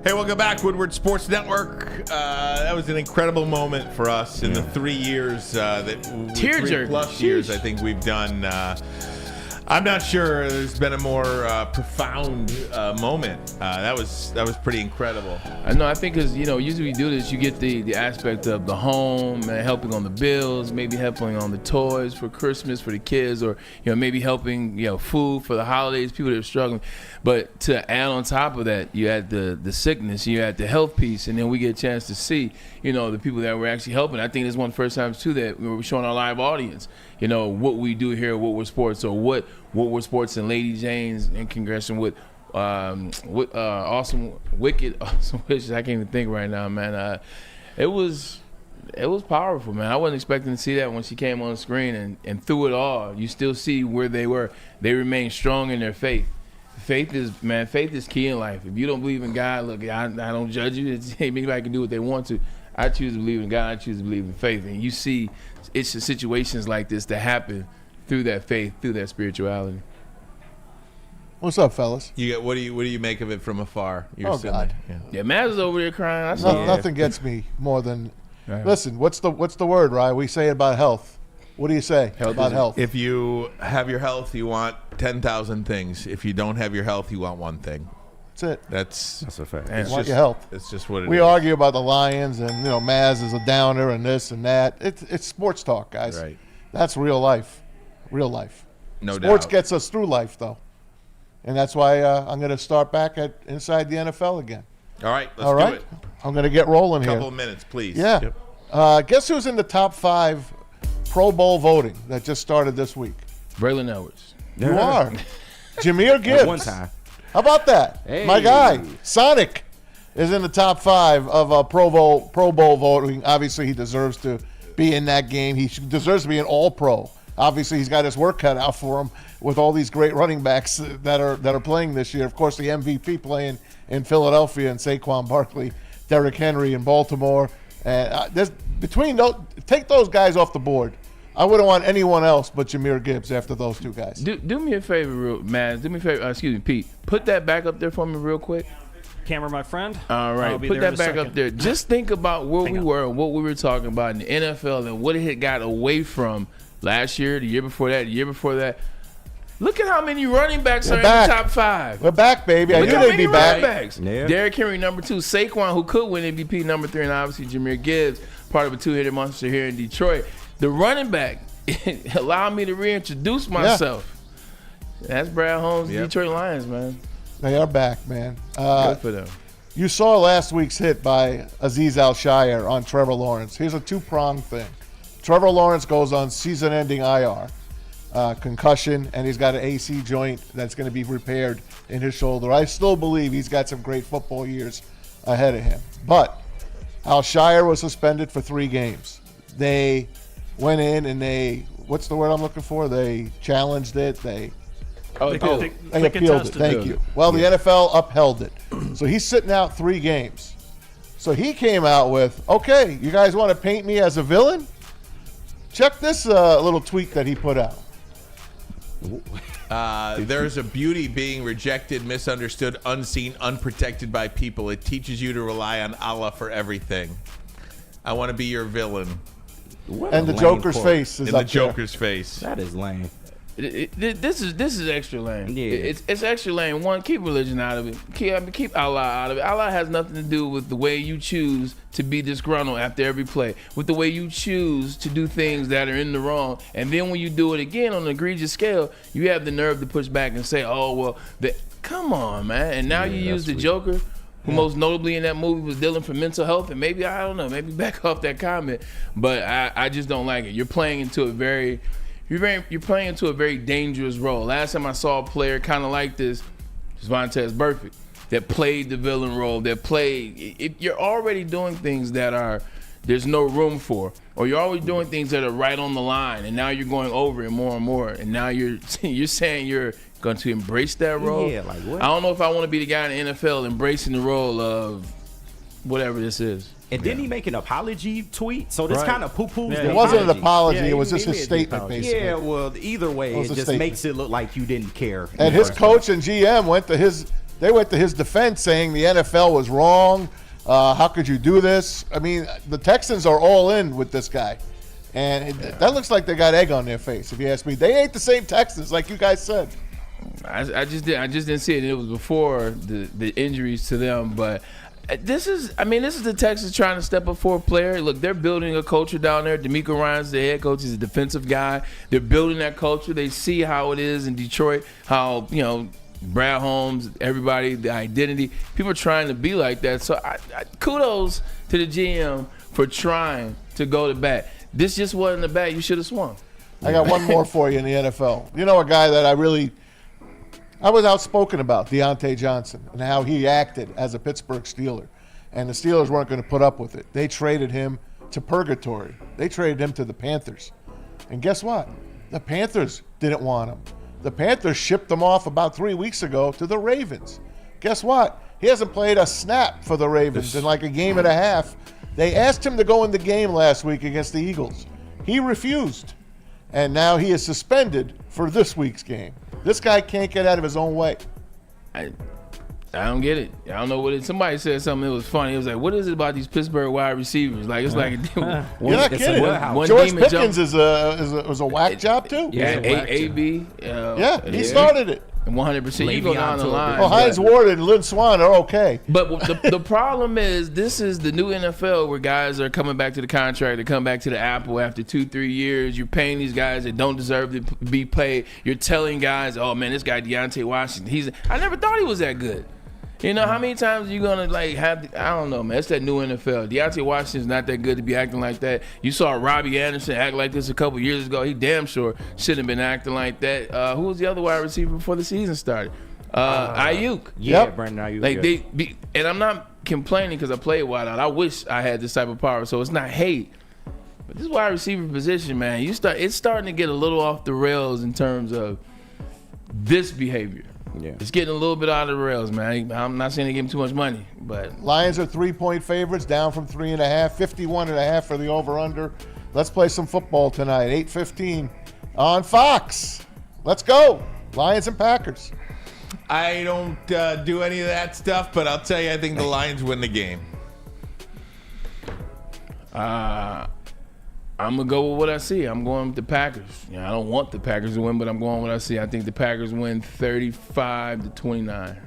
S2: Hey, welcome back, Woodward Sports Network. That was an incredible moment for us in the 3 years plus years I think we've done. I'm not sure there's been a more profound moment. That was pretty incredible.
S3: I know. I think because usually we do this, you get the aspect of the home and helping on the bills, maybe helping on the toys for Christmas for the kids, or maybe helping food for the holidays, people that are struggling. But to add on top of that, you had the sickness, you had the health piece, and then we get a chance to see the people that we're actually helping. I think it's one of the first times too that we're showing our live audience what we do here at Woodward Sports, or what Woodward Sports and Lady Jane's in conjunction with Awesome Wishes. I can't even think right now, man. It was powerful, man. I wasn't expecting to see that when she came on the screen, and through it all, you still see where they were. They remained strong in their faith. Faith is key in life. If you don't believe in God, look, I don't judge you. Anybody can do what they want to. I choose to believe in God. I choose to believe in faith. And you see, it's the situations like this that happen through that faith, through that spirituality.
S4: What's up, fellas?
S2: What do you make of it from afar? You're
S4: God.
S3: Yeah, Maz is over there crying.
S4: Nothing gets me more than. Listen, what's the word, Ryan? We say about health. What do you say about health?
S2: If you have your health, you want 10,000 things. If you don't have your health, you want one thing.
S4: That's it.
S2: That's
S5: a fact.
S4: You want your health.
S2: It's just what it is.
S4: We argue about the Lions, and Maz is a downer, and this and that. It's sports talk, guys.
S2: Right.
S4: That's real life. Real life.
S2: No doubt.
S4: Sports gets us through life, though, and that's why I'm going to start back at inside the NFL again.
S2: All right, let's do it.
S4: I'm going to get rolling here.
S2: Couple of minutes, please.
S4: Yeah. Guess who's in the top 5 Pro Bowl voting that just started this week?
S3: Braylon Edwards.
S4: You are. Jameer Gibbs.
S5: At one time.
S4: How about that?
S5: Hey.
S4: My guy, Sonic, is in the top 5 of Pro Bowl voting. Obviously, he deserves to be in that game. He deserves to be an All-Pro. Obviously, he's got his work cut out for him with all these great running backs that are playing this year. Of course, the MVP playing in Philadelphia, and Saquon Barkley, Derrick Henry in Baltimore. Take those guys off the board. I wouldn't want anyone else but Jameer Gibbs after those two guys.
S3: Do me a favor, Maz. Do me a favor. Excuse me, Pete. Put that back up there for me real quick.
S6: Camera, my friend.
S3: All right, put that back up there. Just think about where we were and what we were talking about in the NFL and what it had got away from last year, the year before that, the year before that. Look at how many running backs are in the top 5.
S4: We're back, baby.
S3: Look
S4: I knew
S3: how
S4: they'd
S3: many
S4: be back.
S3: running backs.
S5: Yeah.
S3: Derrick Henry, number 2. Saquon, who could win MVP, number 3. And obviously Jameer Gibbs, part of a 2-hitter monster here in Detroit. The running back allowed me to reintroduce myself. Yeah. That's Brad Holmes, Detroit Lions, man.
S4: They are back, man.
S3: Good for them.
S4: You saw last week's hit by Azeez Al-Shaair on Trevor Lawrence. Here's a two-pronged thing. Trevor Lawrence goes on season-ending IR. Concussion, and he's got an AC joint that's going to be repaired in his shoulder. I still believe he's got some great football years ahead of him. But Al-Shaair was suspended for 3 games. They went in and what's the word I'm looking for? They challenged it. They appealed it. Thank you. Well, the NFL upheld it. So he's sitting out 3 games. So he came out with, okay, you guys want to paint me as a villain? Check this little tweet that he put out.
S2: There's a beauty being rejected, misunderstood, unseen, unprotected by people. It teaches you to rely on Allah for everything. I want to be your villain.
S4: And the Joker's face is up there.
S2: the Joker's face.
S5: That is lame.
S3: This is extra lame.
S5: Yeah.
S3: It's extra lame. One, keep religion out of it. Keep Allah out of it. Allah has nothing to do with the way you choose to be disgruntled after every play, with the way you choose to do things that are in the wrong. And then when you do it again on an egregious scale, you have the nerve to push back and say, oh, well, come on, man. And now you use the Joker, who most notably in that movie was dealing for mental health, and maybe, I don't know, maybe back off that comment. But I just don't like it. You're playing into a very dangerous role. Last time I saw a player kind of like this, Vontaze Burfict, that played the villain role, you're already doing things that there's no room for, or you're always doing things that are right on the line, and now you're going over it more and more, and now you're saying you're going to embrace that role.
S5: Yeah, like what?
S3: I don't know if I want to be the guy in the NFL embracing the role of whatever this is.
S5: And didn't he make an apology tweet? So this
S3: Right.
S5: kind of poo-poos
S4: Yeah,
S5: the
S4: it wasn't an apology.
S5: Yeah,
S4: it was
S5: he
S4: just a
S5: made an
S4: statement,
S5: apology.
S4: basically.
S5: Yeah, well, either way,
S4: It was
S5: it
S4: a
S5: just
S4: statement.
S5: makes it look like you didn't care.
S4: And his coach and GM went to his defense, saying the NFL was wrong. How could you do this? I mean, the Texans are all in with this guy, and that looks like they got egg on their face. If you ask me, they ain't the same Texans, like you guys said.
S3: I just didn't see it. It was before the injuries to them, but this is the Texans trying to step up for a player. Look, they're building a culture down there. DeMeco Ryans, the head coach, is a defensive guy. They're building that culture. They see how it is in Detroit, how, Brad Holmes, everybody, the identity. People are trying to be like that. So I kudos to the GM for trying to go to bat. This just wasn't the bat you should have swung.
S4: I got one more for you in the NFL. You know a guy that I was outspoken about, Deontay Johnson, and how he acted as a Pittsburgh Steeler. And the Steelers weren't going to put up with it. They traded him to purgatory. They traded him to the Panthers. And guess what? The Panthers didn't want him. The Panthers shipped him off about 3 weeks ago to the Ravens. Guess what? He hasn't played a snap for the Ravens in like a game and a half. They asked him to go in the game last week against the Eagles. He refused. And now he is suspended for this week's game. This guy can't get out of his own way.
S3: I don't get it. I don't know what it. Somebody said something that was funny. It was like, what is it about these Pittsburgh wide receivers? Like, it's like
S4: You're not kidding. George Pickens was a whack job too.
S3: Yeah, AB.
S4: He started it.
S3: 100%. You go down the line.
S4: Well, Hines Ward and Lynn Swann are okay.
S3: But the problem is, this is the new NFL where guys are coming back to the contract. They come back to the Apple after 2-3 years. You're paying these guys that don't deserve to be paid. You're telling guys, oh, man, this guy Deontay Washington, I never thought he was that good. You know, how many times are you going to, I don't know, man. It's that new NFL. Deontay Washington's not that good to be acting like that. You saw Robbie Anderson act like this a couple years ago. He damn sure shouldn't have been acting like that. Who was the other wide receiver before the season started? Ayuk.
S5: Yeah, Brandon Ayuk.
S3: And I'm not complaining because I played wide out. I wish I had this type of power, so it's not hate. But this wide receiver position, man, it's starting to get a little off the rails in terms of this behavior. Yeah. It's getting a little bit out of the rails, man. I'm not saying they give him too much money, but
S4: Lions are 3-point favorites, down from 3.5, 51.5 for the over/under. Let's play some football tonight, 8:15 on Fox. Let's go, Lions and Packers.
S2: I don't do any of that stuff, but I'll tell you, I think the Lions win the game.
S3: I'm going to go with what I see. I'm going with the Packers. I don't want the Packers to win, but I'm going with what I see. I think the Packers win 35-29.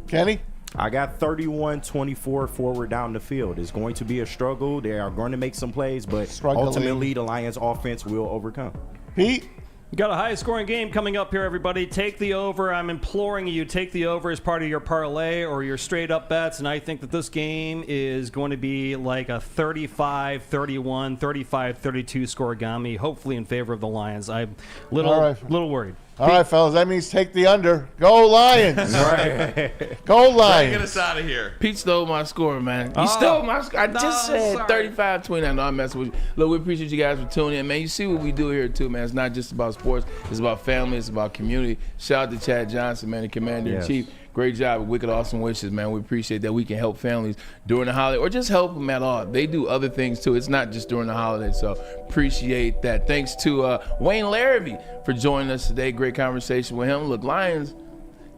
S4: Kenny?
S5: I got 31-24 forward down the field. It's going to be a struggle. They are going to make some plays, but ultimately the Lions offense will overcome.
S4: Pete?
S6: You got a high-scoring game coming up here, everybody. Take the over. I'm imploring you, take the over as part of your parlay or your straight-up bets, and I think that this game is going to be like a 35-31, 35-32 scoregami, hopefully in favor of the Lions. I'm little worried.
S4: All right, fellas, that means take the under. Go Lions.
S2: All right.
S4: Go Lions.
S2: Get us out of here.
S3: Pete stole my score, man. He stole my score. I just said 35-29. No, I'm messing with you. Look, we appreciate you guys for tuning in, man. You see what we do here, too, man. It's not just about sports. It's about family. It's about community. Shout out to Chad Johnson, man, the Commander-in-Chief. Great job with Wicked Awesome Wishes, man. We appreciate that we can help families during the holiday or just help them at all. They do other things, too. It's not just during the holiday, so appreciate that. Thanks to Wayne Larrivee for joining us today. Great conversation with him. Look, Lions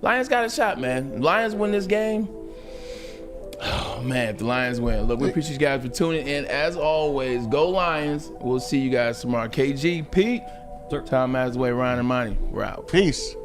S3: got a shot, man. Lions win this game. Oh, man, if the Lions win. Look, we appreciate you guys for tuning in. As always, go Lions. We'll see you guys tomorrow. KG, Pete, Tom Mazaway, Ryan Ermanni. We're out.
S4: Peace.